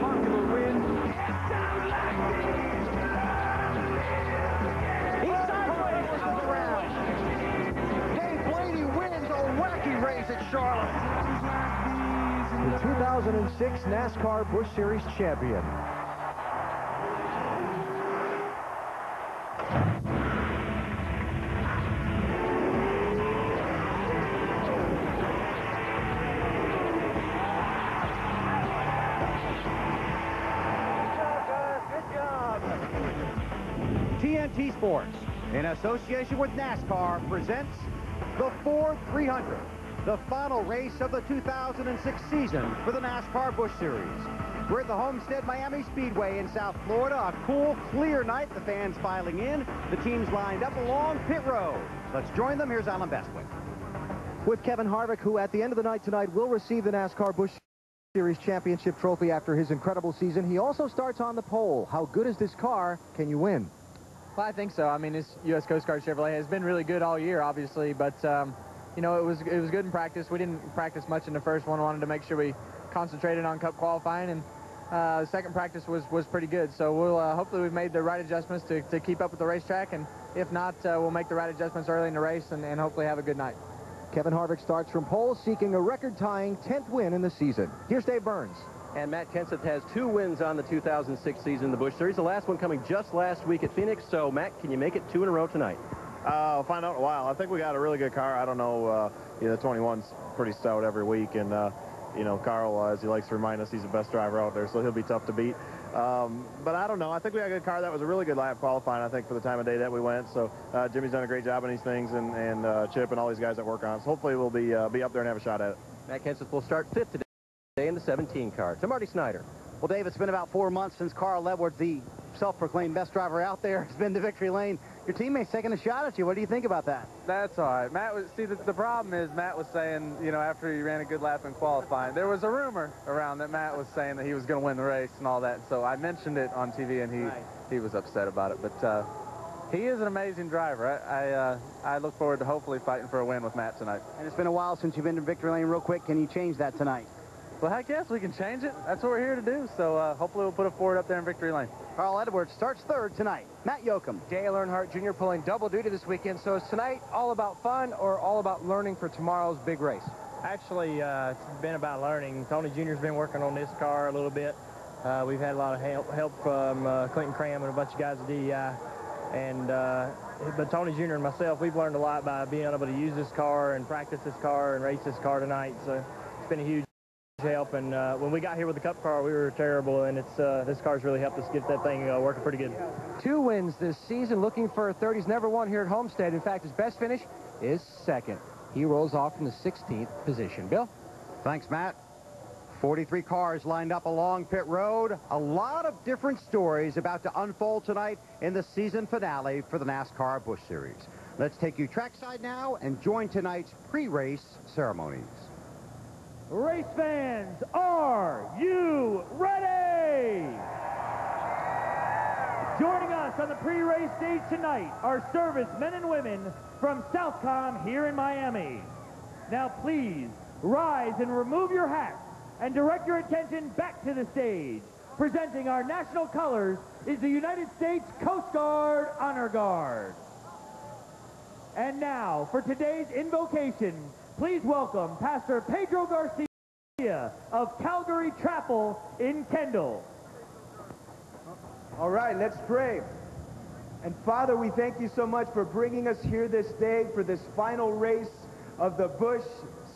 popular win. He's sideways on the round. Dave Blaney wins a wacky race at Charlotte. The 2006 NASCAR Busch Series champion. TNT Sports, in association with NASCAR, presents the Ford 300, the final race of the 2006 season for the NASCAR Busch Series. We're at the Homestead Miami Speedway in South Florida. A cool, clear night. The fans filing in. The teams lined up along pit road. Let's join them. Here's Alan Bestwick. With Kevin Harvick, who at the end of the night tonight will receive the NASCAR Busch Series championship trophy after his incredible season. He also starts on the pole. How good is this car? Can you win? Well, I think so. I mean, this U.S. Coast Guard Chevrolet has been really good all year, obviously, but you know, it was good in practice. We didn't practice much in the first one. Wanted to make sure we concentrated on Cup qualifying, and the second practice was pretty good. So we'll hopefully we've made the right adjustments to keep up with the racetrack, and if not, we'll make the right adjustments early in the race and hopefully have a good night. Kevin Harvick starts from pole, seeking a record-tying 10th win in the season. Here's Dave Burns. And Matt Kenseth has 2 wins on the 2006 season in the Busch Series. The last one coming just last week at Phoenix. So, Matt, can you make it 2 in a row tonight? I'll find out in a while. I think we got a really good car. I don't know. The 21's pretty stout every week. And, you know, Carl, as he likes to remind us, he's the best driver out there, so he'll be tough to beat. But I don't know. I think we got a good car. That was a really good lap qualifying, I think, for the time of day that we went. So Jimmy's done a great job on these things, and Chip and all these guys that work on it. So hopefully we'll be up there and have a shot at it. Matt Kenseth will start 5th today in the 17 car. To Marty Snyder. Well, Dave, it's been about 4 months since Carl Edwards, the self-proclaimed best driver out there, has been to victory lane. Your teammate's taking a shot at you. What do you think about that? That's all right. Matt was, see, the problem is Matt was saying, you know, after he ran a good lap in qualifying, there was a rumor around that Matt was saying that he was going to win the race and all that. So I mentioned it on TV, and he was upset about it. But he is an amazing driver. I look forward to hopefully fighting for a win with Matt tonight. And it's been a while since you've been to victory lane. Real quick, can you change that tonight? Well, heck yes, we can change it. That's what we're here to do. So hopefully we'll put a Ford up there in victory lane. Carl Edwards starts 3rd tonight. Matt Yoakum. Dale Earnhardt Jr. pulling double duty this weekend. So is tonight all about fun or all about learning for tomorrow's big race? Actually, it's been about learning. Tony Jr.'s been working on this car a little bit. We've had a lot of help from Clinton Cram and a bunch of guys at DEI. But Tony Jr. and myself, we've learned a lot by being able to use this car and practice this car and race this car tonight. So it's been a huge help. And when we got here with the Cup car, we were terrible, and it's this car's really helped us get that thing working pretty good. 2 wins this season, looking for a 3rd. He's never won here at Homestead. In fact, his best finish is 2nd. He rolls off from the 16th position. Bill? Thanks, Matt. 43 cars lined up along pit road. A lot of different stories about to unfold tonight in the season finale for the NASCAR Busch Series. Let's take you trackside now and join tonight's pre-race ceremonies. Race fans, are you ready? Joining us on the pre-race stage tonight are servicemen and women from Southcom here in Miami. Now please rise and remove your hats and direct your attention back to the stage. Presenting our national colors is the United States Coast Guard Honor Guard. And now for today's invocation, please welcome Pastor Pedro Garcia of Calgary Chapel in Kendall. All right, let's pray. And Father, we thank you so much for bringing us here this day for this final race of the Busch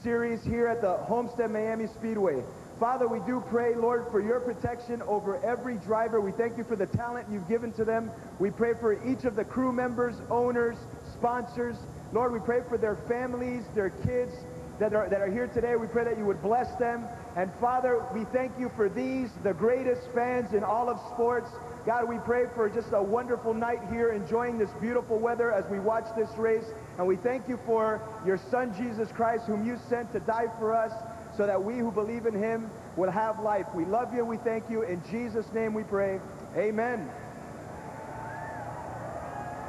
Series here at the Homestead Miami Speedway. Father, we do pray, Lord, for your protection over every driver. We thank you for the talent you've given to them. We pray for each of the crew members, owners, sponsors. Lord, we pray for their families, their kids that are here today. We pray that you would bless them. And Father, we thank you for these, the greatest fans in all of sports. God, we pray for just a wonderful night here, enjoying this beautiful weather as we watch this race. And we thank you for your Son, Jesus Christ, whom you sent to die for us, so that we who believe in him will have life. We love you. We thank you. In Jesus' name we pray. Amen.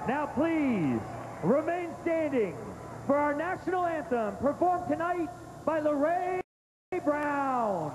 Now please remain standing for our national anthem, performed tonight by Lorraine Brown.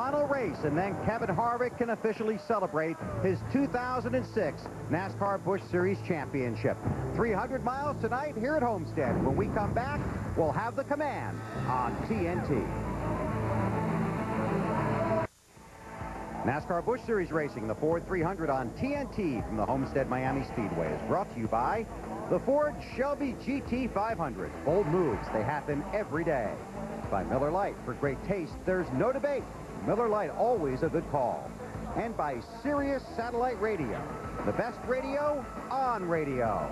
final race, and then Kevin Harvick can officially celebrate his 2006 NASCAR Busch Series championship. 300 miles tonight here at Homestead. When we come back, we'll have the command on TNT. NASCAR Busch Series Racing, the Ford 300 on TNT from the Homestead Miami Speedway is brought to you by the Ford Shelby GT 500. Bold moves, they happen every day. By Miller Lite, for great taste, there's no debate. Miller Lite, always a good call. And by Sirius Satellite Radio, the best radio on radio.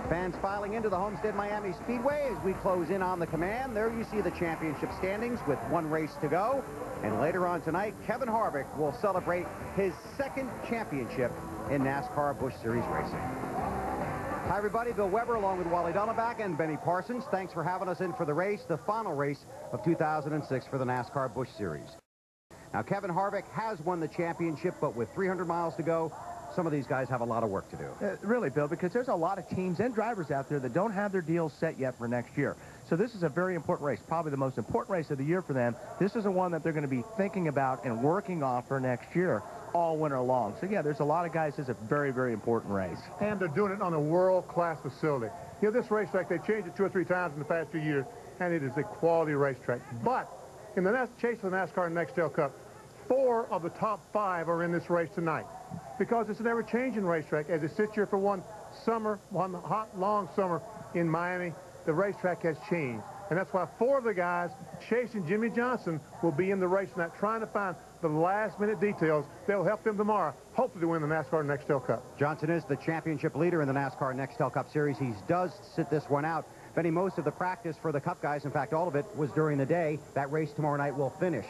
Fans filing into the Homestead Miami Speedway as we close in on the command. There you see the championship standings with one race to go. And later on tonight, Kevin Harvick will celebrate his second championship in NASCAR Busch Series Racing. Hi, everybody. Bill Weber along with Wally Dunlback and Benny Parsons. Thanks for having us in for the race, the final race of 2006 for the NASCAR Busch Series. Now, Kevin Harvick has won the championship, but with 300 miles to go, some of these guys have a lot of work to do. Really, Bill, because there's a lot of teams and drivers out there that don't have their deals set yet for next year. So this is a very important race, probably the most important race of the year for them. This is the one that they're going to be thinking about and working on for next year all winter long. So, yeah, there's a lot of guys. It's a very, very important race. And they're doing it on a world-class facility. You know, this racetrack, they changed it 2 or 3 times in the past few years, and it is a quality racetrack. But in the chase for the NASCAR Nextel Cup, 4 of the top 5 are in this race tonight, because it's an ever-changing racetrack. As it sits here for one hot, long summer in Miami, the racetrack has changed. And that's why 4 of the guys chasing Jimmy Johnson will be in the race tonight, trying to find the last-minute details that will help them tomorrow, hopefully to win the NASCAR Nextel Cup. Johnson is the championship leader in the NASCAR Nextel Cup Series. He does sit this one out. Benny, most of the practice for the Cup guys, in fact, all of it, was during the day. That race tomorrow night will finish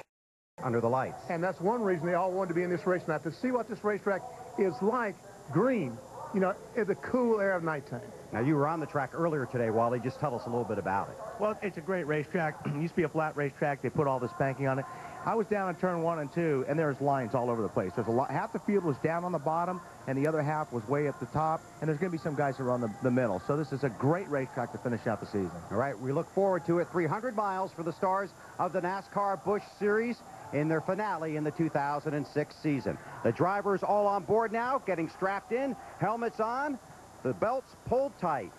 under the lights. And that's one reason they all wanted to be in this race tonight, to see what this racetrack is like green, you know, in the cool air of nighttime. Now, you were on the track earlier today, Wally. Just tell us a little bit about it. Well, it's a great racetrack. It used to be a flat racetrack. They put all this banking on it. I was down in turn 1 and 2, and there's lines all over the place. There's a lot. Half the field was down on the bottom, and the other half was way at the top, and there's going to be some guys around the middle. So this is a great racetrack to finish out the season. All right, we look forward to it. 300 miles for the stars of the NASCAR Busch Series in their finale in the 2006 season. The drivers all on board now, getting strapped in, helmets on, the belts pulled tight.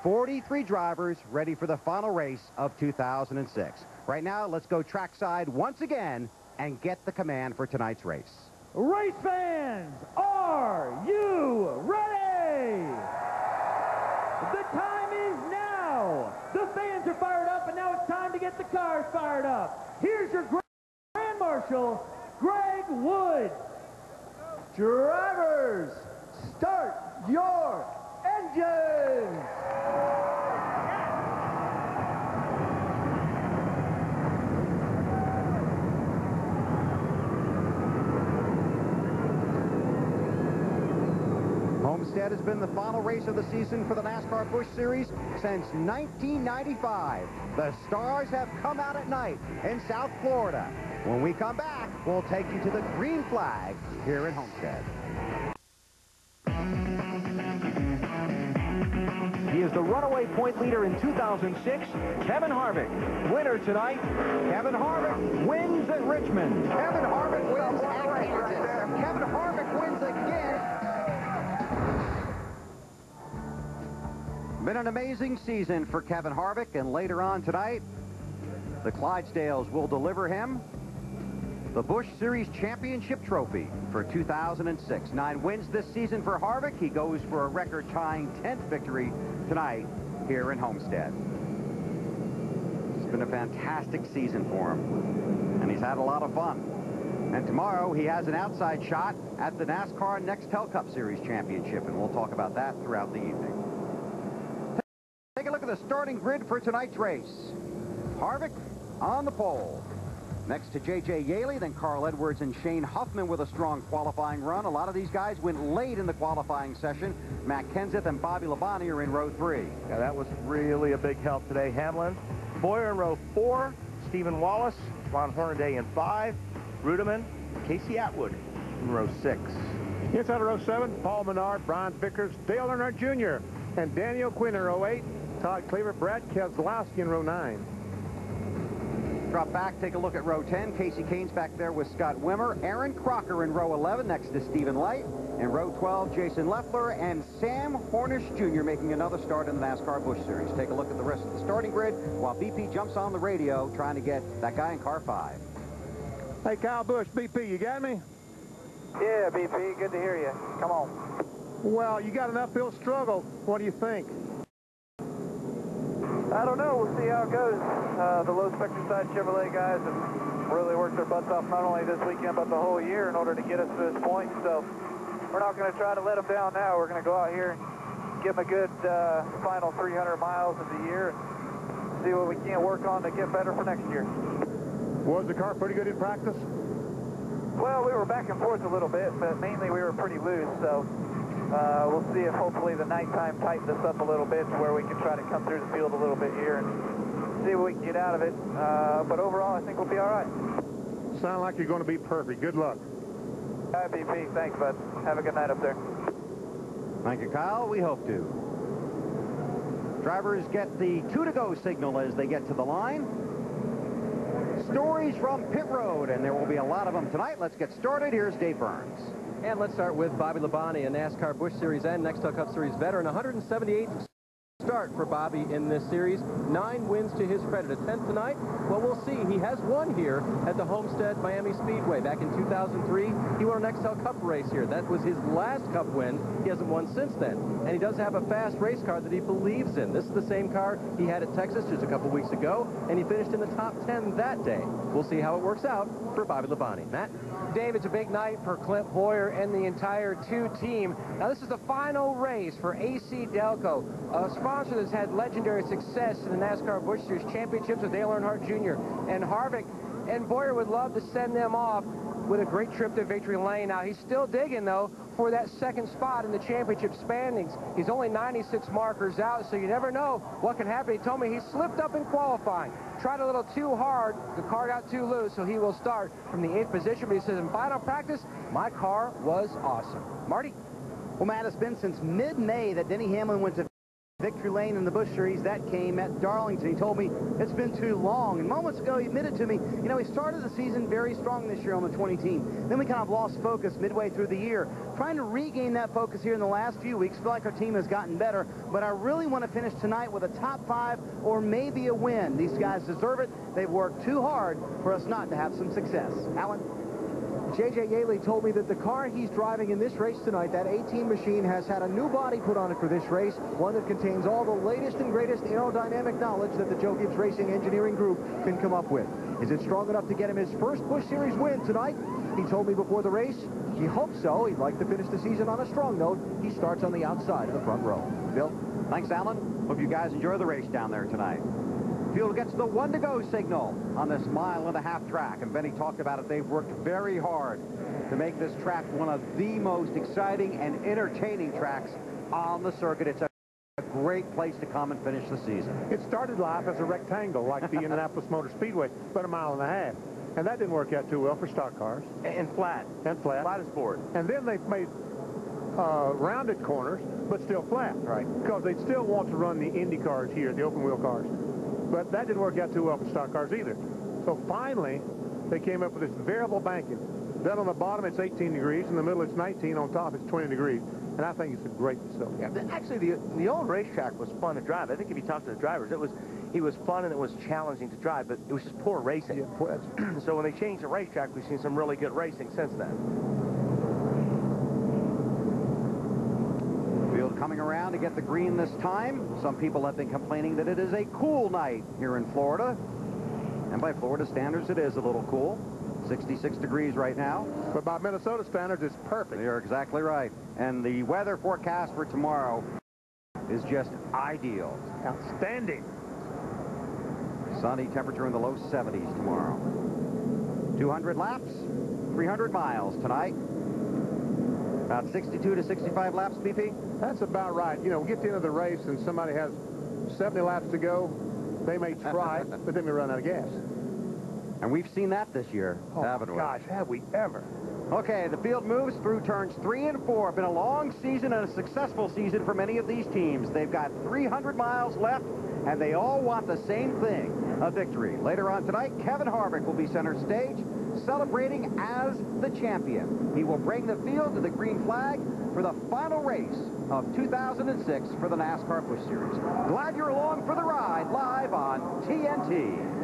43 drivers ready for the final race of 2006. Right now, let's go trackside once again and get the command for tonight's race. Race fans, are you ready? The time is now. The fans are fired up, and now it's time to get the cars fired up. Here's your Grand Marshal, Greg Woods. Drivers, start your engines! Homestead has been the final race of the season for the NASCAR Busch Series since 1995. The stars have come out at night in South Florida. When we come back, we'll take you to the green flag here in Homestead. He is the runaway point leader in 2006, Kevin Harvick. Winner tonight, Kevin Harvick wins at Richmond. Kevin Harvick wins at Kansas. Kevin Harvick wins again. Been an amazing season for Kevin Harvick, and later on tonight, the Clydesdales will deliver him the Busch Series Championship Trophy for 2006. 9 wins this season for Harvick. He goes for a record-tying 10th victory tonight here in Homestead. It's been a fantastic season for him, and he's had a lot of fun. And tomorrow, he has an outside shot at the NASCAR Nextel Cup Series Championship, and we'll talk about that throughout the evening. Take a look at the starting grid for tonight's race. Harvick on the pole. Next to J.J. Yaley, then Carl Edwards and Shane Huffman with a strong qualifying run. A lot of these guys went late in the qualifying session. Matt Kenseth and Bobby Labonte are in row 3. Yeah, that was really a big help today. Hamlin, Boyer in row 4, Stephen Wallace, Ron Hornaday in 5, Rudiman, Casey Atwood in row 6. Inside of row 7, Paul Menard, Brian Vickers, Dale Earnhardt Jr., and Daniel Quinn in row 8, Todd Cleaver, Brad Keselowski in row 9. Drop back, take a look at row 10. Casey Kane's back there with Scott Wimmer. Aaron Crocker in row 11 next to Stephen Light. In row 12, Jason Leffler and Sam Hornish Jr. making another start in the NASCAR Busch Series. Take a look at the rest of the starting grid while BP jumps on the radio trying to get that guy in car 5. Hey, Kyle Busch, BP, you got me? Yeah, BP, good to hear you. Come on. Well, you got an uphill struggle. What do you think? I don't know. We'll see how it goes. The low spectrum side Chevrolet guys have really worked their butts off not only this weekend but the whole year in order to get us to this point. So we're not going to try to let them down now. We're going to go out here and give them a good final 300 miles of the year and see what we can work on to get better for next year. Was the car pretty good in practice? Well, we were back and forth a little bit, but mainly we were pretty loose. So we'll see if hopefully the nighttime tightens us up a little bit to where we can try to come through the field a little bit here and see what we can get out of it. But overall, I think we'll be all right. Sound like you're going to be perfect. Good luck. All right, BP. Thanks, bud. Have a good night up there. Thank you, Kyle. We hope to. Drivers get the 2 to go signal as they get to the line. Stories from pit road, and there will be a lot of them tonight. Let's get started. Here's Dave Burns. And let's start with Bobby Labonte, a NASCAR Busch Series and Nextel Cup Series veteran. 178 start for Bobby in this series. 9 wins to his credit. A 10th tonight? Well, we'll see. He has won here at the Homestead Miami Speedway. Back in 2003, he won an Nextel Cup race here. That was his last Cup win. He hasn't won since then. And he does have a fast race car that he believes in. This is the same car he had at Texas just a couple weeks ago, and he finished in the top 10 that day. We'll see how it works out for Bobby Labonte. Matt? Dave, it's a big night for Clint Boyer and the entire 2 team. Now, this is the final race for AC Delco, a sponsor that's had legendary success in the NASCAR Busch Series championships with Dale Earnhardt Jr. and Harvick. And Boyer would love to send them off with a great trip to victory lane. Now, he's still digging, though, for that second spot in the championship standings. He's only 96 markers out, so you never know what can happen. He told me he slipped up in qualifying, tried a little too hard, the car got too loose, so he will start from the 8th position. But he says, in final practice, my car was awesome. Marty? Well, Matt, it's been since mid-May that Denny Hamlin went to victory lane in the Busch Series. That came at Darlington. He told me it's been too long. And moments ago, he admitted to me, you know, he started the season very strong this year on the 20 team. Then we kind of lost focus midway through the year. Trying to regain that focus here in the last few weeks. Feel like our team has gotten better. But I really want to finish tonight with a top 5 or maybe a win. These guys deserve it. They've worked too hard for us not to have some success. Alan? J.J. Yaley told me that the car he's driving in this race tonight, that 18 machine, has had a new body put on it for this race, one that contains all the latest and greatest aerodynamic knowledge that the Joe Gibbs Racing Engineering Group can come up with. Is it strong enough to get him his first Busch Series win tonight? He told me before the race he hopes so. He'd like to finish the season on a strong note. He starts on the outside of the front row. Bill? Thanks, Alan. Hope you guys enjoy the race down there tonight. Field gets the 1 to go signal on this 1.5-mile track, and Benny talked about it. They've worked very hard to make this track one of the most exciting and entertaining tracks on the circuit. It's a great place to come and finish the season. It started life as a rectangle like the Indianapolis Motor Speedway, but 1.5 miles. And that didn't work out too well for stock cars. And flat. And flat. Flat as board. And then they've made rounded corners, but still flat. Right. Because they still want to run the Indy cars here, the open wheel cars. But that didn't work out too well for stock cars either. So finally, they came up with this variable banking. Then on the bottom, it's 18 degrees. In the middle, it's 19. On top, it's 20 degrees. And I think it's a great facility. Yeah, actually, the old racetrack was fun to drive. I think if you talk to the drivers, it was fun and it was challenging to drive, but it was just poor racing. Yeah, so when they changed the racetrack, we've seen some really good racing since then. Field coming around to get the green this time. Some people have been complaining that it is a cool night here in Florida. And by Florida standards, it is a little cool. 66 degrees right now. But by Minnesota standards, it's perfect. You're exactly right. And the weather forecast for tomorrow is just ideal. Outstanding. Sunny, temperature in the low 70s tomorrow. 200 laps, 300 miles tonight. About 62 to 65 laps, BP? That's about right. You know, we get to the end of the race and somebody has 70 laps to go. They may try, but then we run out of gas. And we've seen that this year, haven't we? Gosh, have we ever? Okay, the field moves through turns 3 and 4. Been a long season and a successful season for many of these teams. They've got 300 miles left, and they all want the same thing. a victory. Later on tonight, Kevin Harvick will be center stage, celebrating as the champion. He will bring the field to the green flag for the final race of 2006 for the NASCAR Busch Series. Glad you're along for the ride, live on TNT.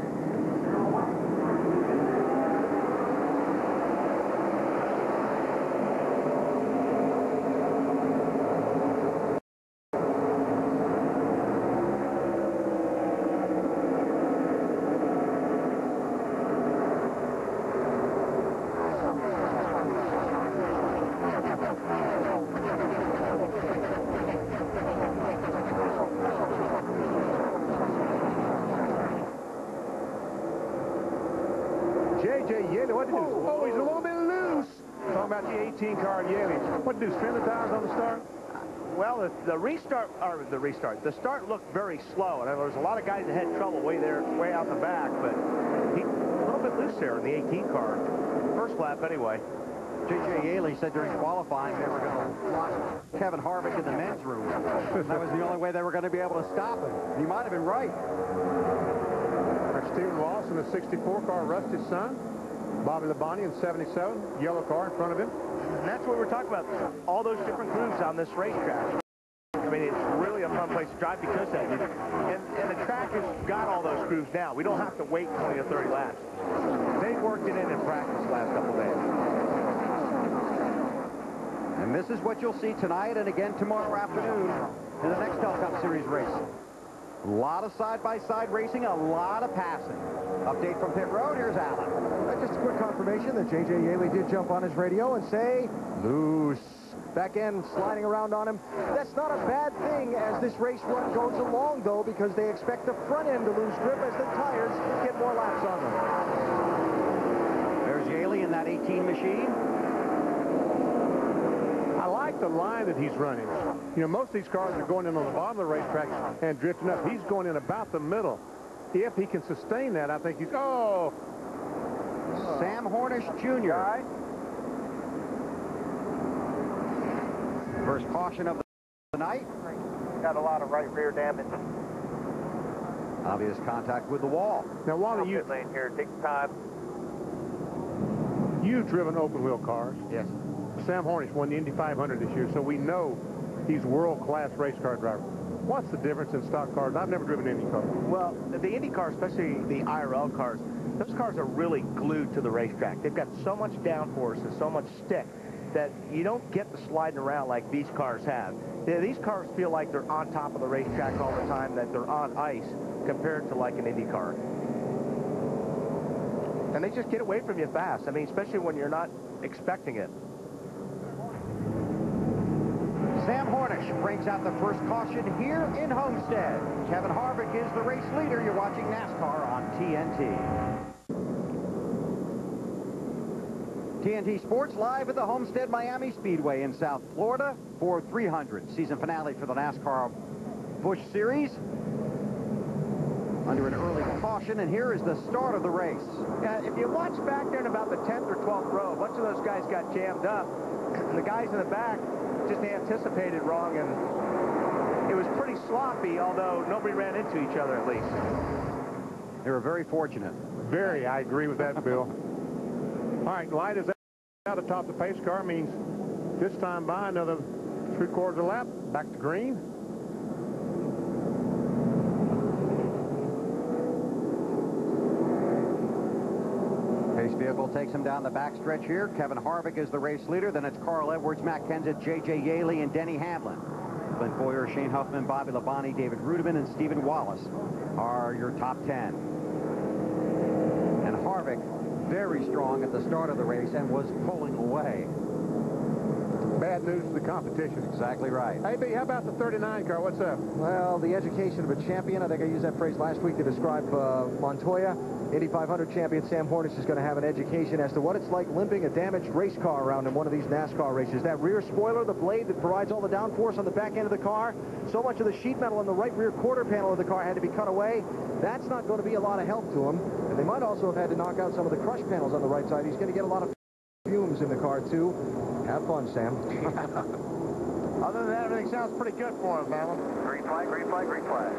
What to do? Oh, he's a little bit loose. Talking about the 18 car of Yaley. What to do? Spin the tires on the start? Well, the start looked very slow, and there was a lot of guys that had trouble way out the back, but he a little bit loose there in the 18 car. First lap, anyway. J.J. Yaley said during qualifying they were going to lock Kevin Harvick in the men's room. That was the only way they were going to be able to stop him. He might have been right. There's Stephen Wallace in the 64 car, Rusty's son. Bobby Labonte in 77, yellow car in front of him. And that's what we're talking about. All those different grooves on this racetrack. I mean, it's really a fun place to drive because of that. And the track has got all those grooves now. We don't have to wait 20 or 30 laps. They've worked it in practice the last couple of days. And this is what you'll see tonight and again tomorrow afternoon in the Nextel Cup Series race. A lot of side-by-side racing, a lot of passing. Update from pit road, here's Alan. Just a quick confirmation that J.J. Yaley did jump on his radio and say, loose. Back end sliding around on him. That's not a bad thing as this race run goes along, though, because they expect the front end to lose grip as the tires get more laps on them. There's Yaley in that 18 machine. I like the line that he's running. You know, most of these cars are going in on the bottom of the racetrack and drifting up. He's going in about the middle. If he can sustain that, I think he's... Oh! Sam Hornish Jr. First caution of the night. Got a lot of right rear damage. Obvious contact with the wall. Now, Wally, Pit lane here. Take time. You've driven open-wheel cars. Yes. Sam Hornish won the Indy 500 this year, so we know he's world-class race car driver. What's the difference in stock cars? I've never driven an Indy car. Well, the Indy cars, especially the IRL cars, those cars are really glued to the racetrack. They've got so much downforce and so much stick that you don't get the sliding around like these cars have. These cars feel like they're on top of the racetrack all the time, that they're on ice compared to like an Indy car. And they just get away from you fast. I mean, especially when you're not expecting it. Sam Hornish brings out the first caution here in Homestead. Kevin Harvick is the race leader. You're watching NASCAR on TNT. TNT Sports live at the Homestead Miami Speedway in South Florida for 300 season finale for the NASCAR Busch Series. Under an early caution, and here is the start of the race. Yeah, if you watch back there in about the 10th or 12th row, a bunch of those guys got jammed up. The guys in the back just anticipated wrong, and it was pretty sloppy, although nobody ran into each other at least. They were very fortunate. Very, I agree with that, Bill. All right, light is out atop the pace car, means this time by another 3/4 of a lap, back to green. Pace vehicle takes him down the backstretch here. Kevin Harvick is the race leader. Then it's Carl Edwards, Matt Kenseth, J.J. Yaley, and Denny Hamlin. Clint Bowyer, Shane Huffman, Bobby Labonte, David Rudiman, and Stephen Wallace are your top 10. And Harvick, very strong at the start of the race and was pulling away. Bad news for the competition. Exactly right. Hey, B, how about the 39 car? What's up? Well, the education of a champion. I think I used that phrase last week to describe Montoya. Indy 500 champion Sam Hornish is going to have an education as to what it's like limping a damaged race car around in one of these NASCAR races. That rear spoiler, the blade that provides all the downforce on the back end of the car, so much of the sheet metal on the right rear quarter panel of the car had to be cut away. That's not going to be a lot of help to him. And they might also have had to knock out some of the crush panels on the right side. He's going to get a lot of fumes in the car, too. Have fun, Sam. Other than that, everything sounds pretty good for him, Alan. Green flag, green flag, green flag.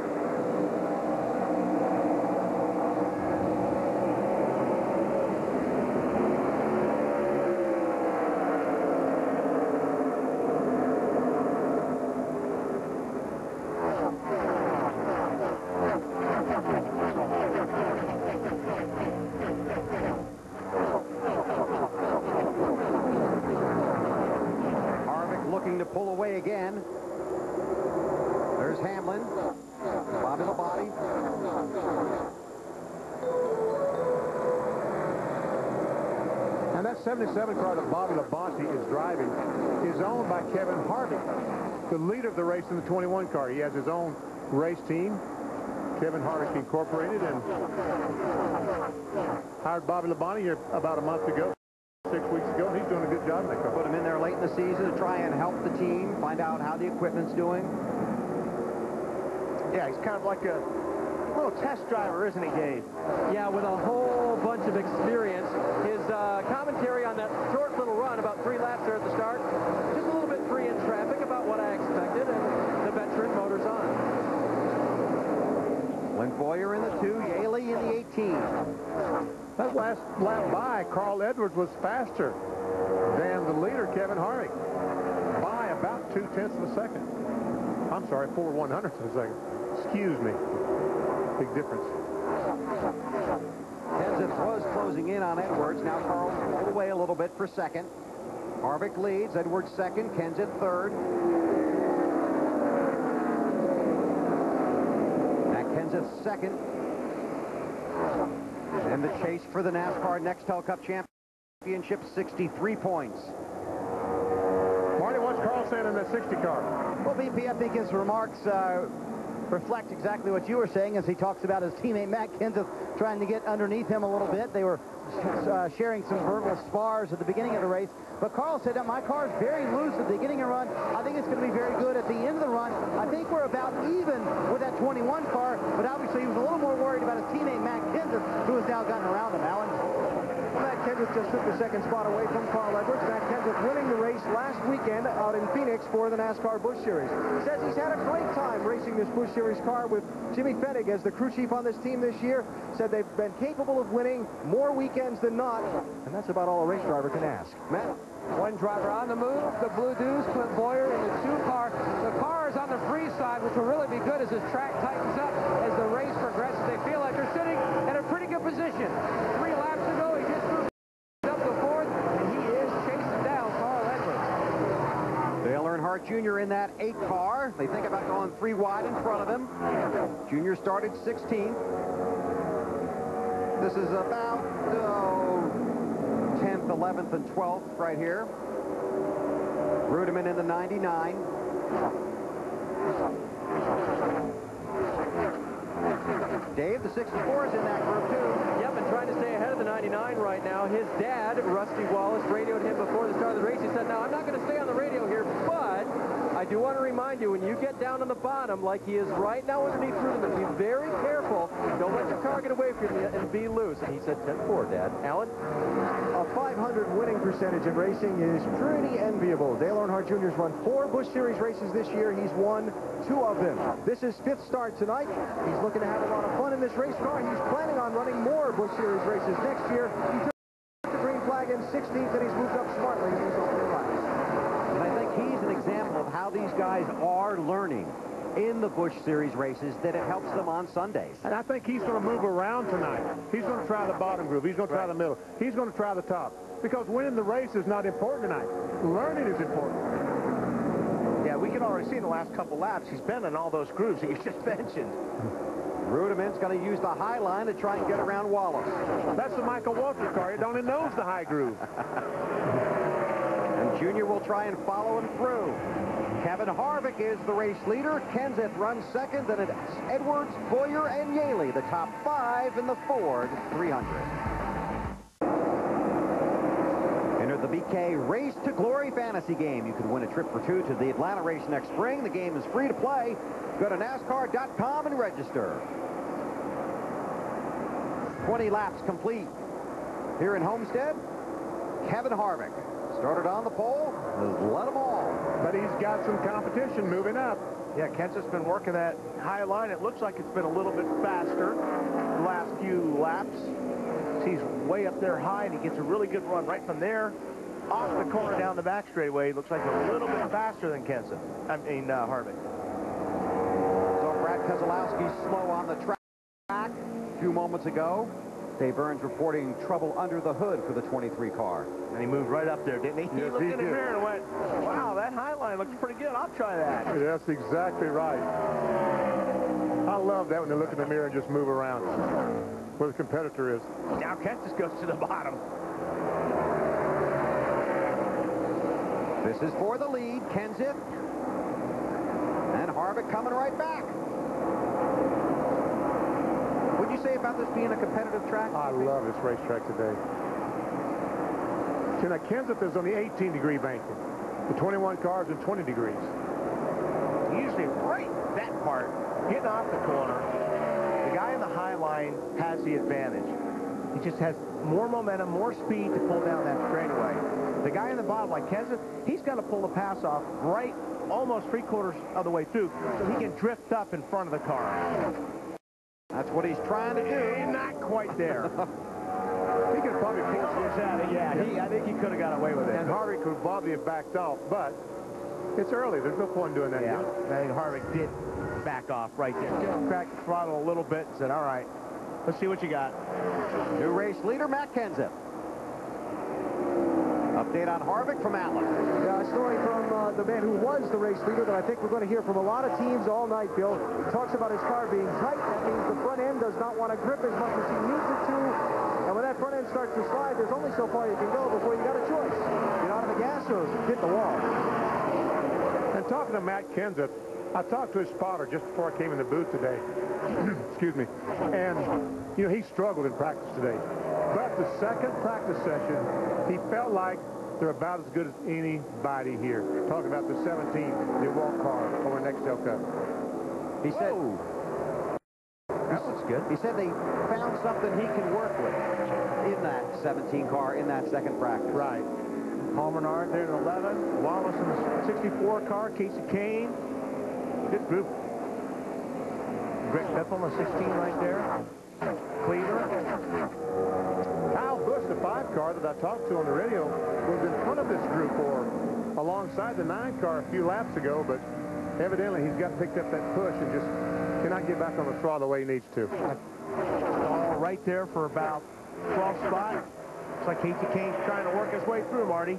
77 car that Bobby Labonte is driving is owned by Kevin Harvick, the leader of the race in the 21 car. He has his own race team, Kevin Harvick Incorporated, and hired Bobby Labonte here about a month ago, 6 weeks ago, and he's doing a good job in that car. Put him in there late in the season to try and help the team, find out how the equipment's doing. Yeah, he's kind of like a little test driver, isn't he, Dave? Yeah, with a whole bunch of experience. His commentary on that short little run, about 3 laps there at the start, just a little bit free in traffic, about what I expected, and the veteran motor's on. Clint Boyer in the 2, Yaley in the 18. That last lap by, Carl Edwards was faster than the leader, Kevin Harvick, by about 0.2 of a second. I'm sorry, 4/100ths of a second. Excuse me. Big difference. Kenseth was closing in on Edwards. Now Carl's pulled away a little bit for second. Harvick leads. Edwards second. Kenseth third. Matt Kenseth second. And the chase for the NASCAR Nextel Cup Championship, 63 points. Marty, what's Carl saying in that 60 car? Well, BP, I think his remarks reflect exactly what you were saying as he talks about his teammate Matt Kenseth trying to get underneath him a little bit. They were sharing some verbal spars at the beginning of the race. But Carl said that my car is very loose at the beginning of the run. I think it's going to be very good at the end of the run. I think we're about even with that 21 car, but obviously he was a little more worried about his teammate Matt Kenseth, who has now gotten around him. Alan? Matt Kenseth just took the second spot away from Carl Edwards. Matt Kenseth winning the race last weekend out in Phoenix for the NASCAR Busch Series. Says he's had a great time racing this Busch Series car with Jimmy Fennig as the crew chief on this team this year. Said they've been capable of winning more weekends than not, and that's about all a race driver can ask. Matt? One driver on the move, the Blue Dews, Clint Boyer in the 2 car. The car is on the free side, which will really be good as this track tightens up as the race progresses. They feel like they're sitting in a pretty good position. 3 laps ago, he just moved up to 4th, and he is chasing down Carl Edwards. Dale Earnhardt Jr. in that 8 car. They think about going 3 wide in front of him. Jr. started 16th. This is about 10th, 11th, and 12th right here. Rudiman in the 99. Dave, the 64 is in that group, too. Yep, and trying to stay ahead of the 99 right now. His dad, Rusty Wallace, radioed him before the start of the race. He said, now, I'm not going to stay on the radio here, but I do want to remind you, when you get down on the bottom, like he is right now underneath Rudiman, be very careful. Don't let your car get away from you and be loose. And he said 10-4, Dad. Alan? A 500 winning percentage in racing is pretty enviable. Dale Earnhardt Jr. has run 4 Busch Series races this year. He's won 2 of them. This is 5th start tonight. He's looking to have a lot of fun in this race car. He's planning on running more Busch Series races next year. He took the green flag in 16th, and he's moved up smartly in these opening laps. And I think he's an example of how these guys are learning in the Busch Series races, that it helps them on Sundays. And I think he's going to move around tonight. He's going to try the bottom groove. He's going to try the middle. He's going to try the top. Because winning the race is not important tonight. Learning is important. Yeah, we can already see in the last couple laps, he's been in all those grooves that you just mentioned. Rudiman's going to use the high line to try and get around Wallace. That's the Michael Waltrip car. It only knows the high groove. And Junior will try and follow him through. Kevin Harvick is the race leader. Kenseth runs second. Then it's Edwards, Boyer, and Yaley, the top 5 in the Ford 300. Enter the BK Race to Glory fantasy game. You can win a trip for 2 to the Atlanta race next spring. The game is free to play. Go to NASCAR.com and register. 20 laps complete. Here in Homestead, Kevin Harvick started on the pole, has led them all. But he's got some competition moving up. Yeah, Kenseth's been working that high line. It looks like it's been a little bit faster the last few laps. He's way up there high, and he gets a really good run right from there off the corner down the back straightaway. Looks like a little bit faster than Kenseth. Harvick. So Brad Keselowski's slow on the track a few moments ago. Dave Burns reporting trouble under the hood for the 23 car. And he moved right up there, didn't he? Yes, he looked he in the did. mirror and went, wow, that high line looks pretty good. I'll try that. That's exactly right. I love that when they look in the mirror and just move around where the competitor is. Now Kenseth goes to the bottom. This is for the lead. Kenseth. And Harvick coming right back. What would you say about this being a competitive track? I love this racetrack today. See, now Kenseth is on the 18-degree banking. The 21 cars in 20 degrees. Usually right that part, getting off the corner, the guy in the high line has the advantage. He just has more momentum, more speed to pull down that straightaway. The guy in the bottom, like Kenseth, he's got to pull the pass off right almost 3/4 of the way through so he can drift up in front of the car. That's what he's trying to do. Not quite there. He could probably force this out. I think he could have got away with it. And Harvick could probably have backed off, but it's early. There's no point in doing that Yeah, yet. I think Harvick did back off right there. Just cracked the throttle a little bit and said, all right, let's see what you got. New race leader, Matt Kenseth. Update on Harvick from Atlas. Yeah, a story from the man who was the race leader that I think we're going to hear from a lot of teams all night, Bill. He talks about his car being tight. That means the front end does not want to grip as much as he needs it to. And when that front end starts to slide, there's only so far you can go before you got a choice. Get out of the gas or hit the wall. And talking to Matt Kenseth, I talked to his spotter just before I came in the booth today. Excuse me. And, you know, he struggled in practice today. But the second practice session, he felt like they're about as good as anybody here. Talking about the 17 DeWalt car over Nextel Cup. He said, that looks good. He said they found something he can work with in that 17 car in that second practice. Right. Paul Menard there in 11. Wallace in the 64 car. Casey Kane. Good group. Greg Biffle in the 16 right there. Cleaver. Kyle Busch, the 5 car that I talked to on the radio, was in front of this group or alongside the 9 car a few laps ago, but evidently he's got picked up that push and just cannot get back on the throttle the way he needs to. All right there for about 12th spot. Looks like Casey Kane's trying to work his way through, Marty.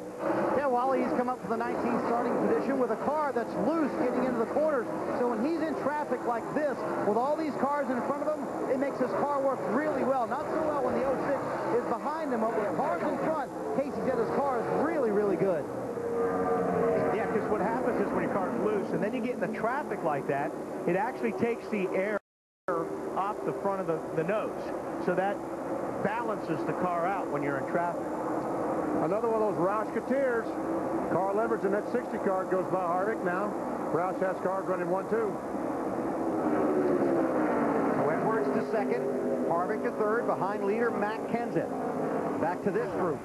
Yeah, Wally, he's come up for the 19th starting position with a car that's loose getting into the corners. So when he's in traffic like this, with all these cars in front of him, it makes his car work really well. Not so well when the 06 is behind him, but with cars in front, Casey said his car is really, really good. Yeah, because what happens is when your car's loose and then you get in the traffic like that, it actually takes the air off the front of the nose. So that balances the car out when you're in traffic. Another one of those Roush-Coutiers. Carl Edwards in that 60 car goes by Harvick now. Roush has cars running 1-2. So Edwards to second, Harvick to third, behind leader Matt Kenseth. Back to this group.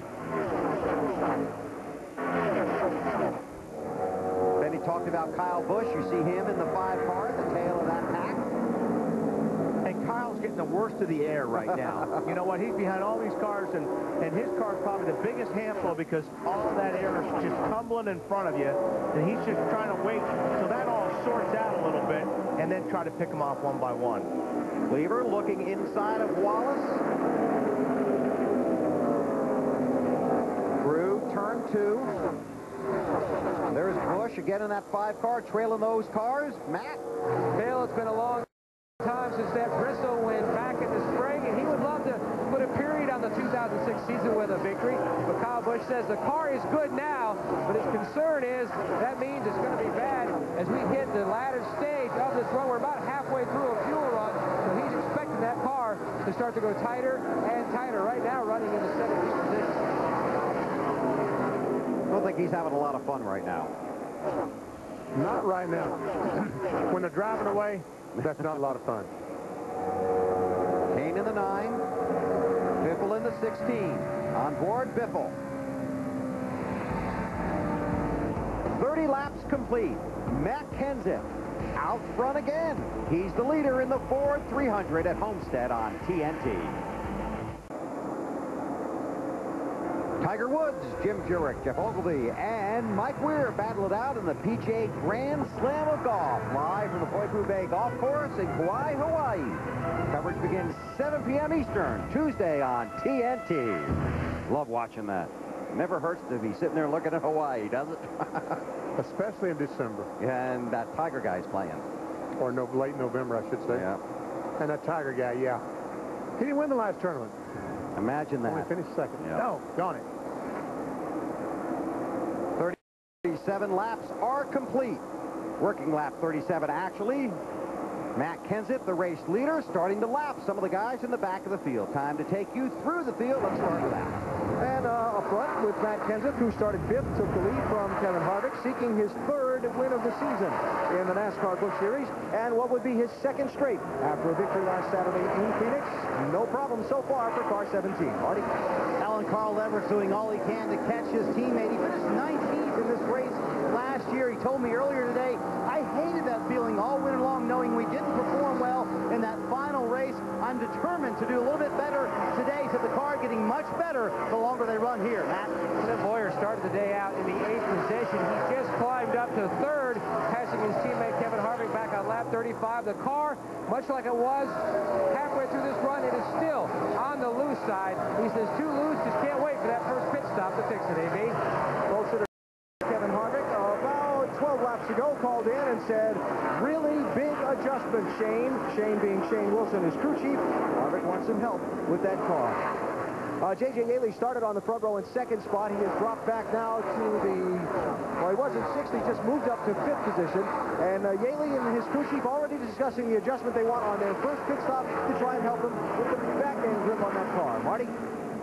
Then he talked about Kyle Busch. You see him in the 5 car at the tail of that pack. And Kyle's getting the worst of the air right now. You know what? He's behind all these cars, and his car's probably the biggest handful because all of that air is just tumbling in front of you, and he's just trying to wait so that all sorts out a little bit, and then try to pick them off one by one. Cleaver looking inside of Wallace. Through turn 2. There's Busch again in that 5 car, trailing those cars. Matt? Bill, it's been a long time since that Bristol win back in the spring, and he would love to put a period on the 2006 season with a victory. But Kyle Busch says the car is good now, but his concern is that means it's going to be bad as we hit the latter stage of this run. We're about halfway through a fuel run, so he's expecting that car to start to go tighter and tighter. Right now, running in the 17th position. I don't think he's having a lot of fun right now. Not right now. When they're driving away, that's not a lot of fun. Kane in the 9. Biffle in the 16. On board, Biffle. 30 laps complete. Matt Kenseth out front again. He's the leader in the Ford 300 at Homestead on TNT. Tiger Woods, Jim Furyk, Jeff Ogilvy, and Mike Weir battle it out in the PGA Grand Slam of Golf, live from the Poipu Bay Golf Course in Kauai, Hawaii. Coverage begins 7 p.m. Eastern, Tuesday on TNT. Love watching that. Never hurts to be sitting there looking at Hawaii, does it? Especially in December. And that Tiger guy's playing. Or late November, I should say. Yeah. And that Tiger guy, yeah. He didn't win the last tournament. Imagine that. Only finished second. Yeah. No, darn it. 37 laps are complete. Working lap 37, actually. Matt Kenseth, the race leader, starting to lap some of the guys in the back of the field. Time to take you through the field. Let's start with that. And up front with Matt Kenseth, who started 5th, took the lead from Kevin Harvick, seeking his 3rd win of the season in the NASCAR Busch Series, and what would be his 2nd straight after a victory last Saturday in Phoenix. No problem so far for car 17. Marty? Alan Carl Everett doing all he can to catch his teammate. He finished 19th in this race last year. He told me earlier today, I hated that feeling all winter long knowing we didn't perform well in that final race. I'm determined to do a little bit better today, to the car getting much better the longer they run here. Matt? Cliff Bowyer started the day out in the 8th position. He just climbed up to 3rd, passing his teammate Kevin Harvick back on lap 35. The car, much like it was halfway through this run, it is still on the loose side. He says too loose, just can't wait for that first pit stop to fix it, AB. Closer to Kevin Harvick, about 12 laps ago, called in and said, really big adjustment, Shane. Shane being Shane Wilson, his crew chief. Harvick wants some help with that car. J.J. Yaley started on the front row in 2nd spot. He has dropped back now to the, well, he was in 6th. He just moved up to 5th position. And Yaley and his crew chief already discussing the adjustment they want on their first pit stop to try and help him with the back-end grip on that car. Marty?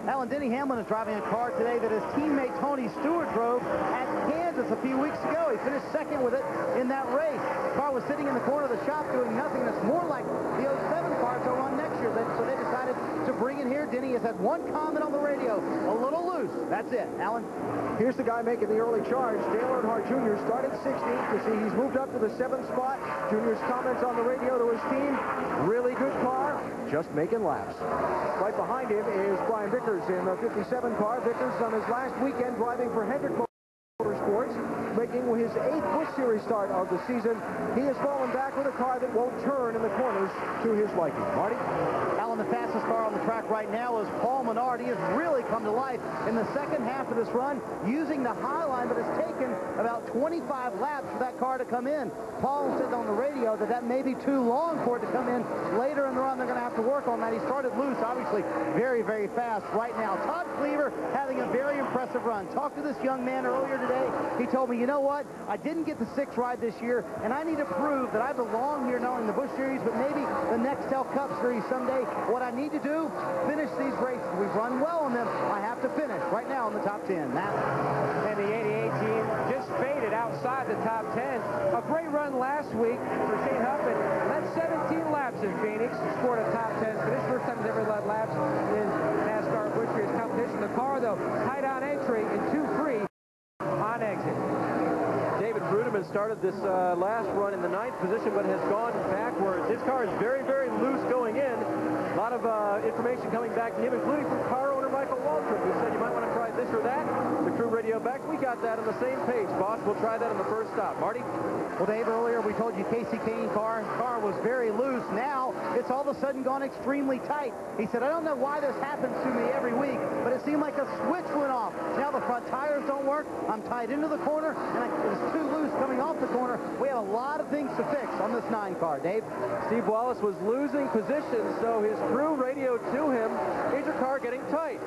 Alan, Denny Hamlin is driving a car today that his teammate Tony Stewart drove at Kansas a few weeks ago. He finished 2nd with it in that race. The car was sitting in the corner of the shop doing nothing. It's more like the 07 car to run next year. So they decided to bring it here. Denny has had one comment on the radio, a little loose. That's it. Alan? Here's the guy making the early charge. Dale Earnhardt Jr. started 16th. You see he's moved up to the 7th spot. Jr.'s comments on the radio to his team, really good car, just making laps. Right behind him is Brian Vickers in the 57 car. Vickers on his last weekend driving for Hendrick Motorsports, making his 8th Busch Series start of the season. He has fallen back with a car that won't turn in the corners to his liking. Marty? Alan, the fastest car on the track right now is Paul Menard. He has really come to life in the second half of this run using the high line, but it's taken about 25 laps for that car to come in. Paul said on the radio that may be too long for it to come in later in the run. They're going to have to work on that. He started loose, obviously, very, very fast right now. Todd Cleaver having a very impressive run. Talked to this young man earlier today. He told me, you know what? I didn't get the 6th ride this year, and I need to prove that I belong here, not only in the Busch Series, but maybe the Nextel Cup Series someday. What I need to do, finish these races. We've run well on them. I have to finish right now in the top 10. Matt? And the 88 team just faded outside the top 10. A great run last week for Shane Huffman. Led 17 laps in Phoenix, scored a top 10 finish. First time he's ever led laps in NASCAR Busch Series competition. The car, though, tight on entry and 2-3 on exit. David Brudeman started this last run in the 9th position, but has gone backwards. His car is very, very loose going in. A lot of information coming back to him, including from car owner Michael Waltrip, who said you might want to try this or that. The crew radio back. We got that on the same page, boss. We'll try that on the first stop. Marty? Well, Dave, earlier we told you Casey Kane car was very loose. Now it's all of a sudden gone extremely tight. He said, I don't know why this happens to me every week, but it seemed like a switch went off. Now the front tires don't work. I'm tied into the corner, and it's too loose coming off the corner. We have a lot of things to fix on this 9 car. Dave? Steve Wallace was losing position, so his crew radioed to him, is your car getting tight?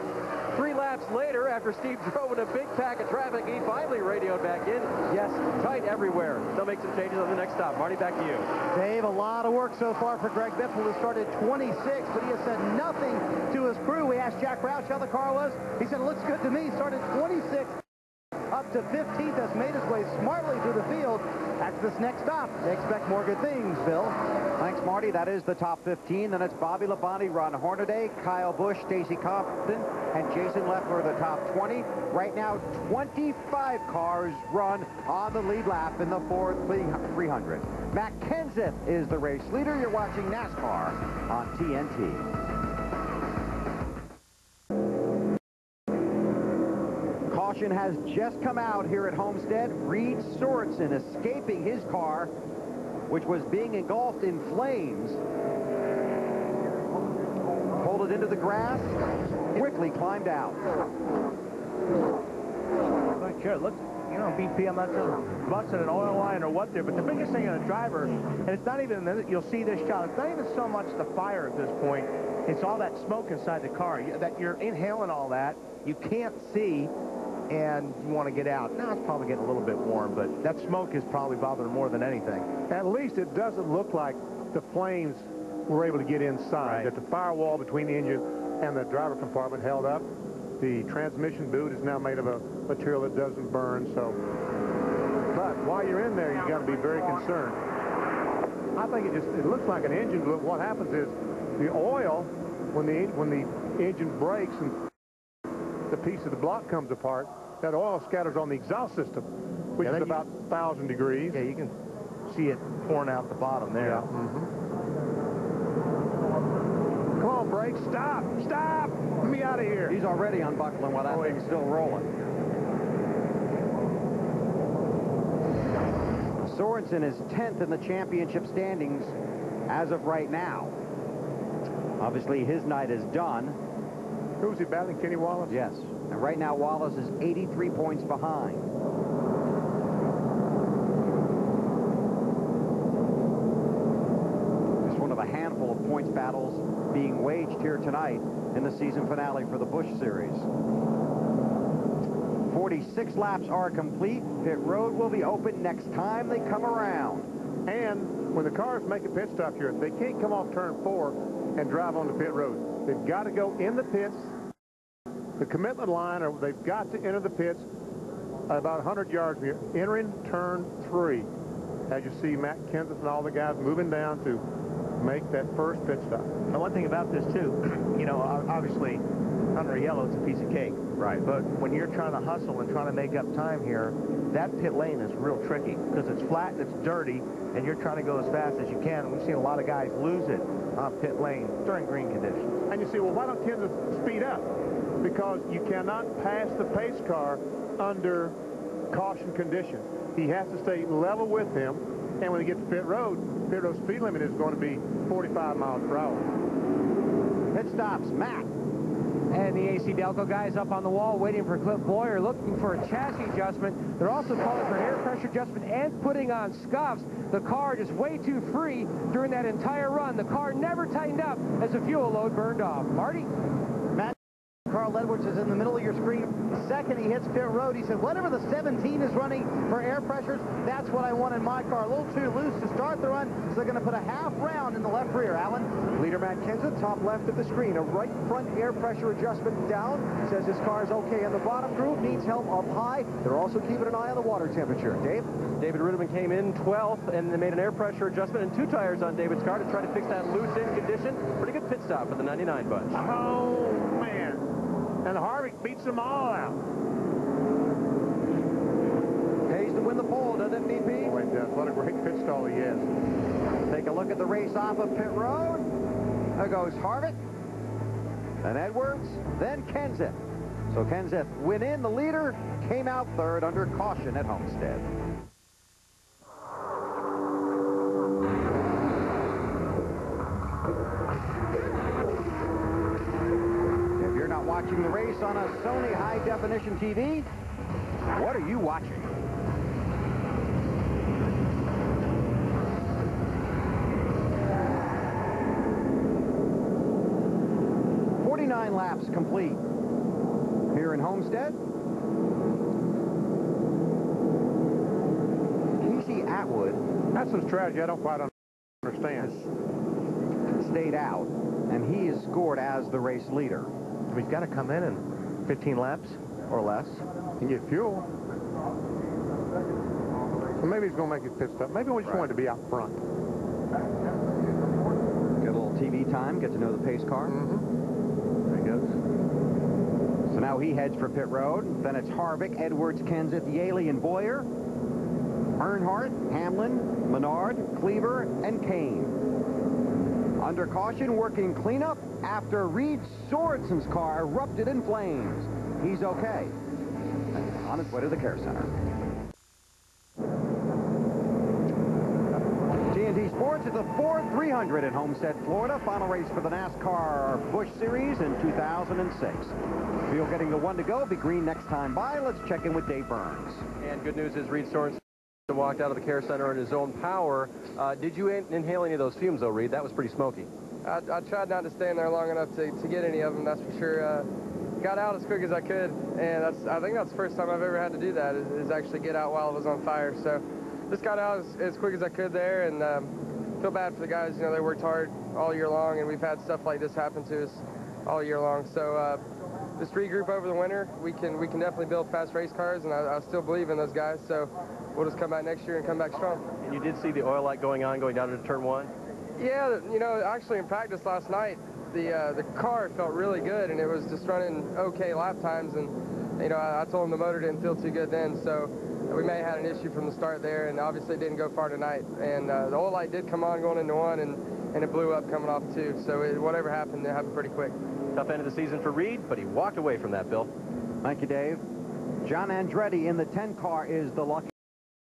3 laps later, after Steve drove in a big pack of traffic, he finally radioed back in. Yes, tight everywhere. They'll make some changes on the next stop. Marty, back to you. Dave, a lot of work so far for Greg Biffle, who started 26, but he has said nothing to his crew. We asked Jack Roush how the car was. He said, it looks good to me. Started 26 up to 15th, has made his way smartly through the field. That's this next stop. They expect more good things, Bill. Thanks, Marty. That is the top 15. Then it's Bobby Labonte, Ron Hornaday, Kyle Busch, Stacy Compton, and Jason Leffler, the top 20. Right now, 25 cars run on the lead lap in the Ford 300. Matt Kenseth is the race leader. You're watching NASCAR on TNT. Caution has just come out here at Homestead. Reed Sorensen escaping his car, which was being engulfed in flames. Pulled it into the grass, quickly climbed out. Not sure. Look, you know, BP, I'm not sure busting an oil line or what there, but the biggest thing on a driver, and it's not even, you'll see this shot, it's not even so much the fire at this point, it's all that smoke inside the car. That you're inhaling all that, you can't see, and you want to get out. Now it's probably getting a little bit warm, but that smoke is probably bothering more than anything. At least it doesn't look like the flames were able to get inside, that the firewall between the engine and the driver compartment held up. The transmission boot is now made of a material that doesn't burn, so. But while you're in there, you've got to be very concerned. I think it looks like an engine blow. What happens is the oil, when the engine breaks and the piece of the block comes apart, that oil scatters on the exhaust system, which is about 1,000 degrees. Yeah, you can see it pouring out the bottom there. Yeah. Come on, brakes. Stop. Stop. Let me out of here. He's already unbuckling while that thing's still rolling. Sorensen is 10th in the championship standings as of right now. Obviously, his night is done. Who's he battling, Kenny Wallace? Yes. And right now, Wallace is 83 points behind. Just one of a handful of points battles being waged here tonight in the season finale for the Busch Series. 46 laps are complete. Pit road will be open next time they come around. And when the cars make a pit stop here, they can't come off turn 4 and drive on the pit road. They've got to go in the pits, the commitment line, or they've got to enter the pits about 100 yards from here, entering turn 3. As you see, Matt Kenseth and all the guys moving down to make that first pit stop. Now, one thing about this, too, you know, obviously, under yellow, it's a piece of cake. Right. But when you're trying to hustle and trying to make up time here, that pit lane is real tricky because it's flat, it's dirty, and you're trying to go as fast as you can. And we've seen a lot of guys lose it on pit lane during green conditions. And you see, well, why don't Kenseth speed up? Because you cannot pass the pace car under caution conditions. He has to stay level with him. And when he gets to pit road speed limit is going to be 45 miles per hour. Pit stops, Matt. And the AC Delco guys up on the wall waiting for Cliff Boyer, looking for a chassis adjustment. They're also calling for an air pressure adjustment and putting on scuffs. The car just way too free during that entire run. The car never tightened up as the fuel load burned off. Marty? Matt, Carl Edwards is in the middle of your screen. Second, he hits pit road. He said, whatever the 17 is running for air pressures, that's what I want in my car. A little too loose to start the run, so they're going to put a half round in the left rear. Alan? Leader Matt Kenseth, top left of the screen. A right front air pressure adjustment down. Says his car is okay in the bottom groove. Needs help up high. They're also keeping an eye on the water temperature. Dave? David Rudiman came in 12th, and they made an air pressure adjustment and 2 tires on David's car to try to fix that loose-in condition. Pretty good pit stop for the 99 bunch. Oh, man. And Harvick beats them all out. Pays to win the pole, doesn't it, BP? Oh, it does. What a great pit stall he has. Take a look at the race off of pit road. There goes Harvick, then Edwards, then Kenseth. So Kenseth went in. The leader came out third under caution at Homestead. If you're not watching the race on a Sony high-definition TV, what are you watching? Laps complete here in Homestead. Casey Atwood. That's some strategy I don't quite understand. Stayed out, and he is scored as the race leader. He's got to come in 15 laps or less and get fuel. So maybe he's going to make his pit stop. Maybe we just wanted to be out front. Get a little TV time, get to know the pace car. So now he heads for pit road. Then it's Harvick, Edwards, Kenseth, Yaley, and Boyer. Earnhardt, Hamlin, Menard, Cleaver, and Kane. Under caution, working cleanup after Reed Sorensen's car erupted in flames. He's okay. And on his way to the care center. TNT Sports is the Ford 300 in Homestead, Florida. Final race for the NASCAR Busch Series in 2006. Field getting the 1 to go. Be green next time by. Let's check in with Dave Burns. And good news is Reed Sorensen walked out of the care center in his own power. Did you inhale any of those fumes, though, Reed? That was pretty smoky. I tried not to stay in there long enough to get any of them, that's for sure. got out as quick as I could, and I think that's the first time I've ever had to do that, is actually get out while it was on fire. So just got out as quick as I could there, and feel bad for the guys. You know, they worked hard all year long, and we've had stuff like this happen to us all year long. So just regroup over the winter. We can definitely build fast race cars, and I still believe in those guys. So we'll just come back next year and come back strong. And you did see the oil light going down into turn 1? Yeah, you know, actually in practice last night, the car felt really good, and it was just running okay lap times, and you know, I told him the motor didn't feel too good then, so we may have had an issue from the start there, and obviously it didn't go far tonight. And the oil light did come on going into 1, and it blew up coming off 2, so whatever happened, it happened pretty quick. Tough end of the season for Reed, but he walked away from that, Bill. Thank you, Dave. John Andretti in the 10 car is the lucky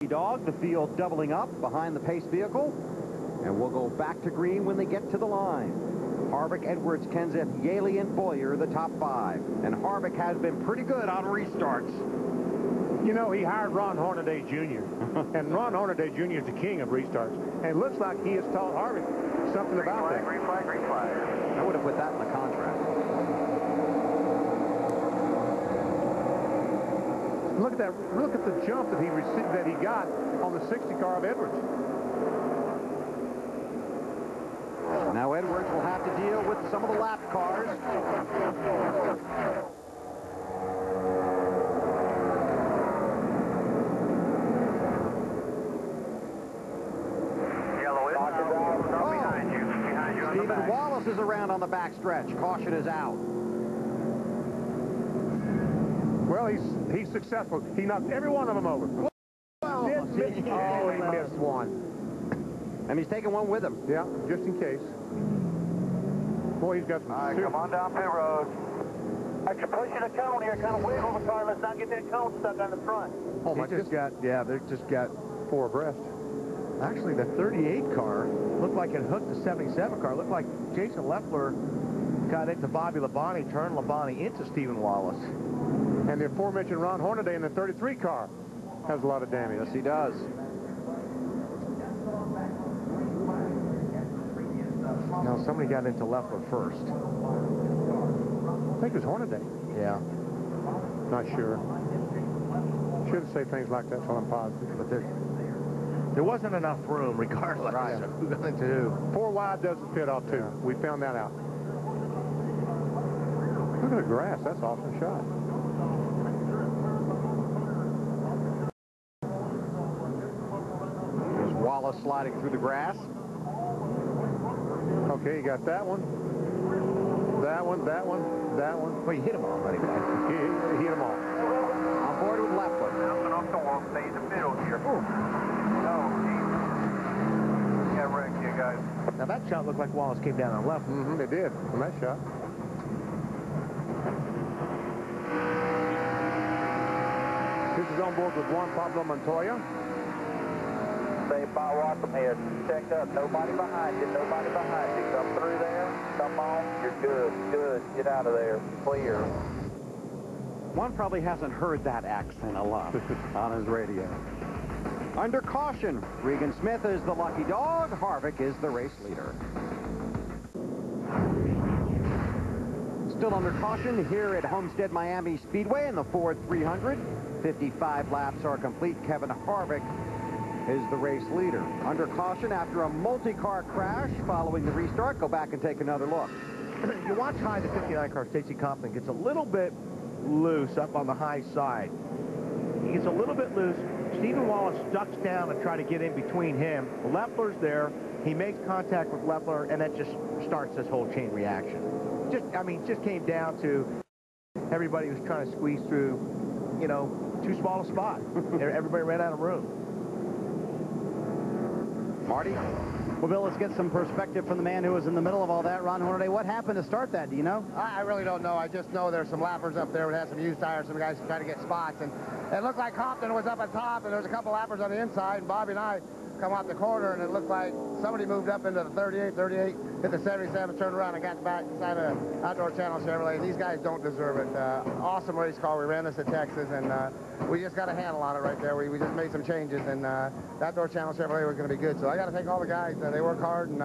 dog. The field doubling up behind the pace vehicle, and we'll go back to green when they get to the line. Harvick, Edwards, Kenseth, Yaley, and Boyer, the top 5. And Harvick has been pretty good on restarts. You know, he hired Ron Hornaday Jr. And Ron Hornaday Jr. is the king of restarts. And it looks like he has taught Harvick something about that. Green flag, green flag. I would have put that in the contract. Look at that. Look at the jump that he received, that he got on the 60 car of Edwards. Now Edwards will have to deal with some of the lap cars. Stephen Wallace is around on the backstretch. Caution is out. Well, he's successful. He knocked every one of them over. Oh, he missed one. And he's taking one with him. Yeah, just in case. Boy, he's got some... All right, come on down pit road. You're pushing a cone here. Kind of wiggle the car. Let's not get that cone stuck on the front. Oh, my, they just got 4 abreast. Actually, the 38 car looked like it hooked the 77 car. Looked like Jason Leffler got into Bobby Labonte, turned Labonte into Stephen Wallace. And the aforementioned Ron Hornaday in the 33 car has a lot of damage. Yes, he does. Now, somebody got into Leffler first. I think it was Hornaday. Yeah. Not sure. Shouldn't say things like that, so I'm positive. But there wasn't enough room, regardless of who got into who. 4 wide doesn't fit off 2. We found that out. Look at the grass. That's an awesome shot. There's Wallace sliding through the grass. Okay, you got that one. That one, that one, that one. Well, you hit them all, buddy. He hit them all. On board with Leffler. Jumping off the wall, stay in the middle here. No, yeah, wreck you guys. Now, that shot looked like Wallace came down on left. Mm-hmm, it did from that shot. This is on board with Juan Pablo Montoya. Stay by Wacom here. Check up. Nobody behind you. Nobody behind you. Come through there. Come on. You're good. Good. Get out of there. Clear. One probably hasn't heard that accent a lot on his radio. Under caution, Regan Smith is the lucky dog. Harvick is the race leader. Still under caution here at Homestead Miami Speedway in the Ford 300. 55 laps are complete. Kevin Harvick is the race leader. Under caution after a multi-car crash following the restart. Go back and take another look. You watch high the 59 car. Stacey Compton gets a little bit loose up on the high side. He gets a little bit loose. Stephen Wallace ducks down and try to get in between him. Leffler's there. He makes contact with Leffler, and that just starts this whole chain reaction. Just came down to everybody was trying to squeeze through, you know, too small a spot. Everybody ran out of room. Marty? Well, Bill, let's get some perspective from the man who was in the middle of all that. Ron Hornaday, what happened to start that? Do you know? I really don't know. I just know there's some lappers up there who had some used tires, some guys trying to get spots. And it looked like Compton was up at top, and there was a couple lappers on the inside, and Bobby and I come out the corner, and it looked like somebody moved up into the 38, hit the 77, turned around and got back inside of Outdoor Channel Chevrolet. These guys don't deserve it. Awesome race car. We ran this at Texas, and we just got a handle on it right there. We just made some changes, and Outdoor Channel Chevrolet was going to be good. So I got to thank all the guys. They work hard, and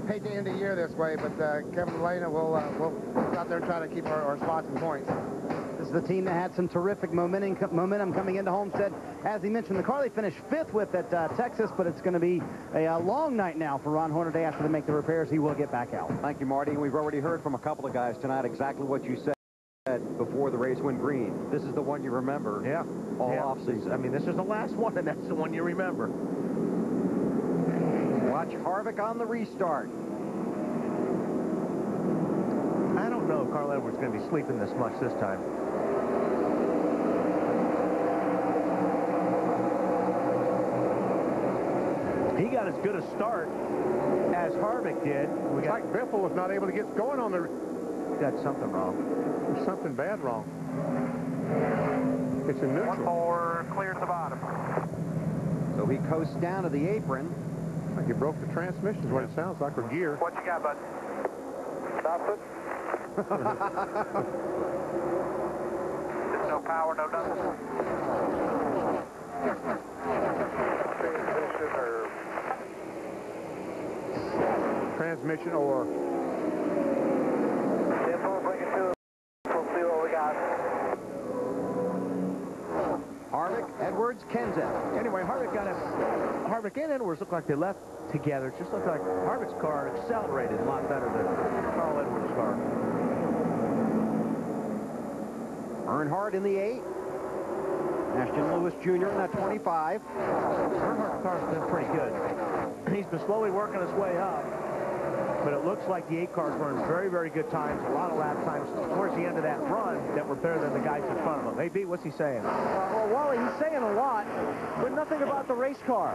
hate to end the year this way, but Kevin and Elena will go out there and try to keep our spots and points. is the team that had some terrific momentum coming into Homestead. As he mentioned, the car they finished 5th with at Texas, but it's going to be a long night now for Ron Hornaday. After they make the repairs, he will get back out. Thank you, Marty. And we've already heard from a couple of guys tonight exactly what you said before the race went green. This is the one you remember. Yeah. All off season. I mean, this is the last one, and that's the one you remember. Watch Harvick on the restart. I don't know if Carl Edwards is going to be sleeping this much this time. He got as good a start as Harvick did. It's like Biffle was not able to get going on the... Got something wrong. There's something bad wrong. It's in neutral. 1-4, clear to the bottom. So he coasts down to the apron. Like he broke the transmission is what it sounds like, or gear. What you got, bud? Stop it. There's no power, no nothing. Transmission or... Bring it to us. We'll see what we got. Harvick, Edwards, Kenseth. Anyway, Harvick and Edwards look like they left together. It just looked like Harvick's car accelerated a lot better than Carl Edwards' car. Earnhardt in the 8. Ashton Lewis Jr. in that 25. Earnhardt's car's been pretty good. He's been slowly working his way up, but it looks like the 8 cars were in very, very good times, a lot of lap times towards the end of that run that were better than the guys in front of him. Hey, B, what's he saying? Well, Wally, he's saying a lot, but nothing about the race car.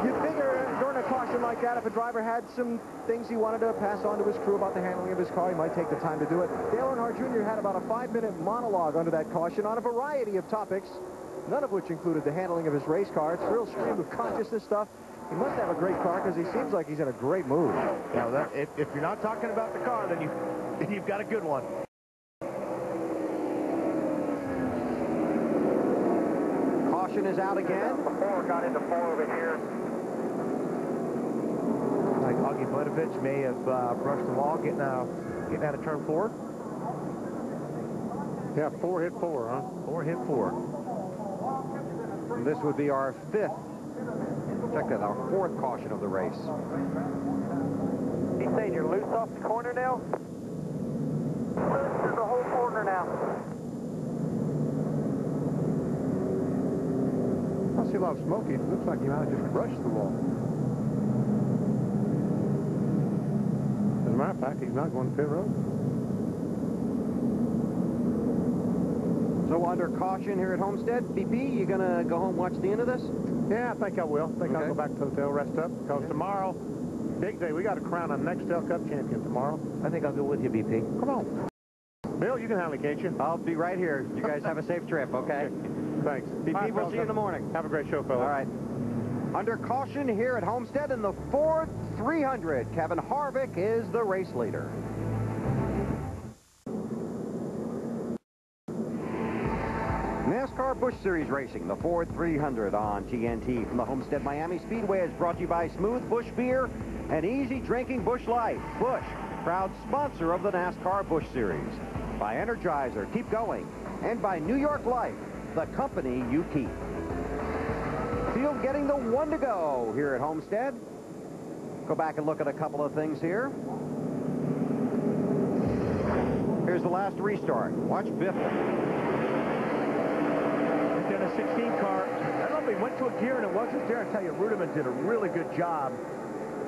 You'd figure during a caution like that, if a driver had some things he wanted to pass on to his crew about the handling of his car, he might take the time to do it. Dale Earnhardt Jr. had about a 5-minute monologue under that caution on a variety of topics, none of which included the handling of his race car. It's real stream of consciousness stuff. He must have a great car because he seems like he's in a great mood. Now, if you're not talking about the car, then you've got a good one. Caution is out again. 4 got into 4 over here. Like Augie Budovich may have brushed the wall getting out of turn 4. Yeah, 4 hit 4, huh? 4 hit 4. And this would be our 5th. Check that, our 4th caution of the race. He's saying you're loose off the corner now? Loose to the whole corner now. I see a lot of smoke. It looks like he might have just brushed the wall. As a matter of fact, he's not going to pit road. So under caution here at Homestead, BP, you going to go home and watch the end of this? Yeah, I think I will. I think I'll go back to the hotel, rest up, because tomorrow, big day. We got to crown a Nextel Cup champion tomorrow. I think I'll go with you, BP. Come on. Bill, you can handle it, can't you? I'll be right here. You guys have a safe trip, okay? Thanks. BP, we'll see you in the morning. Have a great show, fellas. All right. Under caution here at Homestead in the Ford 300, Kevin Harvick is the race leader. NASCAR Busch Series Racing, the Ford 300 on TNT from the Homestead Miami Speedway is brought to you by Smooth Busch Beer and Easy Drinking Busch Light. Busch, proud sponsor of the NASCAR Busch Series. By Energizer, keep going. And by New York Life, the company you keep. Field getting the 1 to go here at Homestead. Go back and look at a couple of things here. Here's the last restart. Watch Biffle. 16 car. I don't know if he went to a gear and it wasn't there. I tell you, Rudiman did a really good job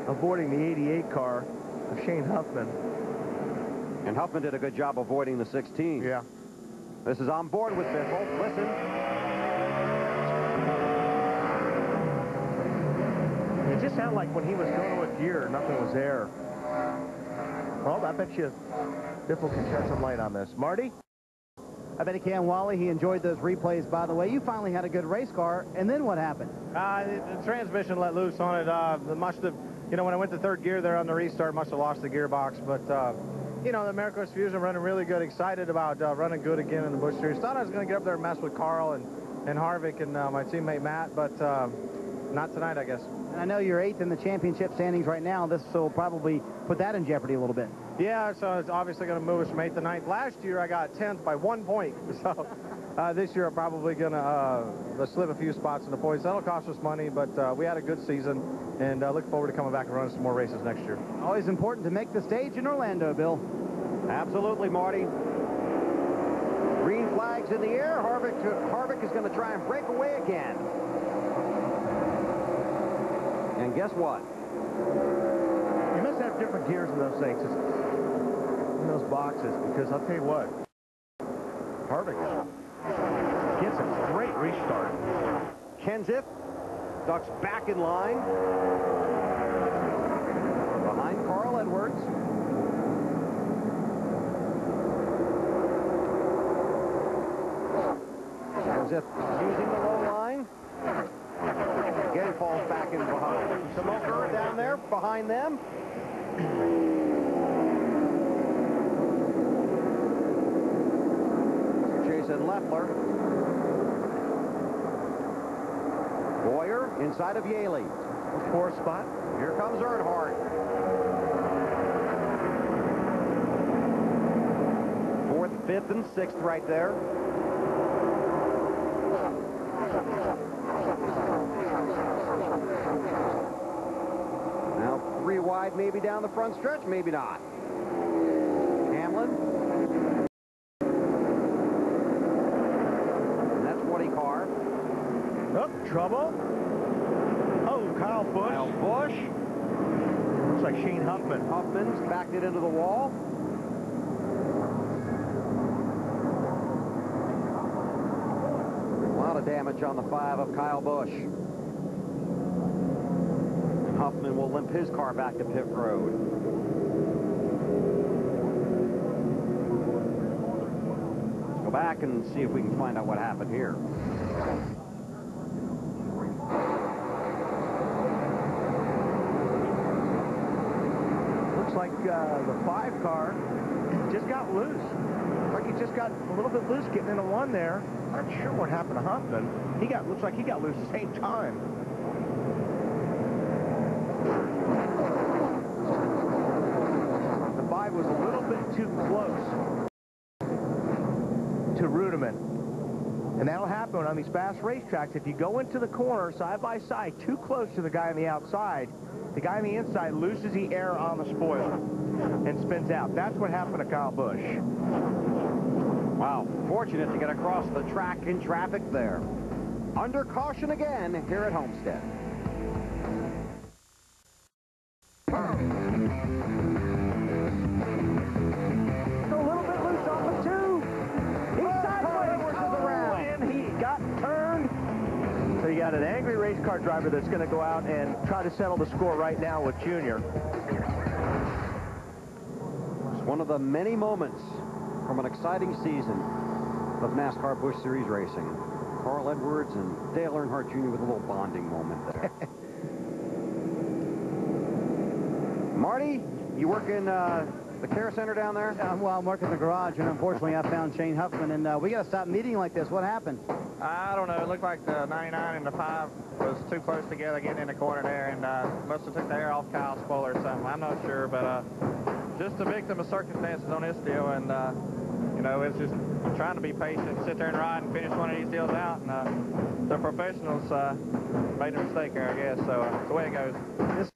avoiding the 88 car of Shane Huffman. And Huffman did a good job avoiding the 16. Yeah. This is on board with Biffle. Listen. It just sounded like when he was going to a gear, nothing was there. Well, I bet you Biffle can shed some light on this. Marty? I bet he can, Wally. He enjoyed those replays, by the way. You finally had a good race car, and then what happened? The transmission let loose on it. Must have, when I went to 3rd gear there on the restart, must have lost the gearbox. But, the American Fusion running really good. Excited about running good again in the Busch Series. Thought I was going to get up there and mess with Carl and Harvick and my teammate Matt, but not tonight, I guess. And I know you're 8th in the championship standings right now. This will probably put that in jeopardy a little bit. Yeah, so it's obviously going to move us from 8th to 9th. Last year, I got 10th by 1 point. So this year, I'm probably going to slip a few spots in the points. That'll cost us money, but we had a good season, and look forward to coming back and running some more races next year. Always important to make the stage in Orlando, Bill. Absolutely, Marty. Green flags in the air. Harvick is going to try and break away again. And guess what? You must have different gears in those things, in those boxes, because I'll tell you what, Harvick gets a great restart. Kenseth ducks back in line behind Carl Edwards. Kenseth using the low line. Again falls back in behind. Smoker down there behind them. Jason Leffler. Boyer inside of Yaley. Fourth spot. Here comes Earnhardt. 4th, 5th, and 6th right there. Now 3 wide, maybe down the front stretch, maybe not. Hamlin. And that's Woody Carr. Oh, trouble. Oh, Kyle Busch. Kyle Busch. Looks like Shane Huffman. Huffman's backed it into the wall. A lot of damage on the 5 of Kyle Busch. And Huffman will limp his car back to pit road. Let's go back and see if we can find out what happened here. Looks like the 5 car just got loose. Like he just got a little bit loose getting into 1 there. Not sure what happened to Huffman. Looks like he got loose at the same time. The 5 was a little bit too close to Rudiman. And that'll happen on these fast racetracks. If you go into the corner side by side too close to the guy on the outside, the guy on the inside loses the air on the spoiler and spins out. That's what happened to Kyle Busch. Wow, fortunate to get across the track in traffic there. Under caution again here at Homestead. A little bit loose off of 2. He's sideways and he got turned. So you got an angry race car driver that's going to go out and try to settle the score right now with Junior. It's one of the many moments from an exciting season of NASCAR Busch Series racing. Carl Edwards and Dale Earnhardt Jr. with a little bonding moment there. Marty, you work in the care center down there? Well, I'm working in the garage, and unfortunately I found Shane Huffman, and we got to stop meeting like this. What happened? I don't know. It looked like the 99 and the 5 was too close together getting in the corner there, and must have took the air off Kyle's spoiler or something. I'm not sure, but just a victim of circumstances on this deal, and you know, it's just trying to be patient, sit there and ride and finish one of these deals out, and the professionals made a mistake here, I guess, so it's the way it goes. This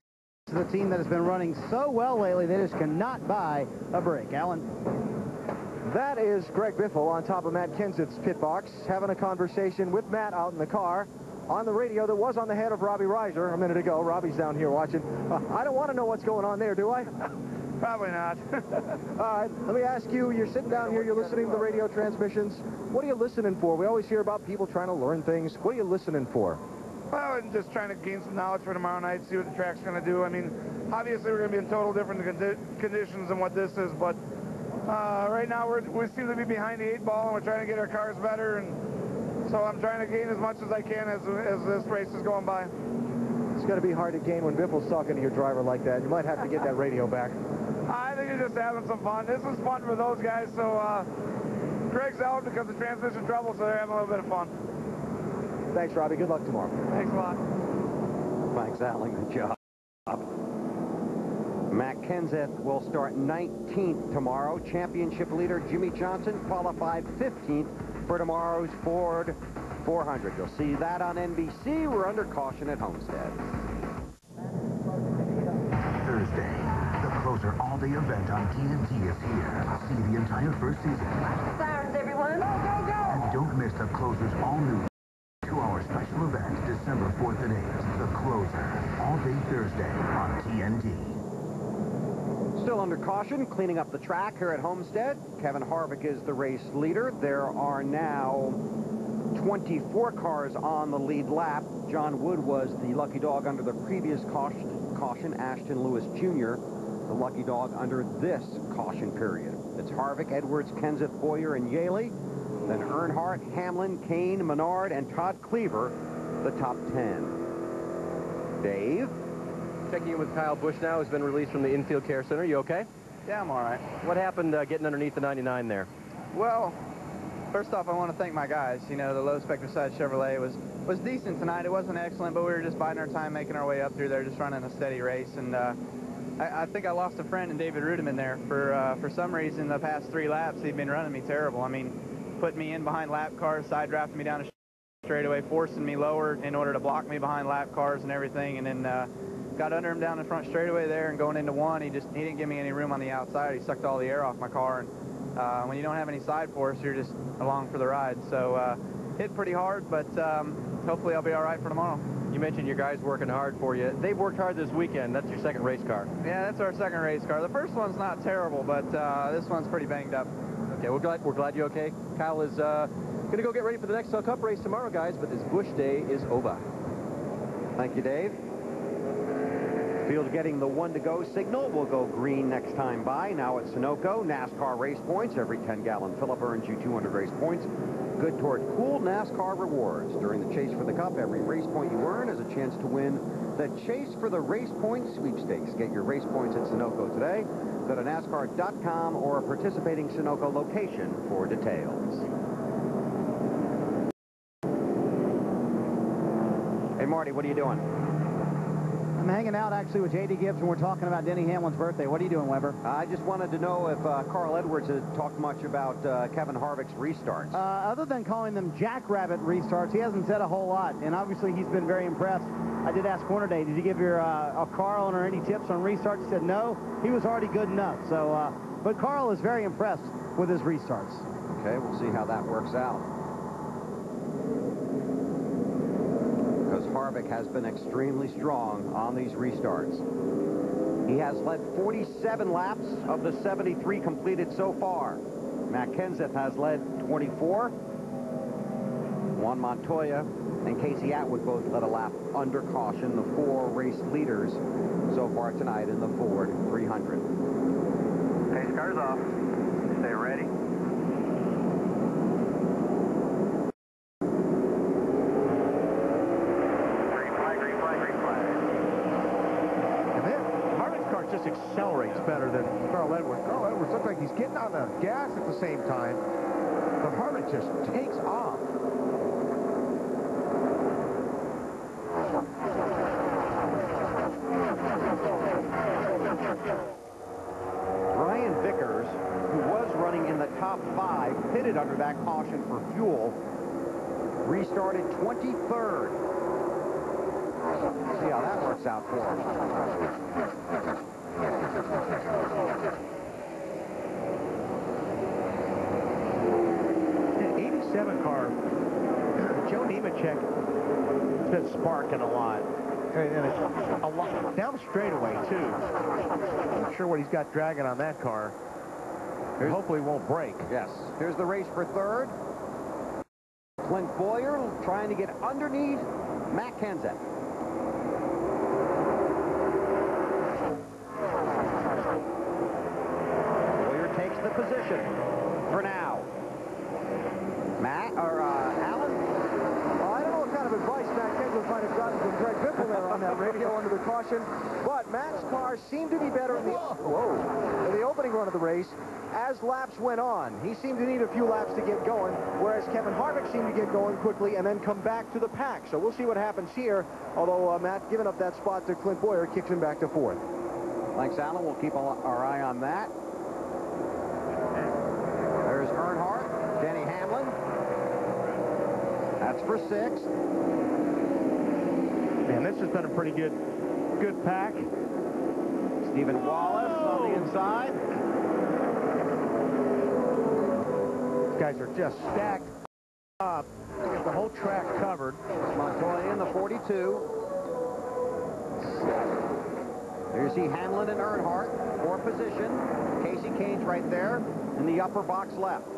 is a team that has been running so well lately, they just cannot buy a break. Alan? That is Greg Biffle on top of Matt Kenseth's pit box, having a conversation with Matt out in the car on the radio that was on the head of Robbie Reiser a minute ago. Robbie's down here watching. I don't want to know what's going on there, do I? Probably not. All right, let me ask you, you're sitting down here, you're listening to the radio transmissions. What are you listening for? We always hear about people trying to learn things. What are you listening for? Well, I'm just trying to gain some knowledge for tomorrow night, see what the track's going to do. I mean, obviously we're going to be in total different conditions than what this is, but right now we seem to be behind the 8 ball, and we're trying to get our cars better, and so I'm trying to gain as much as I can as this race is going by. It's going to be hard to gain when Biffle's talking to your driver like that. You might have to get that radio back. I think you're just having some fun. This is fun for those guys, so Greg's out because of transmission trouble, so they're having a little bit of fun. Thanks, Robbie. Good luck tomorrow. Thanks a lot. Thanks, Alan. Good job. Matt Kenseth will start 19th tomorrow. Championship leader Jimmy Johnson qualified 15th for tomorrow's Ford 400. You'll see that on NBC. We're under caution at Homestead. Thursday, the closer all-day event on TNT is here. See the entire first season. Sirens, everyone. Go, go, go! And don't miss the closer's all-new 2-hour special event, December 4th and 8th. The Closer, all day Thursday on TNT. Still under caution, cleaning up the track here at Homestead. Kevin Harvick is the race leader. There are now 24 cars on the lead lap. John Wood was the lucky dog under the previous caution. Ashton Lewis Jr., the lucky dog under this caution period. It's Harvick, Edwards, Kenseth, Boyer, and Yaley. Then Earnhardt, Hamlin, Kane, Menard, and Todd Cleaver, the top 10. Dave? Checking in with Kyle Busch now, who's been released from the infield care center. You okay? Yeah, I'm all right. What happened getting underneath the 99 there? Well, first off, I want to thank my guys. You know, the low spectrum side Chevrolet was decent tonight. It wasn't excellent, but we were just biding our time, making our way up through there, just running a steady race. And I think I lost a friend in David Rudiman there. For some reason, the past 3 laps, he'd been running me terrible. I mean, putting me in behind lap cars, side drafting me down a straightaway, forcing me lower in order to block me behind lap cars and everything. And then got under him down the front straightaway there, and going into one, he didn't give me any room on the outside. He sucked all the air off my car. And when you don't have any side force, you're just along for the ride. So hit pretty hard, but hopefully I'll be all right for tomorrow. You mentioned your guys working hard for you. They've worked hard this weekend. That's your second race car. Yeah, that's our second race car. The first one's not terrible, but this one's pretty banged up. Okay, we're glad you're okay. Kyle is going to go get ready for the next Cup race tomorrow, guys, but this Busch day is over. Thank you, Dave. Field getting the 1-to-go signal. We'll go green next time by. Now at Sunoco, NASCAR race points. Every 10-gallon fill-up earns you 200 race points. Good toward cool NASCAR rewards. During the chase for the Cup, every race point you earn is a chance to win the Chase for the Race Point Sweepstakes. Get your race points at Sunoco today. Go to NASCAR.com or a participating Sunoco location for details. Hey, Marty, what are you doing? I'm hanging out, actually, with J.D. Gibbs, and we're talking about Denny Hamlin's birthday. What are you doing, Weber? I just wanted to know if Carl Edwards had talked much about Kevin Harvick's restarts. Other than calling them jackrabbit restarts, he hasn't said a whole lot, and obviously he's been very impressed. I did ask Corner Day, did you give your Carl or any tips on restarts? He said no, he was already good enough. So, but Carl is very impressed with his restarts. Okay, we'll see how that works out. Because Harvick has been extremely strong on these restarts. He has led 47 laps of the 73 completed so far. Matt Kenseth has led 24. Juan Montoya and Casey Atwood both led a lap under caution, the 4 race leaders so far tonight in the Ford 300. Pace car's off. Stay ready. Just accelerates better than Carl Edwards. Carl Edwards looks like he's getting on the gas at the same time, but Harvick just takes off. Ryan Vickers, who was running in the top 5, pitted under that caution for fuel, restarted 23rd. See how that works out for him. 87 car, Joe Nemechek has been sparking a lot. And it's a lot down straightaway, too. I'm not sure what he's got dragging on that car. Hopefully won't break. Yes. Here's the race for 3rd. Clint Boyer trying to get underneath Matt Kenseth. Boyer takes the position for now. Alan? Well, I don't know what kind of advice Matt Kenseth might have gotten from Greg Biffle there on that radio under the caution, but Matt's car seemed to be better in the opening run of the race. As laps went on, he seemed to need a few laps to get going, whereas Kevin Harvick seemed to get going quickly and then come back to the pack. So we'll see what happens here, although Matt giving up that spot to Clint Boyer kicks him back to fourth. Thanks, Alan. We'll keep our eye on that. There's Earnhardt, Denny Hamlin. That's for sixth. Man, this has been a pretty good pack. Stephen Wallace on the inside. These guys are just stacked up. Get the whole track covered. Montoya in the 42. There you see Hamlin and Earnhardt for position. Casey Kane's right there in the upper box left.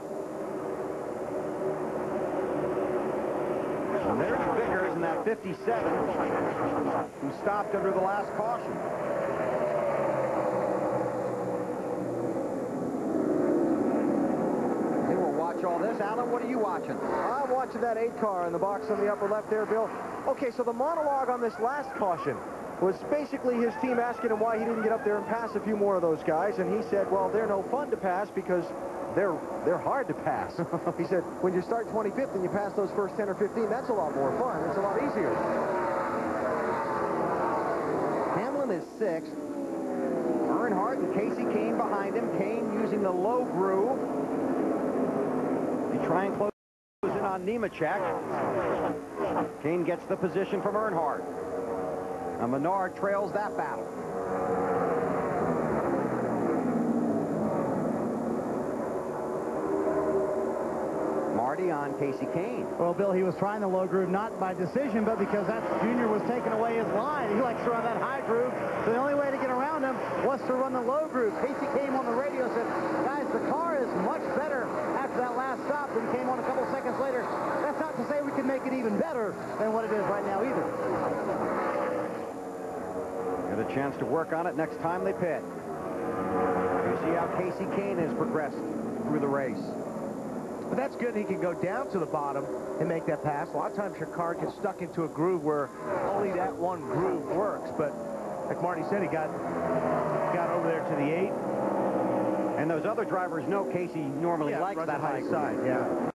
And there's Vickers in that 57, who stopped under the last caution. Hey, we'll watch all this. Alan, what are you watching? I'm watching that 8 car in the box on the upper left there, Bill. Okay, so the monologue on this last caution was basically his team asking him why he didn't get up there and pass a few more of those guys, and he said, well, they're no fun to pass because they're hard to pass. He said, when you start 25th and you pass those first 10 or 15, that's a lot more fun. It's a lot easier. Hamlin is sixth. Earnhardt and Casey Kane behind him. Kane using the low groove. They try and close in on Nemechek. Kane gets the position from Earnhardt. And Menard trails that battle. Marty on Casey Kane. Well, Bill, he was trying the low groove, not by decision, but because that Junior was taking away his line. He likes to run that high groove. So the only way to get around him was to run the low groove. Casey came on the radio and said, guys, the car is much better after that last stop than came on a couple seconds later. That's not to say we can make it even better than what it is right now either. Get a chance to work on it next time they pit. You see how Casey Kane has progressed through the race. But that's good. He can go down to the bottom and make that pass. A lot of times your car gets stuck into a groove where only that one groove works. But like Marty said, he got over there to the 8. And those other drivers know Casey normally likes that high side. Yeah.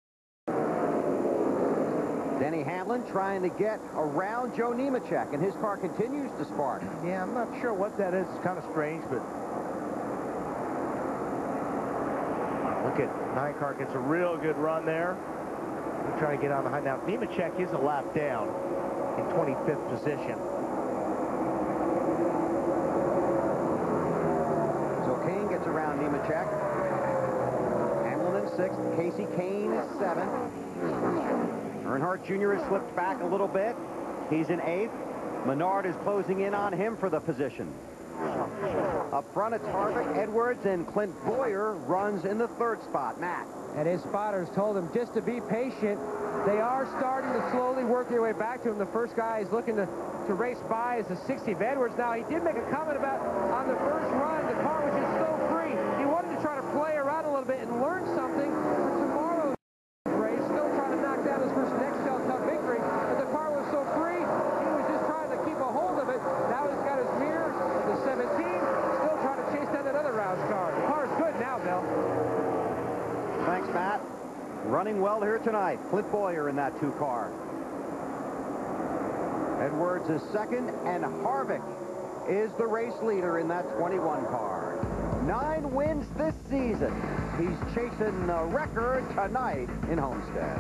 Denny Hamlin trying to get around Joe Nemechek, and his car continues to spark. Yeah, I'm not sure what that is. It's kind of strange, but look at 9 car gets a real good run there. We're trying to get on the high. Now, Nemechek is a lap down in 25th position. So Kane gets around Nemechek. Hamlin in 6th. Casey Kane is 7th. Earnhardt Jr. has slipped back a little bit. He's in 8th. Menard is closing in on him for the position. Up front, it's Harvick, Edwards, and Clint Boyer runs in the 3rd spot. Matt. And his spotters told him just to be patient. They are starting to slowly work their way back to him. The first guy he's looking to race by is the 60th Edwards. Now, he did make a comment about on the first run, the car was just so free. He wanted to try to play around a little bit and learn something for tomorrow's race. Still trying to knock down his first Nextel Cup victory. But the car was so free, he was just trying to keep a hold of it. Now he's got his mirror, the 17, still trying to chase down that other Roush car. The car's good now, Bill. Thanks, Matt. Running well here tonight. Clint Boyer in that 2 car. Edwards is 2nd, and Harvick is the race leader in that 21 car. 9 wins this season. He's chasing a record tonight in Homestead.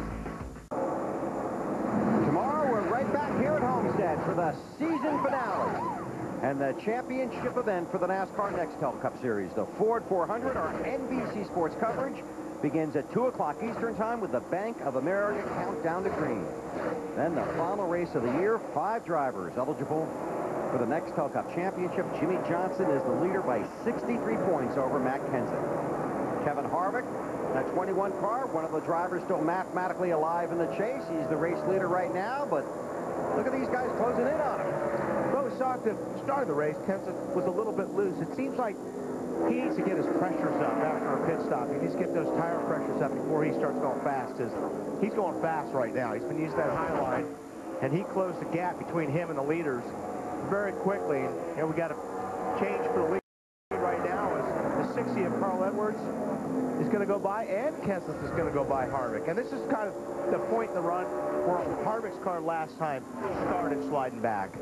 Tomorrow, we're right back here at Homestead for the season finale and the championship event for the NASCAR Nextel Cup Series. The Ford 400, our NBC Sports coverage, begins at 2 o'clock Eastern Time with the Bank of America Countdown to Green. Then the final race of the year, 5 drivers eligible for the Nextel Cup Championship. Jimmy Johnson is the leader by 63 points over Matt Kenseth. Kevin Harvick, that 21 car, one of the drivers still mathematically alive in the chase. He's the race leader right now, but look at these guys closing in on him. Well, we saw at the start of the race, Kenseth was a little bit loose. It seems like he needs to get his pressures up after a pit stop. He needs to get those tire pressures up before he starts going fast. He's going fast right now. He's been using that high line, and he closed the gap between him and the leaders very quickly. And we got a change for the lead right now is the 60 of Carl Edwards is going to go by, and Kenseth is going to go by Harvick. And this is kind of the point in the run where Harvick's car last time started sliding back.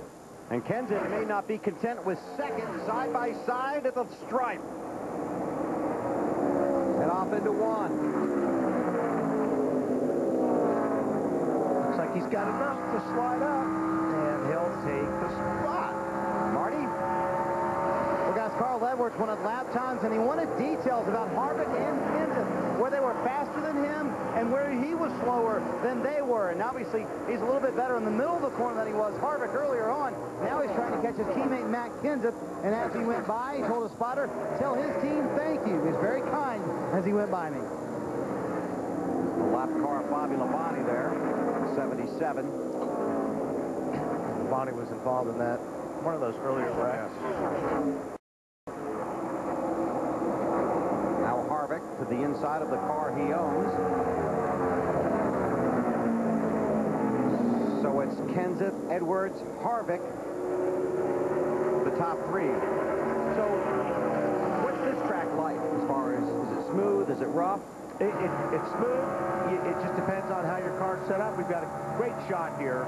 And Kenseth may not be content with second, side by side at the stripe. And off into one. Looks like he's got enough to slide up, and he'll take the spot. Marty? Well, guys, Carl Edwards wanted lap times, and he wanted details about Harvick and Kenseth, where they were faster than him and where he was slower than they were. And obviously, he's a little bit better in the middle of the corner than he was Harvick earlier on. Now he's trying to catch his teammate Matt Kenseth, and as he went by, he told a spotter, tell his team thank you. He's very kind as he went by me. The lap car of Bobby Labonte there, 77. Labonte was involved in that, one of those earlier wrecks. Now Harvick to the inside of the car he owns. So it's Kenseth, Edwards, Harvick, the top three. So what's this track like as far as, is it smooth, is it rough? It's smooth. It just depends on how your car's set up. We've got a great shot here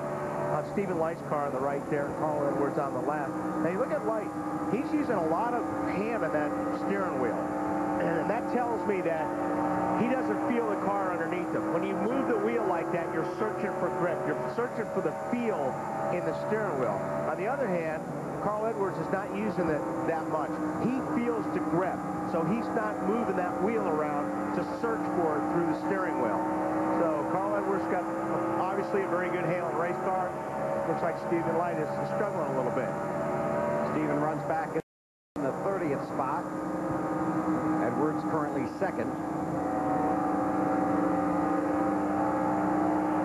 on Stephen Light's car on the right there, Carl Edwards on the left. Now you look at Light, he's using a lot of ham in that steering wheel. And that tells me that he doesn't feel the car underneath him. When you move the wheel like that, you're searching for grip. You're searching for the feel in the steering wheel. On the other hand, Carl Edwards is not using it that much. He feels the grip, so he's not moving that wheel around to search for it through the steering wheel. So Carl Edwards got obviously a very good handle race car. Looks like Stephen Light is struggling a little bit. Stephen runs back in the 30th spot. Edwards currently second.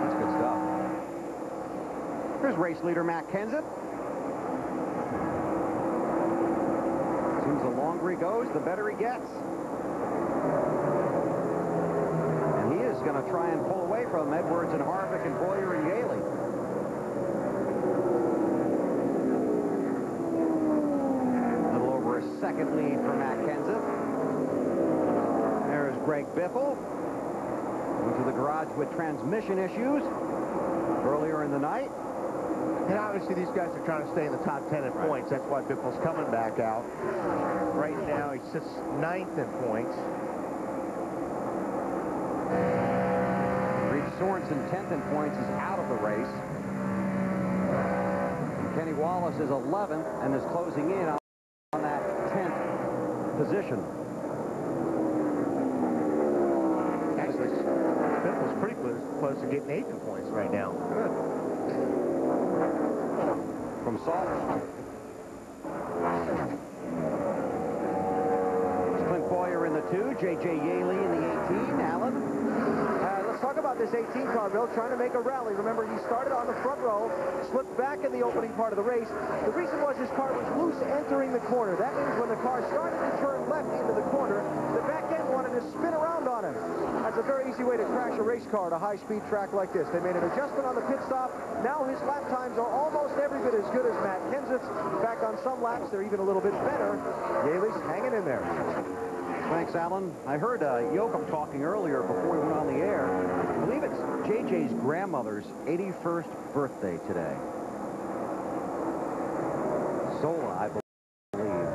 That's good stuff. Here's race leader Matt Kenseth. Seems the longer he goes, the better he gets. And he is going to try and pull away from Edwards and Harvick and Boyer and Yaley. A little over a second lead for Matt Kenseth. There's Greg Biffle. Went to the garage with transmission issues earlier in the night. And obviously these guys are trying to stay in the top 10 in points. That's why Biffle's coming back out. Right now he sits 9th in points. Reed Sorensen, 10th in points, is out of the race. And Kenny Wallace is 11th and is closing in on that 10th position. Actually, Biffle's pretty close to getting 8th in points right now. Good. From Salt. Clint Boyer in the 2, J.J. Yaley in the 18. Alan? Let's talk about this 18 car, Bill, trying to make a rally. Remember, he started on the front row, slipped back in the opening part of the race. The reason was his car was loose entering the corner. That means when the car started to turn left into the corner, the back end wanted to spin around on him. That's a very easy way to crash a race car at a high-speed track like this. They made an adjustment on the pit stop. Now his lap times are almost every bit as good as Matt Kenseth's. In fact, on some laps, they're even a little bit better. Yaley's hanging in there. Thanks, Alan. I heard Yoakum talking earlier before we went on the air. I believe it's JJ's grandmother's 81st birthday today. Sola, I believe.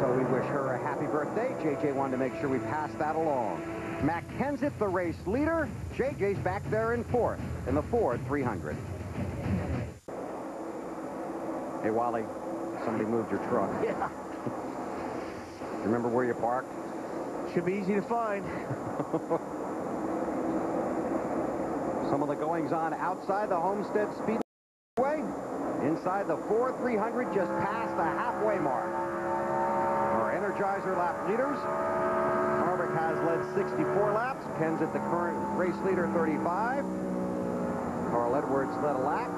So we wish her a happy birthday. JJ wanted to make sure we passed that along. Matt Kenseth, the race leader. JJ's back there in 4th in the Ford 300. Hey, Wally, somebody moved your truck. Yeah. Remember where you parked? Should be easy to find. Some of the goings-on outside the Homestead Speedway. Inside the Ford 300, just past the halfway mark. Our Energizer lap leaders. Harvick has led 64 laps. Kenseth, the current race leader, 35. Carl Edwards led a lap.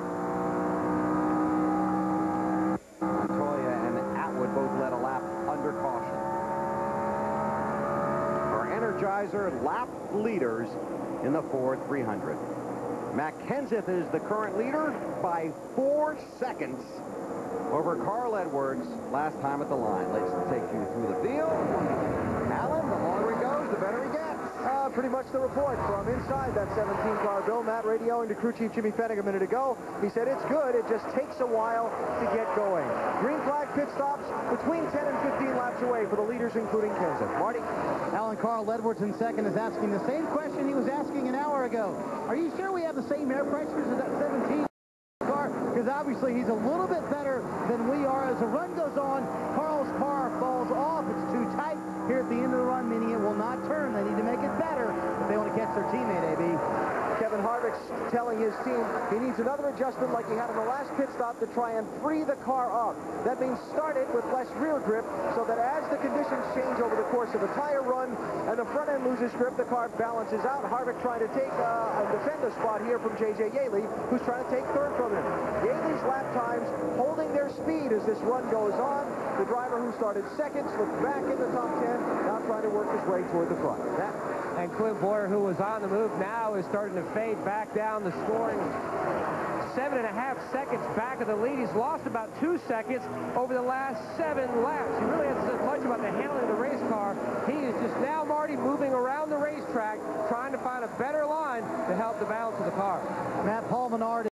Montoya and Atwood both led a lap under caution. Our Energizer lap leaders in the Ford 300. Matt Kenseth is the current leader by 4 seconds over Carl Edwards last time at the line. Let's take you through the field. Alan, the longer he goes, the better he gets. Pretty much the report from inside that 17-car, Bill. Matt radioing to crew chief Jimmy Fennig a minute ago. He said it's good. It just takes a while to get going. Green flag pit stops between 10 and 15 laps away for the leaders, including Kenseth. Marty? Alan Carl Edwards in second is asking the same question he was asking an hour ago. Are you sure we have the same air pressures as that 17 car? Because obviously he's a little bit better than we are. As the run goes on, Carl's car falls off. It's too tight here at the end of the run, meaning it will not turn. They need to make it better if they want to catch their teammate, AB. Kevin Harvick's telling his team he needs another adjustment like he had in the last pit stop to try and free the car up. That means start it with less rear grip so that as the conditions change over the course of the tire run and the front end loses grip, the car balances out. Harvick trying to take a defender spot here from J.J. Yaley, who's trying to take third from him. Yaley's lap times holding their speed as this run goes on. The driver who started second slipped back in the top 10, now trying to work his way toward the front. And Clint Boyer, who was on the move now, is starting to fade back down the scoring. 7.5 seconds back of the lead. He's lost about 2 seconds over the last 7 laps. He really hasn't said much about the handling of the race car. He is just now, Marty, moving around the racetrack, trying to find a better line to help the balance of the car. Matt Paul Menard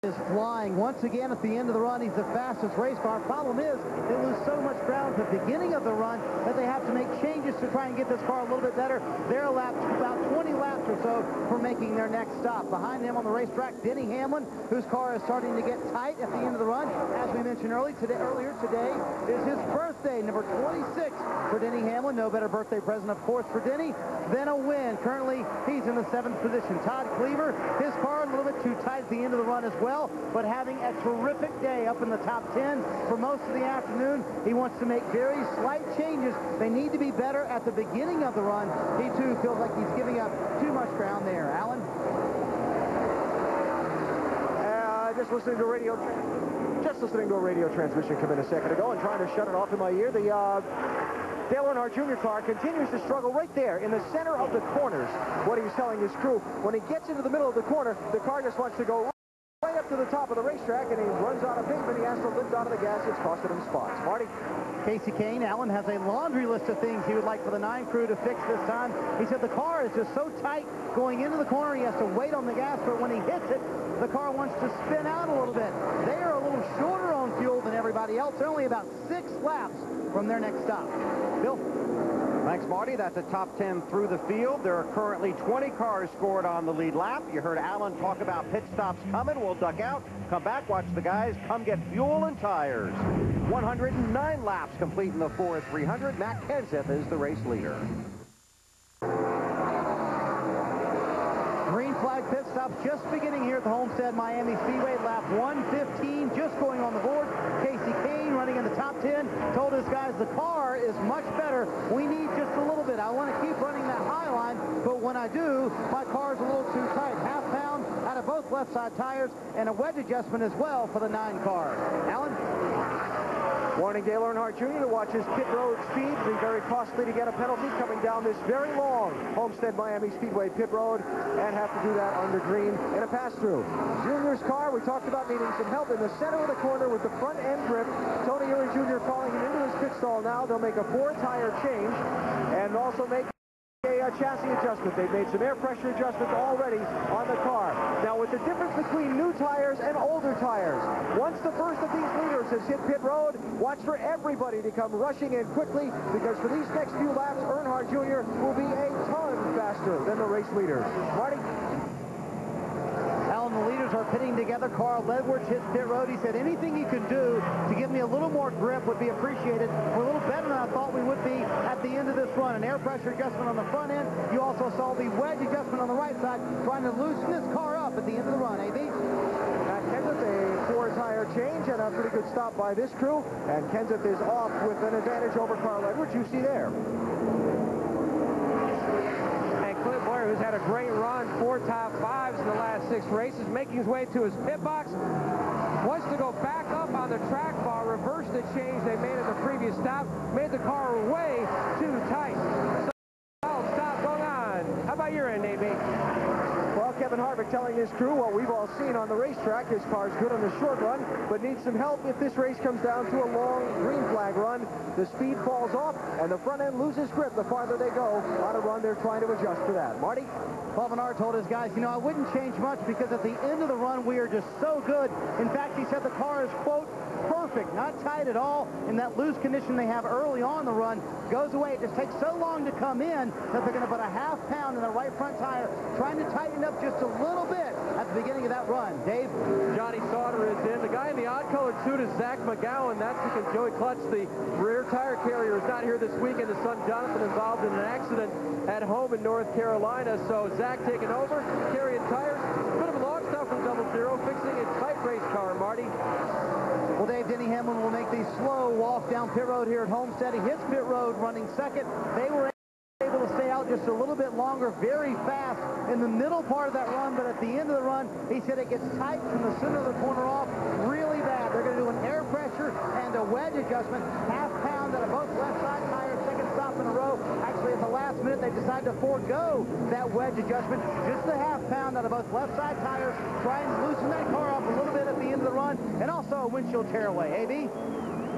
is flying once again at the end of the run. He's the fastest race car. Problem is, they lose so much ground at the beginning of the run that they have to make changes to try and get this car a little bit better. They're about 20 laps or so from making their next stop. Behind him on the racetrack, Denny Hamlin, whose car is starting to get tight at the end of the run. As we mentioned earlier today is his birthday, number 26 for Denny Hamlin. No better birthday present, of course, for Denny than a win. Currently, he's in the 7th position. Todd Cleaver, his car a little bit too tight at the end of the run as well, but having a terrific day up in the top 10 for most of the afternoon. He wants to make very slight changes. They need to be better at the beginning of the run. He, too, feels like he's giving up too much ground there. Alan? Just listening to a radio transmission come in a second ago and trying to shut it off in my ear. The Dale Earnhardt Jr. car continues to struggle right there in the center of the corners. What he's telling his crew, when he gets into the middle of the corner, the car just wants to go right up to the top of the racetrack, and he runs out of pavement. He has to lift out of the gas. It's costing him spots. Marty? Casey Kane, Allen has a laundry list of things he would like for the 9 crew to fix this time. He said the car is just so tight going into the corner, he has to wait on the gas, but when he hits it, the car wants to spin out a little bit. They are a little shorter on fuel than everybody else. They're only about 6 laps from their next stop. Bill? Thanks, Marty. That's a top 10 through the field. There are currently 20 cars scored on the lead lap. You heard Alan talk about pit stops coming. We'll duck out, come back, watch the guys come get fuel and tires. 109 laps complete in the Ford 300. Matt Kenseth is the race leader. Green flag pit stop just beginning here at the Homestead Miami Speedway. Lap 115 just going on the board. Casey Kane running in the top 10 told his guys the car is much better. We need just a little bit. I want to keep running that high line, but when I do, my car's a little too tight. Half pound out of both left side tires and a wedge adjustment as well for the 9 car. Alan? Warning Dale Earnhardt Jr. to watch his pit road speed. It'll be very costly to get a penalty coming down this very long Homestead Miami Speedway pit road and have to do that under green in a pass-through. Junior's car, we talked about needing some help in the center of the corner with the front end grip. Tony Eury Jr. calling him into his pit stall now. They'll make a 4-tire change and also make a chassis adjustment. They've made some air pressure adjustments already on the car. Now, with the difference between new tires and older tires, once the first of these leaders has hit pit road, watch for everybody to come rushing in quickly, because for these next few laps, Earnhardt Jr. will be a ton faster than the race leaders. Marty? Alan, the leaders are pitting together. Carl Edwards hits pit road. He said anything he could do to give me a little more grip would be appreciated. We're a little better than I thought we would be at the end of this run. An air pressure adjustment on the front end. You also saw the wedge adjustment on the right side, trying to loosen this car up at the end of the run. AB? Kenseth, a 4-tire change and a pretty good stop by this crew. And Kenseth is off with an advantage over Carl Edwards. You see there. Clint Boyer, who's had a great run, 4 top 5s in the last 6 races, making his way to his pit box. Wants to go back up on the track bar, reverse the change they made at the previous stop, made the car way too tight. So, stop going on. How about your end, AB? Well, Kevin Harvick telling his crew what we've all seen on the racetrack. His car's good on the short run, but needs some help if this race comes down to a long green flag run. The speed falls off, and the front end loses grip the farther they go on a run. They're trying to adjust for that. Marty? Paul Menard told his guys, you know, I wouldn't change much because at the end of the run, we are just so good. In fact, he said the car is, quote, perfect, not tight at all, and that loose condition they have early on the run goes away. It just takes so long to come in that they're going to put a half pound in the right front tire, trying to tighten up just a little bit at the beginning of that run. Dave? Johnny Sauter is in. The guy in the odd-colored suit is Zach McGowan. That's because Joey Klutz, the rear tire carrier, is not here this weekend. His son Jonathan involved in an accident at home in North Carolina. So Zach taking over, carrying tires. Bit of a long stop from 00, fixing a tight race car, Marty. Well, Dave, Denny Hamlin will make the slow walk down pit road here at Homestead. He hits pit road running second. They were able to stay out just a little bit longer, very fast in the middle part of that run, but at the end of the run, he said it gets tight from the center of the corner off really bad. They're going to do an air pressure and a wedge adjustment, half pound out of both left side tires, second stop in a row. Actually, at the last minute, they decided to forego that wedge adjustment, just a half pound out of both left side tires, try and loosen that car off a little bit at the end of the run, and also a windshield tear away. AB?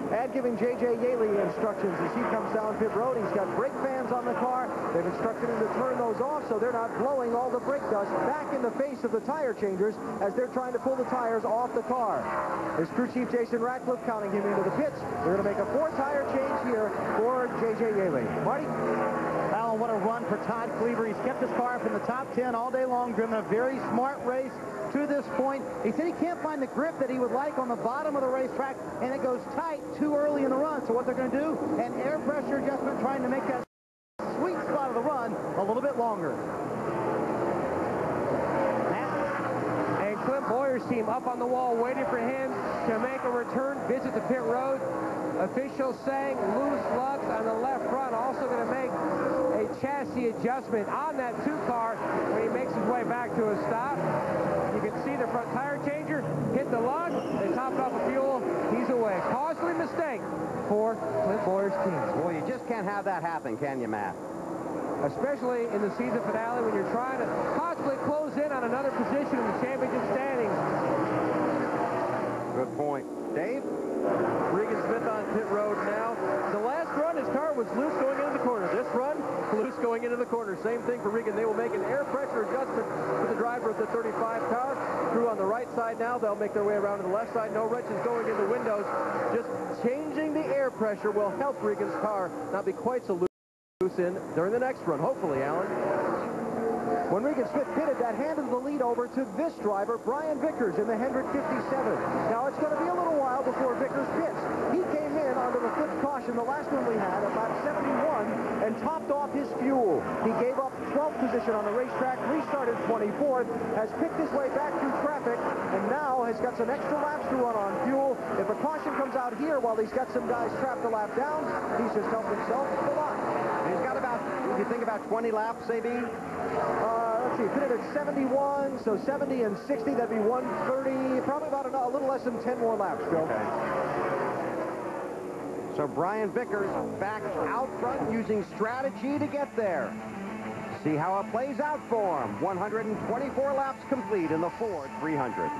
And giving J.J. Yaley instructions as he comes down pit road. He's got brake fans on the car. They've instructed him to turn those off so they're not blowing all the brake dust back in the face of the tire changers as they're trying to pull the tires off the car. His crew chief, Jason Ratcliffe, counting him into the pits. They're going to make a 4-tire change here for J.J. Yaley. Marty? Alan, what a run for Todd Cleaver. He's kept his car up in the top 10 all day long, driven a very smart race to this point. He said he can't find the grip that he would like on the bottom of the racetrack, and it goes tight too early in the run. So what they're going to do, an air pressure adjustment, trying to make that sweet spot of the run a little bit longer. And Clint Boyer's team up on the wall waiting for him to make a return visit to pit road. Officials saying loose lugs on the left front, also going to make a chassis adjustment on that 2 car when he makes his way back to a stop. You can see the front tire changer hit the lug. They topped off the fuel. He's away. Costly mistake for Clint Boyer's team. Well, you just can't have that happen, can you, Matt? Especially in the season finale when you're trying to possibly close in on another position in the championship standings. Good point. Dave? Regan Smith on pit road now. The last run, his car was loose going into the corner. This run, loose going into the corner. Same thing for Regan. They will make an air pressure adjustment for the driver of the 35 car. Crew on the right side now. They'll make their way around to the left side. No wrenches going in the windows. Just changing the air pressure will help Regan's car not be quite so loose in during the next run. Hopefully, Alan. When Regan Smith pitted, that handed the lead over to this driver, Brian Vickers, in the Hendrick 57. Now, it's going to be a little while before Vickers pits. He came in under the fifth caution, the last one we had, at lap 71, and topped off his fuel. He gave up 12th position on the racetrack, restarted 24th, has picked his way back through traffic, and now has got some extra laps to run on fuel. If a caution comes out here while he's got some guys trapped a lap down, he's just helped himself a lot. He's got about, if you think about 20 laps, maybe? Let's see, pitted at 71, so 70 and 60, that'd be 130, probably about a little less than 10 more laps, Joe. Okay. So Brian Vickers back out front using strategy to get there. See how it plays out for him. 124 laps complete in the Ford 300.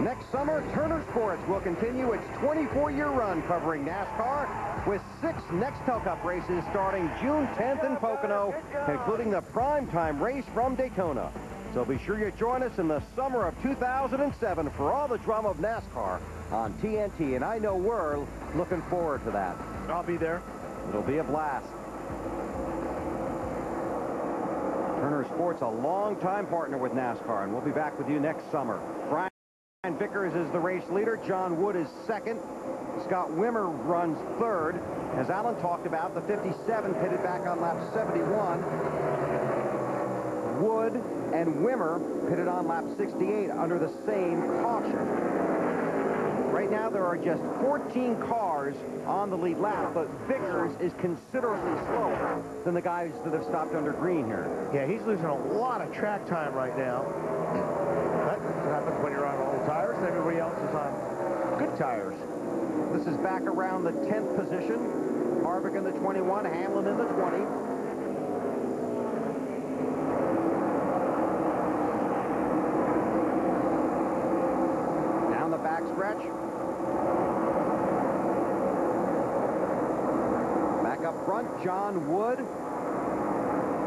Next summer, Turner Sports will continue its 24-year run covering NASCAR with 6 Nextel Cup races starting June 10th in Pocono, including the primetime race from Daytona. So be sure you join us in the summer of 2007 for all the drama of NASCAR on TNT, and I know we're looking forward to that. I'll be there. It'll be a blast. Turner Sports, a longtime partner with NASCAR, and we'll be back with you next summer. Brian Vickers is the race leader. John Wood is second. Scott Wimmer runs third. As Alan talked about, the 57 pitted back on lap 71. Wood and Wimmer pitted on lap 68 under the same caution. Right now, there are just 14 cars on the lead lap, but Vickers is considerably slower than the guys that have stopped under green here. Yeah, he's losing a lot of track time right now. That's what happens when you're on old tires. Everybody else is on good tires. This is back around the 10th position. Harvick in the 21, Hamlin in the 20. stretch. Back up front, John Wood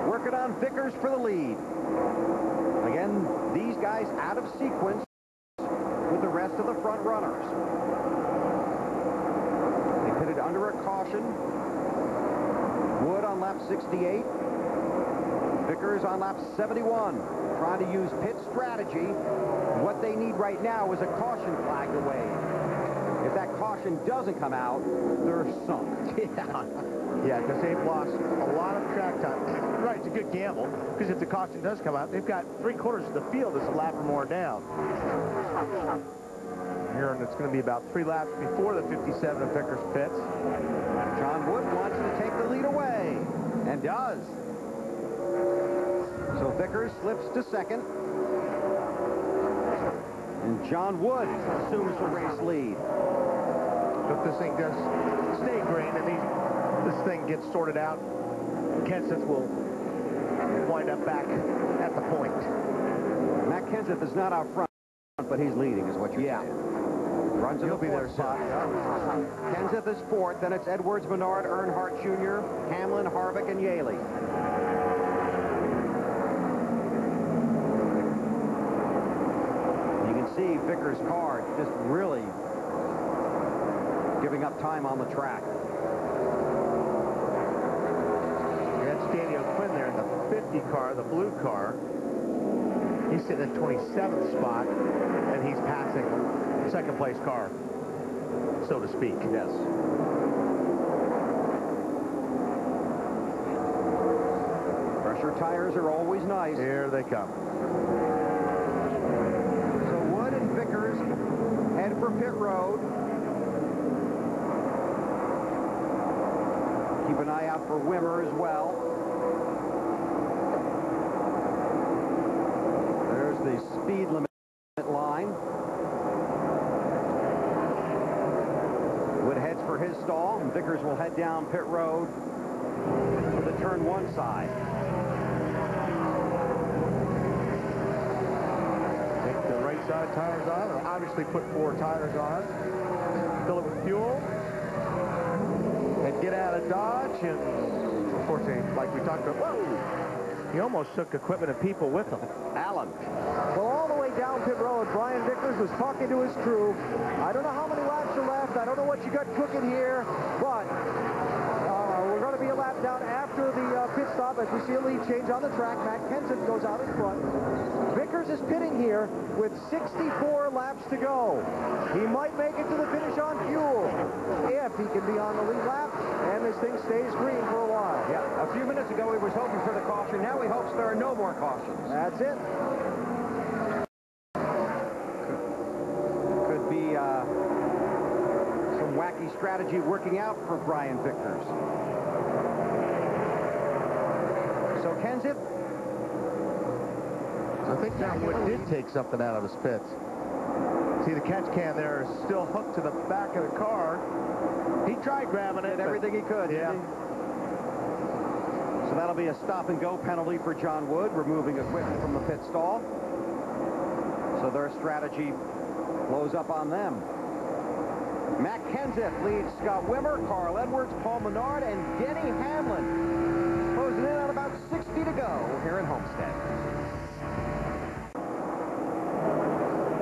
working on Vickers for the lead. Again, these guys out of sequence with the rest of the front runners. They pitted under a caution. Wood on lap 68. Vickers on lap 71. Trying to use pit strategy. What they need right now is a caution flag to wave. If that caution doesn't come out, they're sunk. Yeah, because they've lost a lot of track time. Right, it's a good gamble, because if the caution does come out, they've got 3/4 of the field that's a lap or more down. Here, and it's going to be about 3 laps before the 57 of Vickers pits. John Wood wants to take the lead away, and does. So Vickers slips to second. And John Wood assumes the race lead. If this thing does stay green and this thing gets sorted out, Kenseth will wind up back at the point. Matt Kenseth is not out front, but he's leading, is what you're saying. Runs in the fourth spot. Kenseth is fourth. Then it's Edwards, Menard, Earnhardt Jr., Hamlin, Harvick, and Yaley. You can see Vickers' car just really giving up time on the track. That's Daniel Quinn there in the 50 car, the blue car. He's sitting in 27th spot, and he's passing second place car, so to speak. Yes. Pressure tires are always nice. Here they come. So Wood and Vickers head for pit road. Keep an eye out for Wimmer as well. There's the speed limit line. Wood heads for his stall, and Vickers will head down pit road to the turn 1 side. Take the right side tires on, or obviously put 4 tires on. Fill it with fuel. And get out of Dodge, and unfortunately, like we talked about, whoa! He almost took equipment and people with him. Alan. Well, all the way down pit road, Brian Vickers was talking to his crew. I don't know how many laps are left. I don't know what you got cooking here, but we're going to be a lap down after the pit stop as we see a lead change on the track. Matt Kenseth goes out in front. Vickers is pitting here with 64 laps to go. He might make it to the finish on fuel if he can be on the lead lap and this thing stays green for a while. Yeah, a few minutes ago he was hoping for the caution. Now he hopes there are no more cautions. That's it. Could be some wacky strategy working out for Brian Vickers. So Kenseth. I think John Wood did take something out of his pits. See, the catch can there is still hooked to the back of the car. He tried grabbing it. Did everything he could. Yeah. So that'll be a stop-and-go penalty for John Wood, removing equipment from the pit stall. So their strategy blows up on them. Matt Kenseth leads Scott Wimmer, Carl Edwards, Paul Menard, and Denny Hamlin. Closing in on about 60 to go here in Homestead.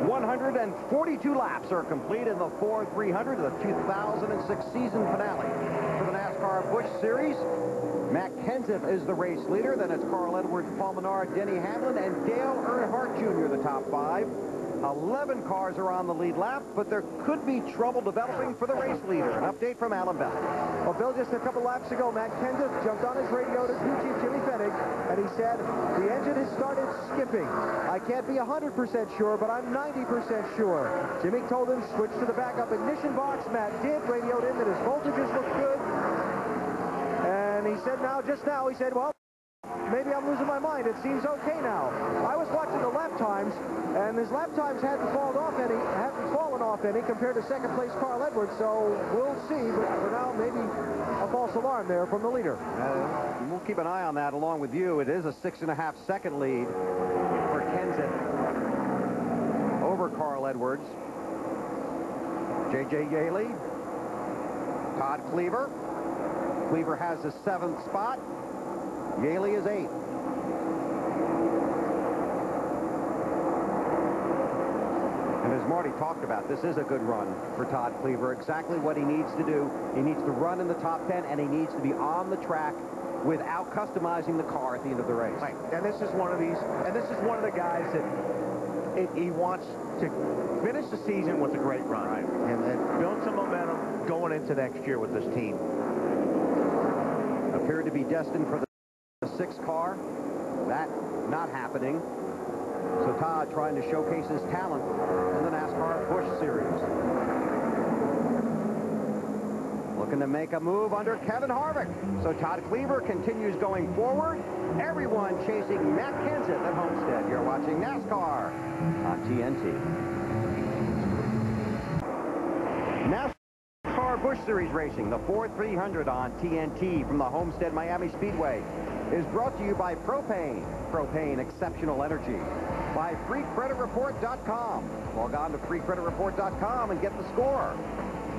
142 laps are complete in the Ford 300, the 2006 season finale for the NASCAR Busch Series. Matt Kenseth is the race leader. Then it's Carl Edwards, Paul Menard, Denny Hamlin, and Dale Earnhardt Jr., the top 5. 11 cars are on the lead lap, but there could be trouble developing for the race leader. An update from Alan Bell. Well, Bill, just a couple laps ago, Matt Kenseth jumped on his radio to crew chief Jimmy Fennig, and he said, the engine has started skipping. I can't be 100% sure, but I'm 90% sure. Jimmy told him, switch to the backup ignition box. Matt did, radioed in that his voltages look good. And he said just now, he said, well, maybe I'm losing my mind. It seems okay now. I was watching the lap times, and his lap times hadn't fallen off any compared to second place Carl Edwards, so we'll see. But for now, maybe a false alarm there from the leader. We'll keep an eye on that along with you. It is a 6.5-second lead for Kenseth over Carl Edwards. J.J. Yaley, Todd Cleaver. Cleaver has the 7th spot. Yaley is 8th. And as Marty talked about, this is a good run for Todd Cleaver. Exactly what he needs to do. He needs to run in the top 10, and he needs to be on the track without customizing the car at the end of the race. Right. And this is one of the guys that he wants to finish the season with a great run. Right. And build some momentum going into next year with this team. Appeared to be destined for the 6th car. That not happening. So Todd trying to showcase his talent in the NASCAR Busch Series. Looking to make a move under Kevin Harvick. So Todd Cleaver continues going forward. Everyone chasing Matt Kenseth at Homestead. You're watching NASCAR on TNT. NASCAR Busch Series Racing, the Ford 300 on TNT from the Homestead Miami Speedway, is brought to you by Propane. Propane Exceptional Energy. By FreeCreditReport.com. Log on to FreeCreditReport.com and get the score.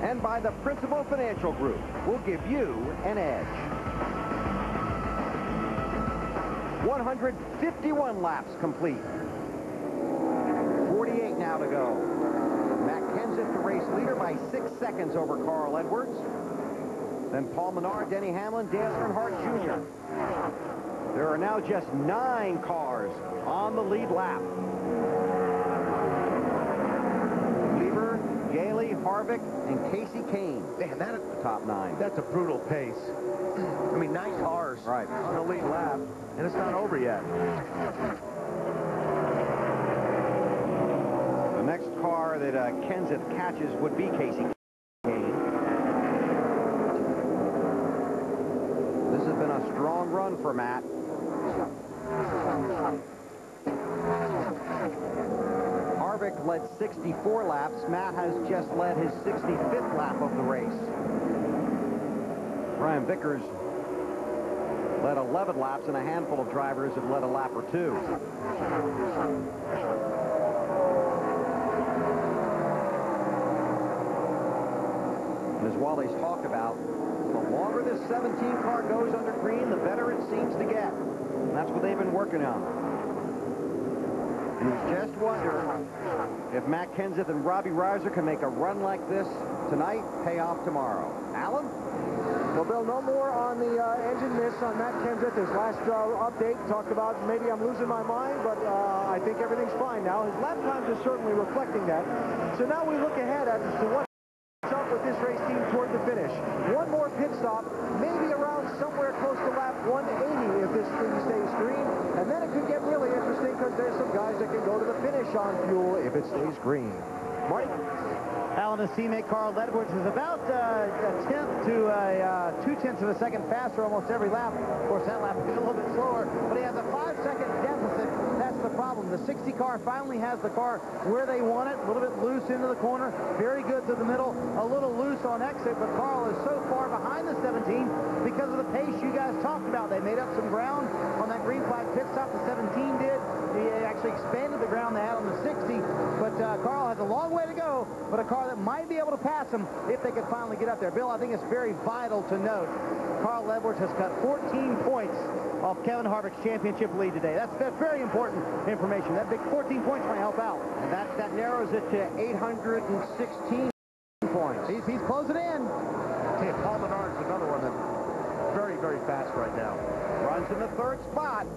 And by the Principal Financial Group. We'll give you an edge. 151 laps complete. 48 now to go. Matt Kenseth, the race leader, by 6 seconds over Carl Edwards. Then Paul Menard, Denny Hamlin, Dale Earnhardt Jr. There are now just 9 cars on the lead lap. Cleaver, Yaley, Harvick, and Casey Kane. Man, that the top 9. That's a brutal pace. I mean, 9 cars on the lead lap, and it's not over yet. The next car that Kenseth catches would be Casey Kane. This has been a strong run for Matt. Harvick led 64 laps. Matt has just led his 65th lap of the race. Brian Vickers led 11 laps, and a handful of drivers have led a lap or 2. And as Wally's talked about, the longer this 17 car goes under green, the better it seems to get. And that's what they've been working on. And you just wonder if Matt Kenseth and Robbie Reiser can make a run like this tonight, pay off tomorrow. Alan? Well, Bill, no more on the engine miss on Matt Kenseth. His last update talked about maybe I'm losing my mind, but I think everything's fine now. His lap times are certainly reflecting that. So now we look ahead as to what's up with this race team toward the finish. One more pit stop, maybe around somewhere close to lap 180 if this thing stays green. And then it could get really interesting because there's some guys that can go to the finish on fuel if it stays green. Marty? Alan, his teammate Carl Edwards is about a tenth to 2/10 of a second faster almost every lap. Of course, that lap is a little bit slower, but he has a 5-second deficit. That's the problem. The 60 car finally has the car where they want it, a little bit loose into the corner, very good to the middle, a little loose on exit, but Carl is so far behind the 17 because of the pace you guys talked about. They made up some ground on that green flag pit stop. The 17 did. He actually expanded the ground they had on the 60, but Carl has a long way to go, but a car that might be able to pass him if they could finally get up there. Bill, I think it's very vital to note Carl Edwards has cut 14 points off Kevin Harvick's championship lead today. That's very important information. That big 14 points might help out. And that narrows it to 816 points. He's closing in. Hey, Paul Menard's another one that's very, very fast right now. Runs in the 3rd spot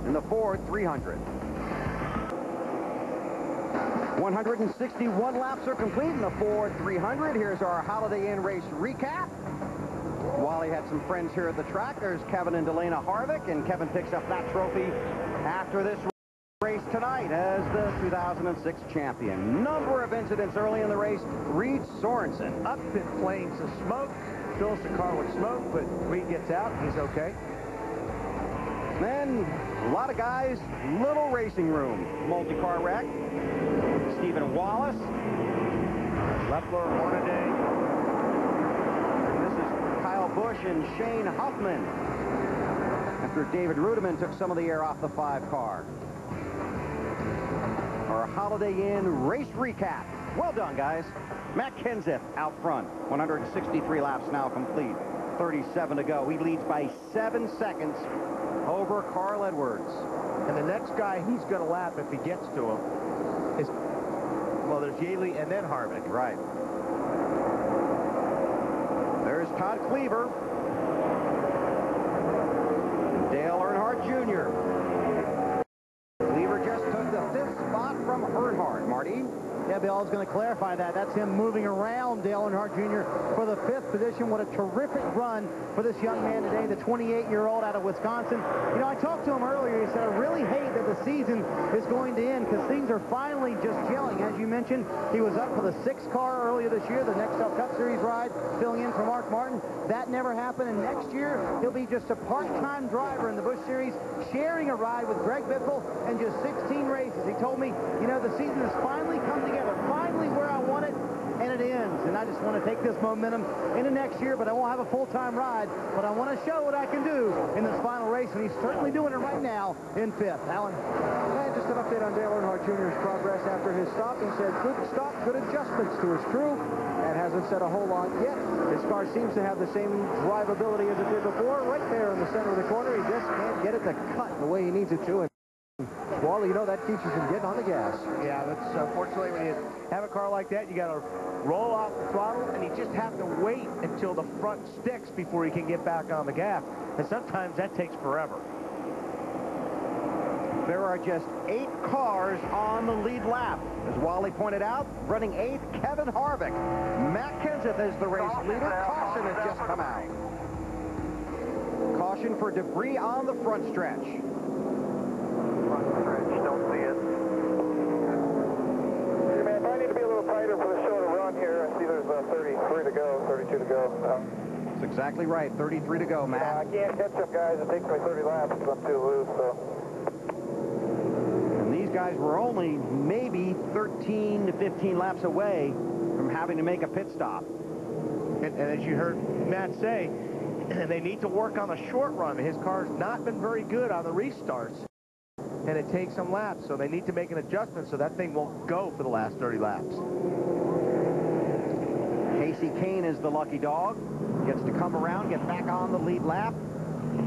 in the Ford 300. 161 laps are complete in the Ford 300. Here's our Holiday Inn race recap. Wally had some friends here at the track. There's Kevin and Delana Harvick, and Kevin picks up that trophy after this race tonight as the 2006 champion. Number of incidents early in the race. Reed Sorensen. Up in flames of smoke. Fills the car with smoke, but Reed gets out. He's okay. Then a lot of guys, little racing room. Multi-car wreck. Stephen Wallace. Leffler, Hornaday. This is Kyle Busch and Shane Huffman. After David Rudiman took some of the air off the 5 car. Our Holiday Inn race recap. Well done, guys. Matt Kenseth out front. 163 laps now complete. 37 to go. He leads by 7 seconds over Carl Edwards. And the next guy he's going to lap if he gets to him is, well, there's Yaley and then Harvick. Right. There's Todd Cleaver. Dale Earnhardt Jr. Cleaver just took the 5th spot from Earnhardt. Marty? Yeah, Bill, I was going to clarify that. That's him moving around Dale Earnhardt Jr. for the 5th position. What a terrific run for this young man today, the 28-year-old out of Wisconsin. You know, I talked to him earlier. He said, I really hate that the season is going to end because things are finally just gelling. As you mentioned, he was up for the 6th car earlier this year, the Nextel Cup Series ride, filling in for Mark Martin. That never happened, and next year he'll be just a part-time driver in the Busch Series, sharing a ride with Greg Biffle and just 16 races. He told me, you know, the season has finally come together, finally where I want it, and it ends. And I just want to take this momentum into next year, but I won't have a full-time ride, but I want to show what I can do in this final race, and he's certainly doing it right now in 5th. Alan? And just an update on Dale Earnhardt Jr.'s progress after his stop. He said, good stop, good adjustments to his crew, and hasn't said a whole lot yet. His car seems to have the same drivability as it did before. Right there in the center of the corner, he just can't get it to cut the way he needs it to. And well, you know, that keeps you from getting on the gas. Yeah, that's unfortunately when you have a car like that, you got to roll off the throttle, and you just have to wait until the front sticks before you can get back on the gas. And sometimes that takes forever. There are just 8 cars on the lead lap. As Wally pointed out, running 8th, Kevin Harvick. Matt Kenseth is the race leader. Caution has just come out. Caution for debris on the front stretch. Don't see it. Hey, man, if I need to be a little tighter for the shorter run here, I see there's 33 to go, 32 to go. That's exactly right. 33 to go, Matt. Yeah, I can't catch up, guys. It takes me 30 laps because I'm too loose, so. And these guys were only maybe 13 to 15 laps away from having to make a pit stop. And as you heard Matt say, they need to work on the short run. His car's not been very good on the restarts, and it takes some laps, so they need to make an adjustment so that thing won't go for the last 30 laps. Casey Kane is the lucky dog. Gets to come around, get back on the lead lap.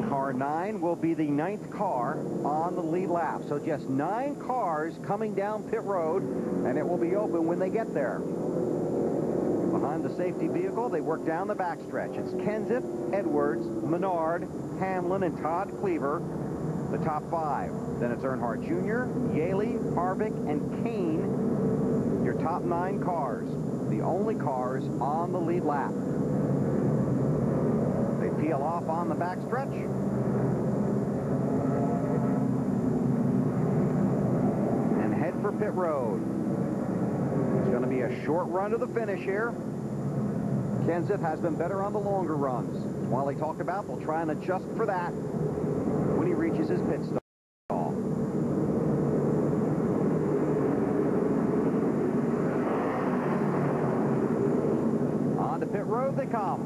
Car 9 will be the 9th car on the lead lap. So just 9 cars coming down pit road, and it will be open when they get there. Behind the safety vehicle, they work down the backstretch. It's Kenseth, Edwards, Menard, Hamlin, and Todd Cleaver, the top 5. Then it's Earnhardt Jr., Yaley, Harvick, and Kane, your top 9 cars. The only cars on the lead lap. They peel off on the backstretch. And head for pit road. It's going to be a short run to the finish here. Kenseth has been better on the longer runs. While he talked about, they'll try and adjust for that when he reaches his pit stop. On to pit road they come.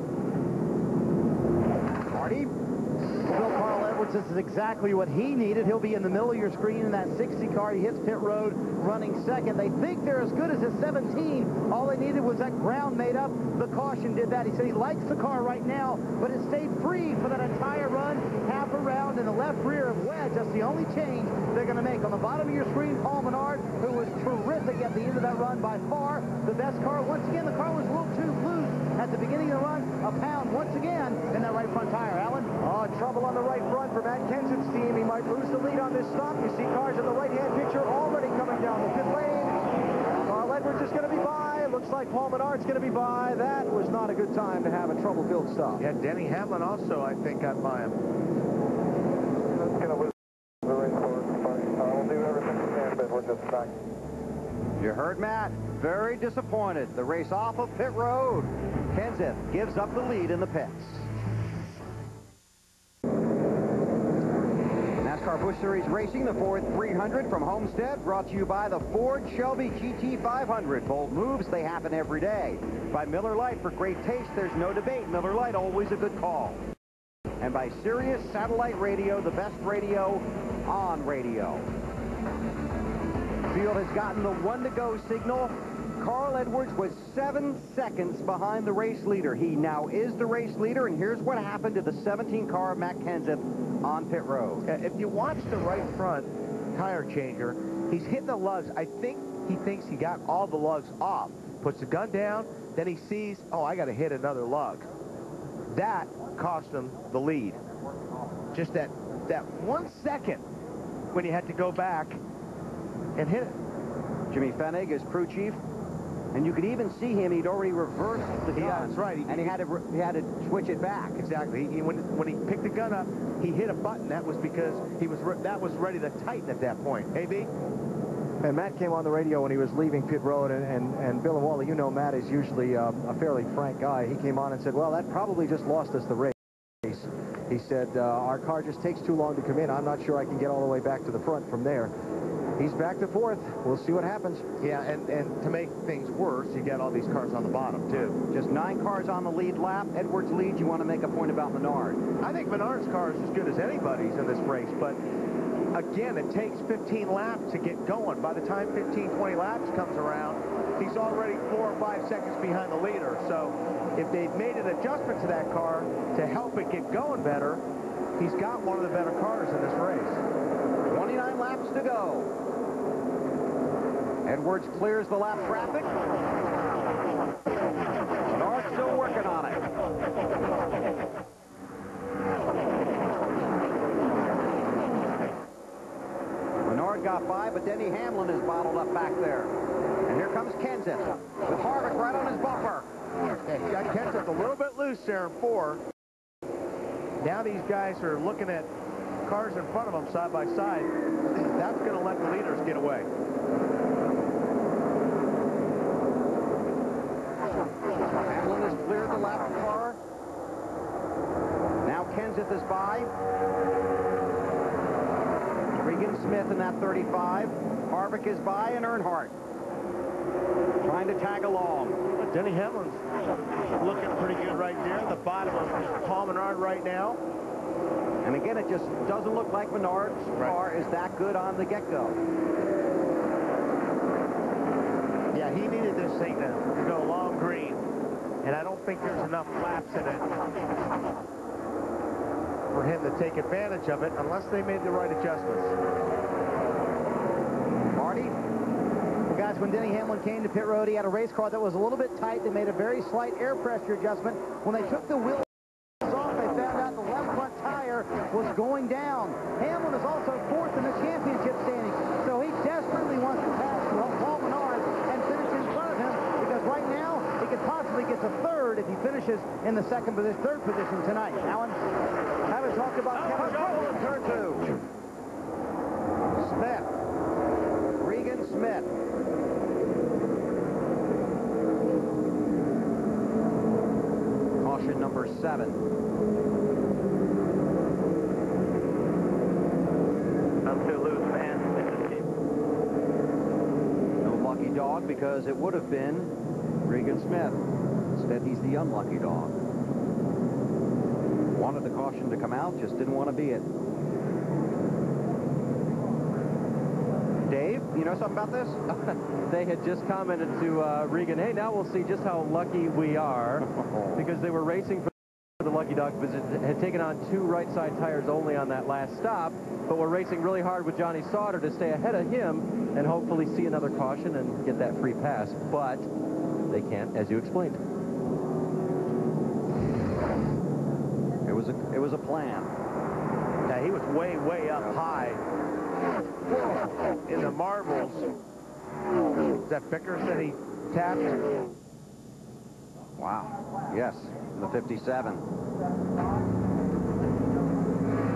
Marty? Bill Carl Edwards, this is exactly what he needed. He'll be in the middle of your screen in that 60 car. He hits pit road running second. They think they're as good as his 17. All they needed was that ground made up. The caution did that. He said he likes the car right now, but it stayed free for that entire run, half a round in the left rear of wedge. That's the only change they're going to make. On the bottom of your screen, Paul Menard, who was terrific at the end of that run, by far the best car. Once again, the car was a little too loose at the beginning of the run. A pound once again in that right front tire. Alan? Oh, trouble on the right front for Matt Kenseth's team. He might lose the lead on this stop. You see cars in the right-hand picture already coming down the pit lane. Carl Edwards is going to be by. Looks like Paul Menard's going to be by. That was not a good time to have a trouble-filled stop. Yeah, Denny Hamlin also, I think, got by him. That's going to lose the race for us. We'll do everything we can, but we're just not. You heard Matt. Very disappointed. The race off of pit road. Kenseth gives up the lead in the pits. NASCAR Busch Series Racing, the Ford 300 from Homestead, brought to you by the Ford Shelby GT 500. Bold moves, they happen every day. By Miller Lite, for great taste, there's no debate. Miller Lite, always a good call. And by Sirius Satellite Radio, the best radio on radio. Field has gotten the 1 to go signal Carl Edwards was 7 seconds behind the race leader. He now is the race leader, and here's what happened to the 17 car of Matt Kenseth on pit road. If you watch the right front tire changer, he's hitting the lugs. I think he thinks he got all the lugs off. Puts the gun down, then he sees, oh, I got to hit another lug. That cost him the lead. Just that 1 second when he had to go back and hit it. Jimmy Fennig is crew chief, and you could even see him. He'd already reversed the gun. Yeah, that's right. And he had to switch it back. Exactly. When he picked the gun up, he hit a button. That was because that was ready to tighten at that point. AB? And Matt came on the radio when he was leaving pit road, and Bill and Wally, you know Matt is usually a fairly frank guy. He came on and said, well, that probably just lost us the race. He said, our car just takes too long to come in. I'm not sure I can get all the way back to the front from there. He's back to fourth. We'll see what happens. Yeah, and to make things worse, you got all these cars on the bottom, too. Just 9 cars on the lead lap. Edwards leads. You want to make a point about Menard. I think Menard's car is as good as anybody's in this race, but again, it takes 15 laps to get going. By the time 15, 20 laps comes around, he's already 4 or 5 seconds behind the leader. So if they've made an adjustment to that car to help it get going better, he's got one of the better cars in this race. 29 laps to go. Edwards clears the lap traffic. Menard still working on it. Menard got by, but Denny Hamlin is bottled up back there. And here comes Kenseth with Harvick right on his bumper. Yeah, he got Kenseth a little bit loose there in 4. Now these guys are looking at cars in front of them side by side. That's going to let the leaders get away. Hamlin has cleared the lap car. Now Kenseth is by. Regan Smith in that 35. Harvick is by, and Earnhardt trying to tag along. Denny Hamlin's looking pretty good right there. The bottom of Paul Menard right now. And again, it just doesn't look like Menard's car is that good on the get-go. Yeah, he needed this thing to go long green. And I don't think there's enough laps in it for him to take advantage of it unless they made the right adjustments. Marty? Well, guys, when Denny Hamlin came to pit road, he had a race car that was a little bit tight. They made a very slight air pressure adjustment. When they took the wheels off, they found out the left front tire was going down. Hamlin is also 4th in the championship standing, so he desperately wants to pass Paul Menard and finish in front of him, because right now he could possibly get to 3rd if he finishes in the 3rd position tonight. Alan, haven't talked about Kevin Trouble in turn 2. Smith. Regan Smith. Caution number 7. Up to loose man. No lucky dog, because it would have been Regan Smith. Instead, he's the unlucky dog. Wanted the caution to come out, just didn't want to be it. Dave, you know something about this? They had just commented to Regan, hey, now we'll see just how lucky we are, because they were racing for the lucky dog because it had taken on 2 right side tires only on that last stop, but we're racing really hard with Johnny Sauter to stay ahead of him and hopefully see another caution and get that free pass, but they can't, as you explained. It was a plan. Yeah, he was way, way up high in the marbles. Is that Vickers that he tapped? Wow. Yes, the 57.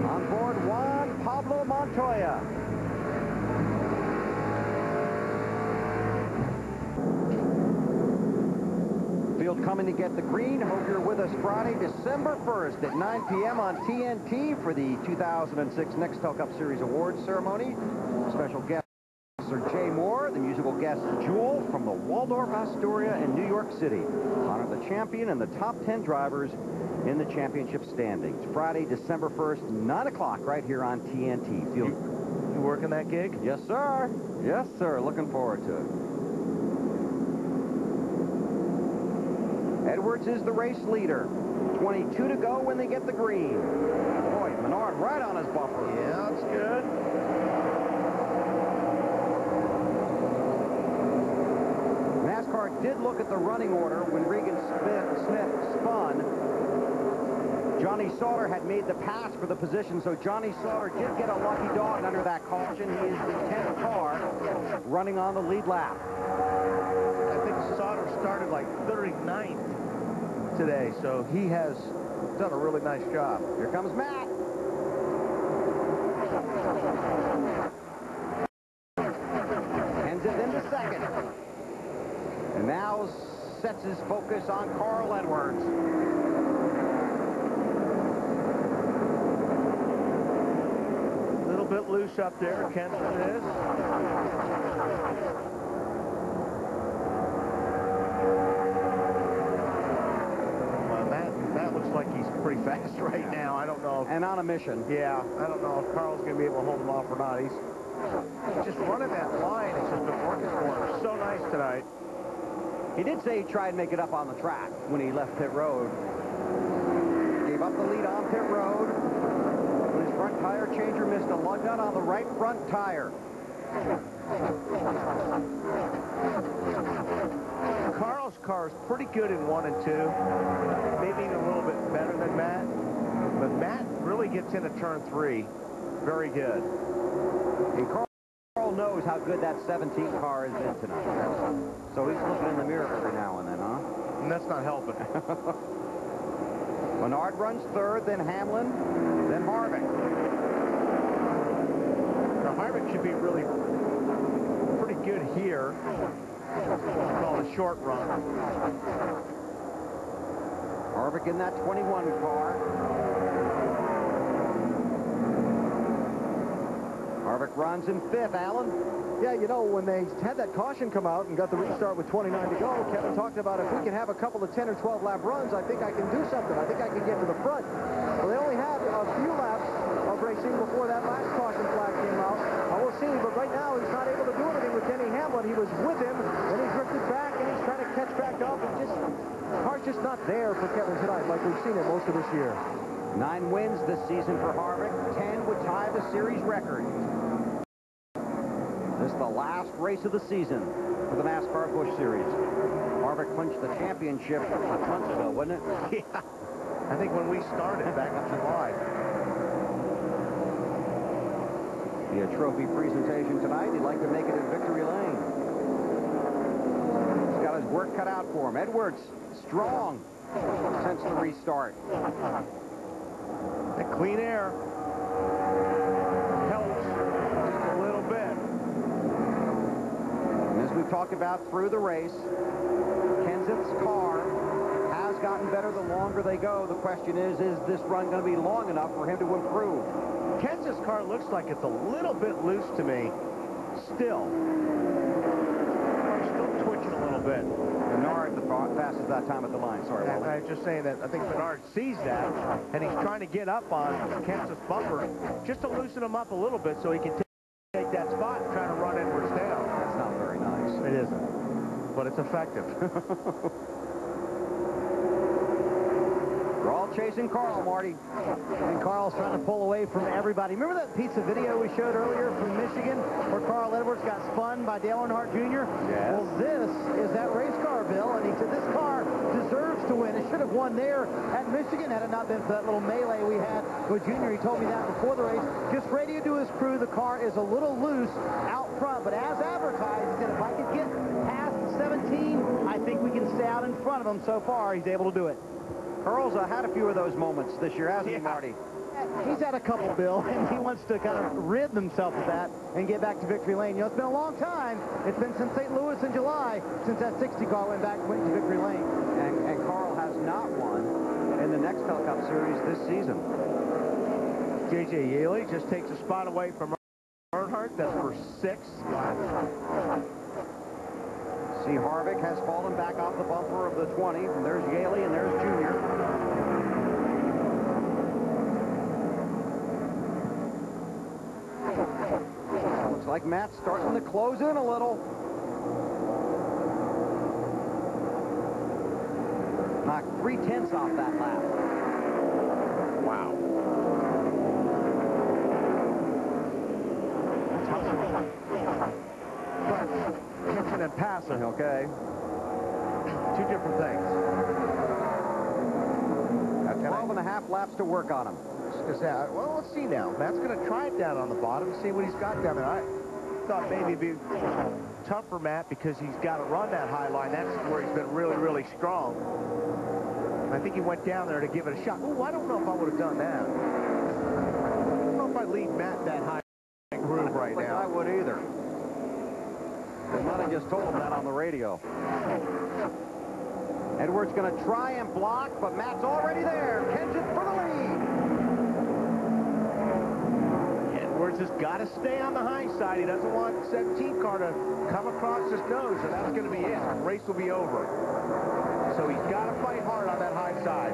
On board Juan Pablo Montoya. Field coming to get the green. Hope you're with us Friday, December 1st at 9 p.m. on TNT for the 2006 Nextel Cup Series Awards ceremony. Special guests are Jay Moore, the musical guest Jewel from the Waldorf Astoria in New York City. Honor the champion and the top 10 drivers in the championship standings. Friday, December 1st, 9 o'clock, right here on TNT. Field. You working that gig? Yes, sir. Yes, sir. Looking forward to it. Edwards is the race leader. 22 to go when they get the green. Boy, Menard right on his bumper. Yeah, that's good. NASCAR did look at the running order when Regan Smith spun. Johnny Sauter had made the pass for the position, so Johnny Sauter did get a lucky dog under that caution. He is the 10th car running on the lead lap. I think Sauter started like 39th today, so he has done a really nice job. Here comes Matt. Kenseth into second. And now sets his focus on Carl Edwards. A little bit loose up there, Kenseth is. That looks like he's pretty fast right now. I don't know if... And on a mission. Yeah, I don't know if Carl's going to be able to hold him off or not. He's just running that line. It's just been working for him. So nice tonight. He did say he tried to make it up on the track when he left pit road. Gave up the lead on pit road. When his front tire changer missed a lug nut on the right front tire. Carl's car is pretty good in 1 and 2. Maybe even a little bit better than Matt. But Matt really gets into turn 3. Very good. And Carl knows how good that 17 car has been tonight. So he's looking in the mirror every now and then, huh? And that's not helping. Menard runs third, then Hamlin, then Harvick. Now Harvick should be really pretty good here. It's called a short run. Harvick in that 21 car. Harvick runs in 5th, Alan. Yeah, you know, when they had that caution come out and got the restart with 29 to go, Kevin talked about if we can have a couple of 10 or 12 lap runs, I think I can do something. I think I can get to the front. Well, they only had a few laps of racing before that last caution flag came out. We'll see, but right now he's not able to do anything with Denny Hamlin. He was with him, and he drifted back, and he's trying to catch back up. And the car's just not there for Kevin tonight like we've seen it most of this year. 9 wins this season for Harvick. 10 would tie the series record. This is the last race of the season for the NASCAR Busch Series. Harvick clinched the championship 6 months ago, wasn't it? Yeah. I think when we started back in July. The trophy presentation tonight. He'd like to make it at Victory Lane. He's got his work cut out for him. Edwards, strong since the restart. The clean air helps a little bit. And as we've talked about through the race, Kenseth's car has gotten better the longer they go. The question is this run going to be long enough for him to improve? Kenseth's car looks like it's a little bit loose to me. Still. Still twitching a little bit. Menard the fastest that time at the line. Sorry, Wally. I was just saying that I think Menard sees that, and he's trying to get up on Kenseth's bumper just to loosen him up a little bit so he can take that spot and try to run Edwards down. That's not very nice. It isn't, but it's effective. We're all chasing Carl, Marty. And Carl's trying to pull away from everybody. Remember that piece of video we showed earlier from Michigan where Carl Edwards got spun by Dale Earnhardt Jr.? Yes. Well, this is that race car, Bill, and he said this car deserves to win. It should have won there at Michigan had it not been for that little melee we had with Jr. He told me that before the race. Just radio to his crew, the car is a little loose out front, but as advertised, he said if I could get past the 17, I think we can stay out in front of him. So far, he's able to do it. Carl's had a few of those moments this year, hasn't he, Marty? He's had a couple, Bill, and he wants to kind of rid himself of that and get back to victory lane. You know, it's been a long time. It's been since St. Louis in July since that 60 car went to victory lane. And Carl has not won in the Nextel Cup Series this season. J.J. Yaley just takes a spot away from Earnhardt. That's for 6 laps. See, Harvick has fallen back off the bumper of the 20. There's Yaley and there's Junior. Looks like Matt's starting to close in a little. 3/10 off that lap. Wow. But catching and passing, okay? Two different things. 12 and a half laps to work on him. Well, let's see now. Matt's going to try it down on the bottom, see what he's got down there. I thought maybe it'd be tough for Matt because he's got to run that high line. That's where he's been really, really strong. I think he went down there to give it a shot. Oh, I don't know if I would have done that. I don't know if I'd lead Matt that high groove right now. I would either. They might have just told him that on the radio. Edwards going to try and block, but Matt's already there. Kenseth for the lead. Edwards has got to stay on the high side. He doesn't want 17 car to come across his nose, and that's going to be it. The race will be over. So he's got to fight hard on that high side.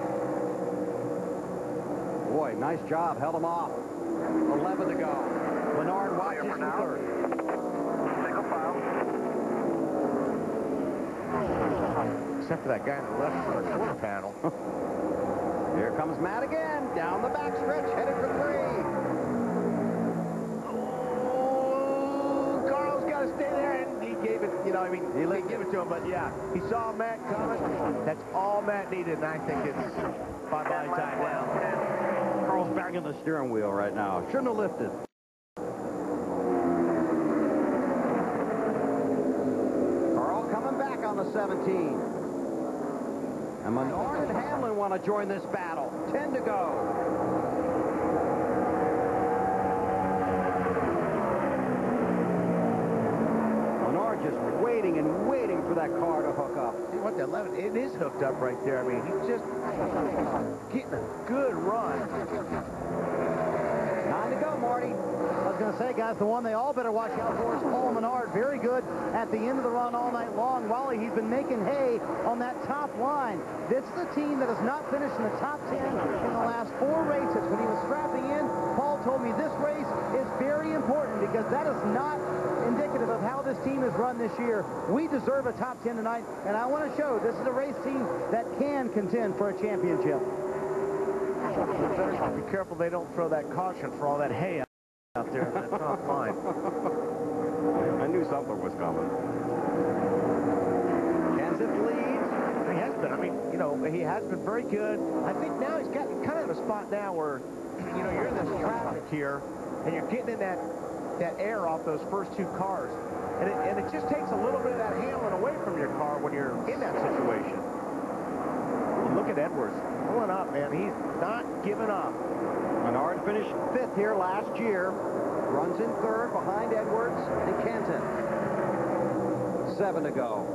Boy, nice job. Held him off. 11 to go. Menard watches for third. Single file. Except for that guy on the left for the quarter panel. Here comes Matt again. Down the backstretch, headed for 3. Oh, Carl's got to stay there, and he gave it, you know, I mean, he didn't give it to him, but yeah, he saw Matt coming. That's all Matt needed, and I think it's bye-bye time now. Carl's banging the steering wheel right now. Shouldn't have lifted. Carl coming back on the 17. And Menard and Hamlin want to join this battle. 10 to go. Menard just waiting and waiting for that car to hook up. See what, the 11, it is hooked up right there. I mean, he's just getting a good run. 9 to go, Marty. I was going to say, guys, the one they all better watch out for is Paul Menard. Very good at the end of the run all night long. Wally, he's been making hay on that top line. This is a team that has not finished in the top 10 in the last 4 races. When he was strapping in, Paul told me this race is very important because that is not indicative of how this team has run this year. We deserve a top 10 tonight, and I want to show this is a race team that can contend for a championship. Better be careful they don't throw that caution for all that hay out there in that top line. I knew something was coming. Kenseth leads. He has been. I mean, you know, he has been very good. I think now he's got kind of a spot now where, you know, you're in this traffic here, and you're getting in that air off those first 2 cars. And it just takes a little bit of that handling away from your car when you're in that situation. Look at Edwards pulling up, man. He's not giving up. Menard finished 5th here last year. Runs in 3rd behind Edwards and Kenseth. 7 to go.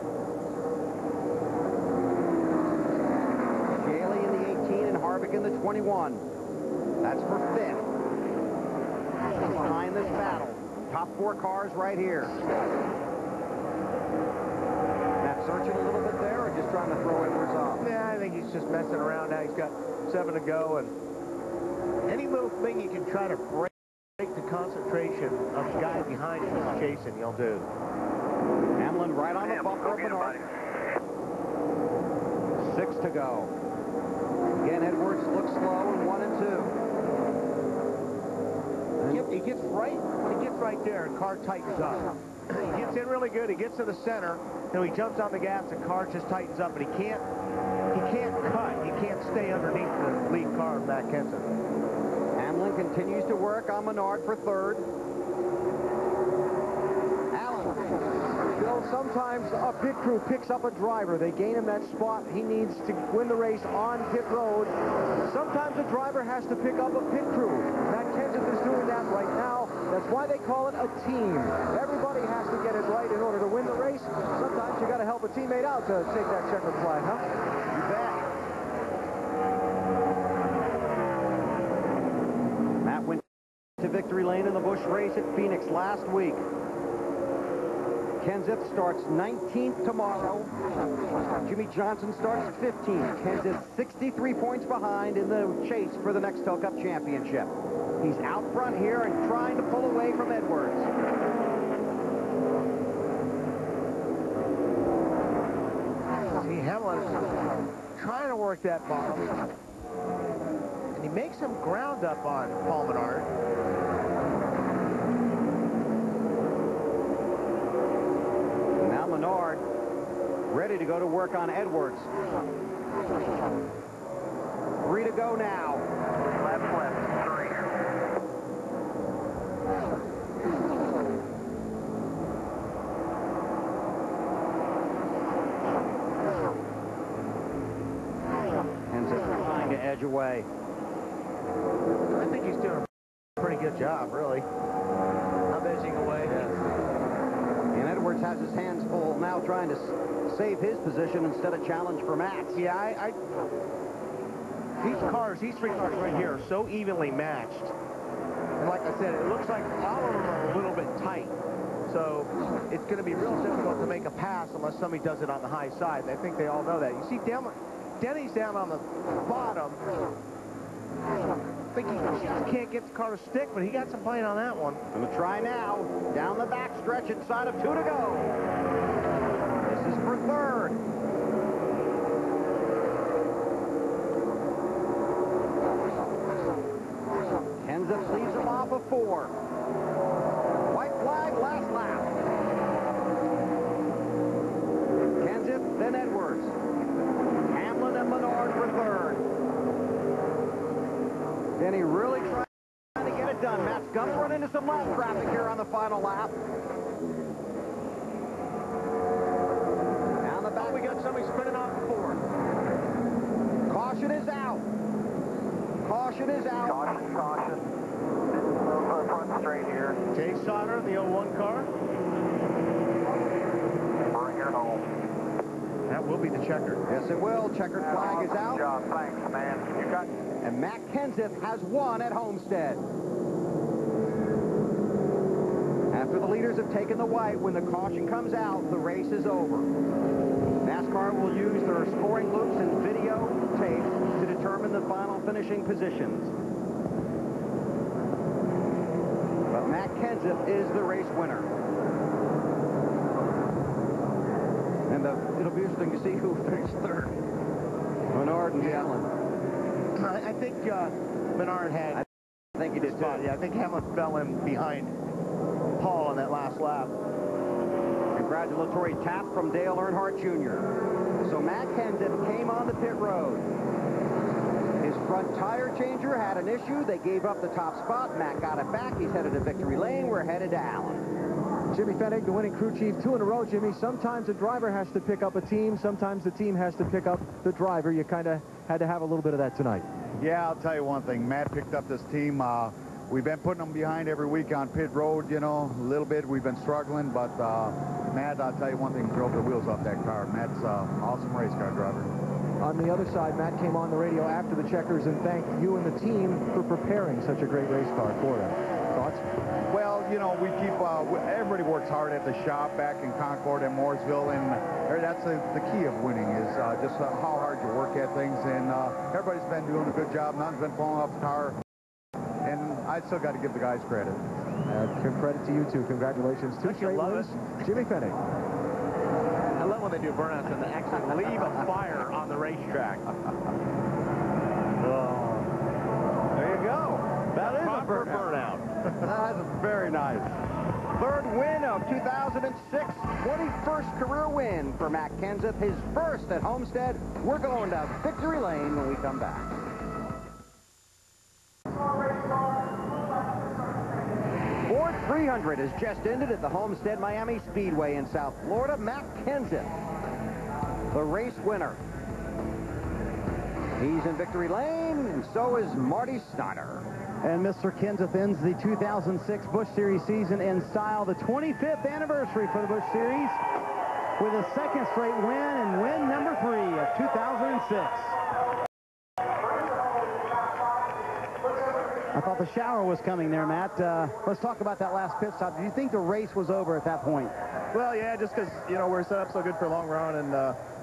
Daly in the 18 and Harvick in the 21. That's for 5th. Behind this battle. Top 4 cars right here. Matt searching a little bit there or just trying to throw Edwards off? Yeah, I think he's just messing around now. He's got 7 to go, and any little thing you can try to break the concentration of the guy behind him who's chasing, you'll do. Hamlin right on the bumper of Menard. 6 to go. Again, Edwards looks slow in 1 and 2. He gets right, when he gets right there, and car tightens up. He gets in really good. He gets to the center, and he jumps on the gas, and car just tightens up, but he can't cut. He can't stay underneath the lead car of Matt Kenseth. Hamlin continues to work on Menard for 3rd. Allen. Bill, sometimes a pit crew picks up a driver. They gain him that spot he needs to win the race on pit road. Sometimes a driver has to pick up a pit crew. Matt Kenseth is doing that right now. That's why they call it a team. Everybody has to get it right in order to win the race. Sometimes you got to help a teammate out to take that checkered flag, huh? You bet. Matt went to victory lane in the Busch race at Phoenix last week. Kenseth starts 19th tomorrow. Jimmy Johnson starts 15th. Kenseth 63 points behind in the chase for the Nextel Cup Championship. He's out front here and trying to pull away from Edwards. See, Hamlin trying to work that bottom. And he makes some ground up on Paul Menard. Now Menard ready to go to work on Edwards. 3 to go now. Left, 3. And just trying to edge away. I think he's doing a pretty good job, really, of edging away. And Edwards has his hands full now trying to save his position instead of challenge for Max. Yeah, these 3 cars right here are so evenly matched. And like I said, it looks like all of them are a little bit tight. So it's going to be real difficult to make a pass unless somebody does it on the high side. And I think they all know that. You see Denny's down on the bottom. I think he just can't get the car to stick, but he got some plane on that one. Going to try now. Down the back stretch inside of 2 to go. This is for third. Kenseth leaves him off of 4. White flag, last lap. Kenseth, then Edwards. Hamlin and Menard for third. Denny really trying to get it done. Matt's going to run into some lap traffic here on the final lap. Down the back, we got somebody spinning off the 4. Caution is out. Caution is out. Caution, caution. Front straight here. Jay Sauter, the 01 car. Bring her home. That will be the checker. Yes, it will. Checkered flag is out. Good job. Thanks, man. You got... And Matt Kenseth has won at Homestead. After the leaders have taken the white, when the caution comes out, the race is over. NASCAR will use their scoring loops and video tape to determine the final finishing positions. But Matt Kenseth is the race winner. And it'll be interesting to see who finishes third. Menard and Hamlin. I think Menard had... I think he did too. Yeah, I think Hamlin fell in behind Paul on that last lap. Congratulatory tap from Dale Earnhardt Jr. So Matt Kenseth came on the pit road. His front tire changer had an issue. They gave up the top spot. Matt got it back. He's headed to victory lane. We're headed to Allen. Jimmy Fennig, the winning crew chief, 2 in a row, Jimmy. Sometimes the driver has to pick up a team. Sometimes the team has to pick up the driver. You kind of had to have a little bit of that tonight. Yeah, I'll tell you one thing. Matt picked up this team. We've been putting them behind every week on pit road, you know, a little bit. We've been struggling, but Matt, I'll tell you one thing, drove the wheels off that car. Matt's an awesome race car driver. On the other side, Matt came on the radio after the checkers and thanked you and the team for preparing such a great race car for them. Thoughts? Well, you know, we keep, everybody works hard at the shop back in Concord and Mooresville, and that's the key of winning is just how hard you work at things, and everybody's been doing a good job. None's been falling off the car, and I still got to give the guys credit. Credit to you, too. Congratulations. 2 straight wins. Jimmy Fennig. I love when they do burnouts and they actually leave a fire on the racetrack. There you go. That is a burnout. That's very nice. Third win of 2006, 21st career win for Matt Kenseth, his first at Homestead. We're going to victory lane when we come back. Ford 300 has just ended at the Homestead Miami Speedway in South Florida. Matt Kenseth, the race winner. He's in victory lane, and so is Marty Snyder. And Mr. Kenseth ends the 2006 Busch Series season in style. The 25th anniversary for the Busch Series with a second straight win and win number 3 of 2006. I thought the shower was coming there, Matt. Let's talk about that last pit stop. Do you think the race was over at that point? Well, yeah, just because, you know, we're set up so good for a long run, and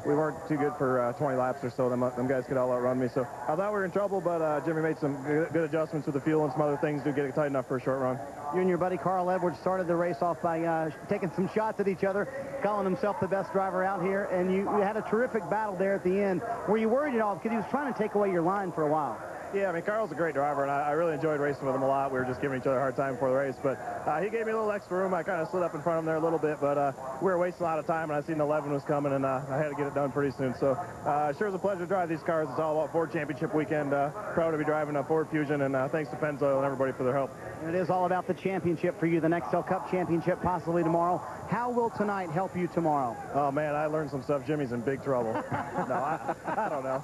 we weren't too good for 20 laps or so. Them guys could all outrun me. So I thought we were in trouble, but Jimmy made some good adjustments with the fuel and some other things to get it tight enough for a short run. You and your buddy Carl Edwards started the race off by taking some shots at each other, calling himself the best driver out here, and you had a terrific battle there at the end. Were you worried at all? Because he was trying to take away your line for a while. Yeah, I mean, Carl's a great driver, and I really enjoyed racing with him a lot. We were just giving each other a hard time before the race, but he gave me a little extra room. I kind of slid up in front of him there a little bit, but we were wasting a lot of time, and I seen 11 was coming, and I had to get it done pretty soon. So sure was a pleasure to drive these cars. It's all about Ford Championship weekend. Proud to be driving a Ford Fusion, and thanks to Pennzoil and everybody for their help. And it is all about the championship for you, the Nextel Cup Championship possibly tomorrow. How will tonight help you tomorrow? Oh, man, I learned some stuff. Jimmy's in big trouble. No, I don't know.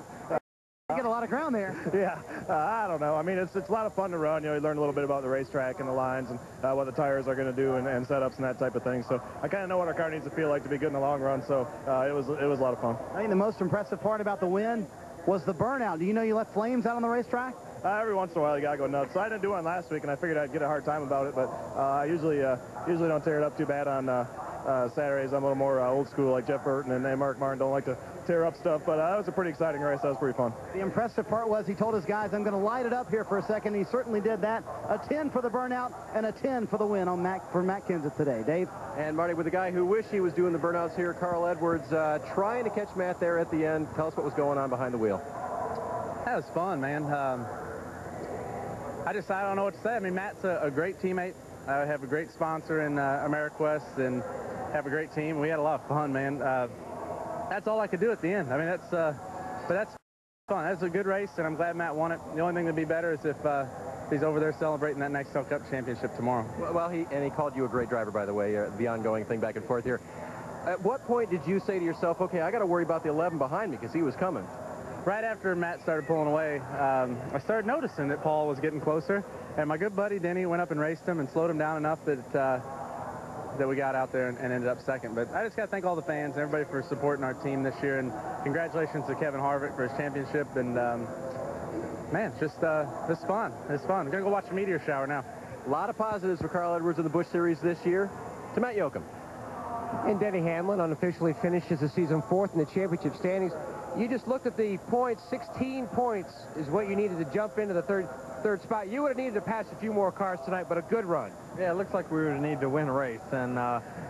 You get a lot of ground there. Yeah, I don't know. I mean, it's a lot of fun to run. You know, you learn a little bit about the racetrack and the lines and what the tires are going to do and setups and that type of thing. So I kind of know what our car needs to feel like to be good in the long run. So it was a lot of fun. I think the most impressive part about the win was the burnout. Do you know you let flames out on the racetrack? Every once in a while you gotta go nuts. So I didn't do one last week, and I figured I'd get a hard time about it. But I usually don't tear it up too bad on Saturdays. I'm a little more old school, like Jeff Burton and Mark Martin don't like to tear up stuff. But that was a pretty exciting race. That was pretty fun. The impressive part was he told his guys, "I'm going to light it up here for a second." He certainly did that. A 10 for the burnout and a 10 for the win on for Matt Kenseth today. Dave? And Marty, with the guy who wished he was doing the burnouts here, Carl Edwards, trying to catch Matt there at the end. Tell us what was going on behind the wheel. That was fun, man. I don't know what to say. I mean, Matt's a great teammate. I have a great sponsor in AmeriQuest and have a great team. We had a lot of fun, man. That's all I could do at the end. I mean, but that's fun. That's a good race, and I'm glad Matt won it. The only thing that'd be better is if he's over there celebrating that Nextel Cup Championship tomorrow. Well, he called you a great driver, by the way, the ongoing thing back and forth here. At what point did you say to yourself, okay, I got to worry about the 11 behind me because he was coming? Right after Matt started pulling away, I started noticing that Paul was getting closer, and my good buddy Denny went up and raced him and slowed him down enough that we got out there and ended up second. But I just got to thank all the fans and everybody for supporting our team this year, and congratulations to Kevin Harvick for his championship. And man, it's fun. It's fun. I'm gonna go watch a meteor shower now. A lot of positives for Carl Edwards in the Busch Series this year. To Matt Yoakum. And Denny Hamlin unofficially finishes the season fourth in the championship standings. You just looked at the points. 16 points is what you needed to jump into the third spot. You would have needed to pass a few more cars tonight, but a good run. Yeah, it looks like we would need to win a race, and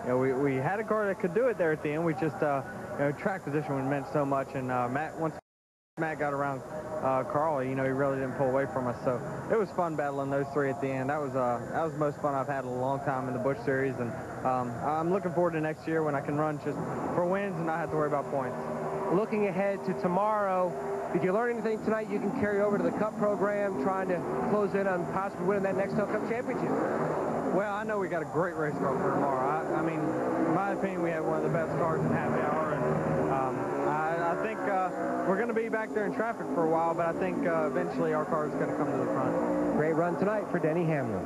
you know, we had a car that could do it there at the end. We just you know, track position meant so much, and once Matt got around Carl, you know, he really didn't pull away from us. So it was fun battling those three at the end. That was the most fun I've had in a long time in the Busch Series, and I'm looking forward to next year when I can run just for wins and not have to worry about points. Looking ahead to tomorrow, did you learn anything tonight you can carry over to the Cup program, trying to close in on possibly winning that Nextel Cup Championship? Well, I know we got a great race car for tomorrow. I mean, in my opinion, we have one of the best cars in happy hour, and I think we're going to be back there in traffic for a while, but I think eventually our car is going to come to the front. Great run tonight for Denny Hamlin.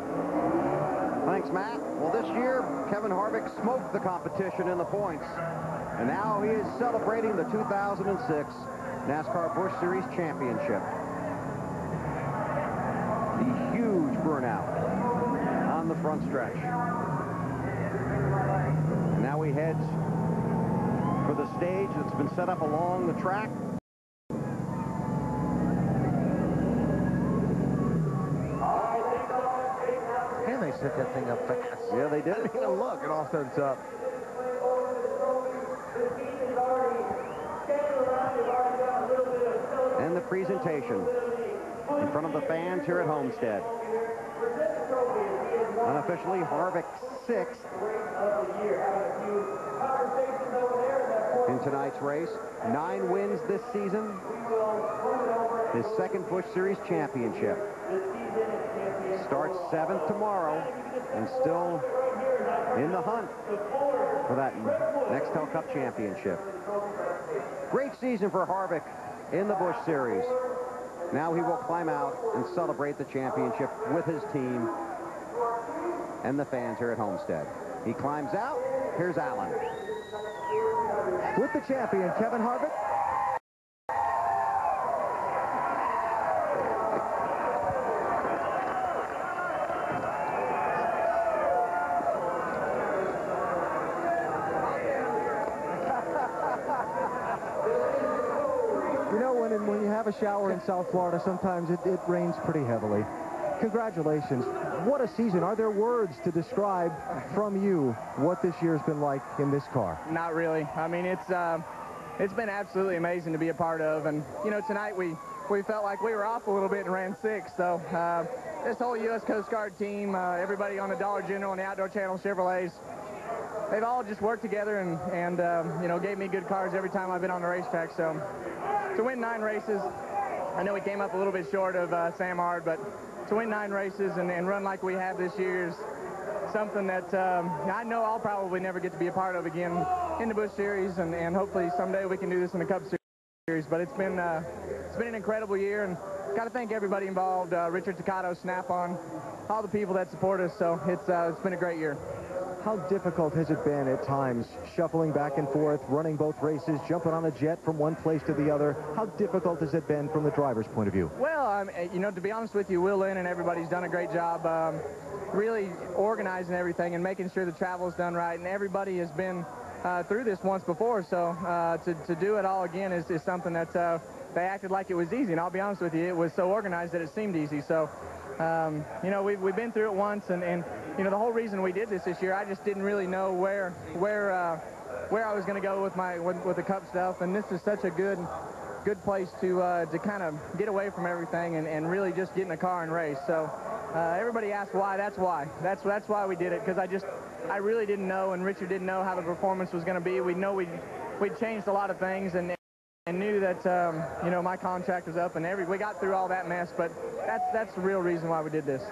Thanks, Matt. Well, this year, Kevin Harvick smoked the competition in the points, and now he is celebrating the 2006 NASCAR Busch Series Championship. The huge burnout on the front stretch. Now he heads for the stage that's been set up along the track. And they set that thing up fast. Yeah, they did. Look, it all sets up. And the presentation in front of the fans here at Homestead. Unofficially, Harvick 6th in tonight's race. 9 wins this season. His second Busch Series championship. Starts 7th tomorrow and still in the hunt for that Nextel Cup championship. Great season for Harvick in the Busch Series. Now he will climb out and celebrate the championship with his team and the fans here at Homestead. He climbs out. Here's Alan. With the champion, Kevin Harvick. a shower in South Florida, sometimes it rains pretty heavily. Congratulations. What a season. Are there words to describe from you what this year's been like in this car? Not really. I mean, it's been absolutely amazing to be a part of. And, you know, tonight we felt like we were off a little bit and ran 6th. So this whole U.S. Coast Guard team, everybody on the Dollar General and the Outdoor Channel Chevrolets, they've all just worked together and you know, gave me good cars every time I've been on the racetrack. So to win 9 races, I know we came up a little bit short of Sam Hard, but to win 9 races and run like we have this year is something that I know I'll probably never get to be a part of again in the Busch Series, and hopefully someday we can do this in the Cup Series. But it's been an incredible year, and got to thank everybody involved, Richard Toccato, Snap-on, all the people that support us. So it's been a great year. How difficult has it been at times, shuffling back and forth, running both races, jumping on a jet from one place to the other? How difficult has it been from the driver's point of view? Well, you know, to be honest with you, Will Lynn and everybody's done a great job really organizing everything and making sure the travel's done right, and everybody has been through this once before, so to do it all again is something that they acted like it was easy, and I'll be honest with you, it was so organized that it seemed easy. So you know, we've been through it once, and you know, the whole reason we did this year, I just didn't really know where I was going to go with the Cup stuff, and this is such a good place to kind of get away from everything and really just get in a car and race. So everybody asked why. That's why. That's why we did it, because I really didn't know, and Richard didn't know how the performance was going to be. We know we'd changed a lot of things, and knew that you know, my contract was up, and we got through all that mess. But that's the real reason why we did this.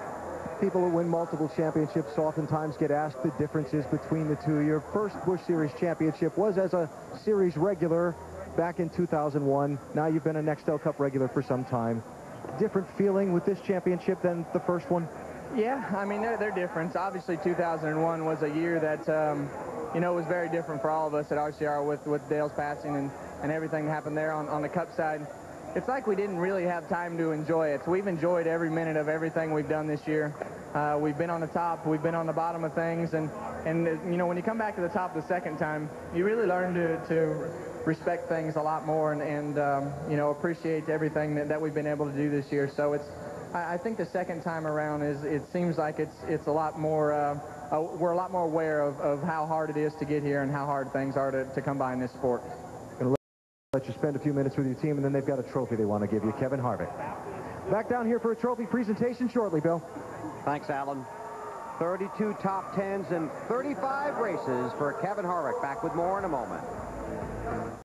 People who win multiple championships oftentimes get asked the differences between the two. Your first Busch Series championship was as a series regular back in 2001. Now you've been a Nextel Cup regular for some time. Different feeling with this championship than the first one? Yeah, I mean, they're different. Obviously, 2001 was a year that you know, was very different for all of us at RCR with Dale's passing and everything that happened there on the Cup side. It's like we didn't really have time to enjoy it. So we've enjoyed every minute of everything we've done this year. We've been on the top, we've been on the bottom of things, and you know, when you come back to the top the second time, you really learn to respect things a lot more and you know, appreciate everything that we've been able to do this year. So I think the second time around it seems like it's a lot more we're a lot more aware of how hard it is to get here and how hard things are to come by in this sport. Let you spend a few minutes with your team, and then they've got a trophy they want to give you. Kevin Harvick. Back down here for a trophy presentation shortly, Bill. Thanks, Alan. 32 top 10s and 35 races for Kevin Harvick. Back with more in a moment.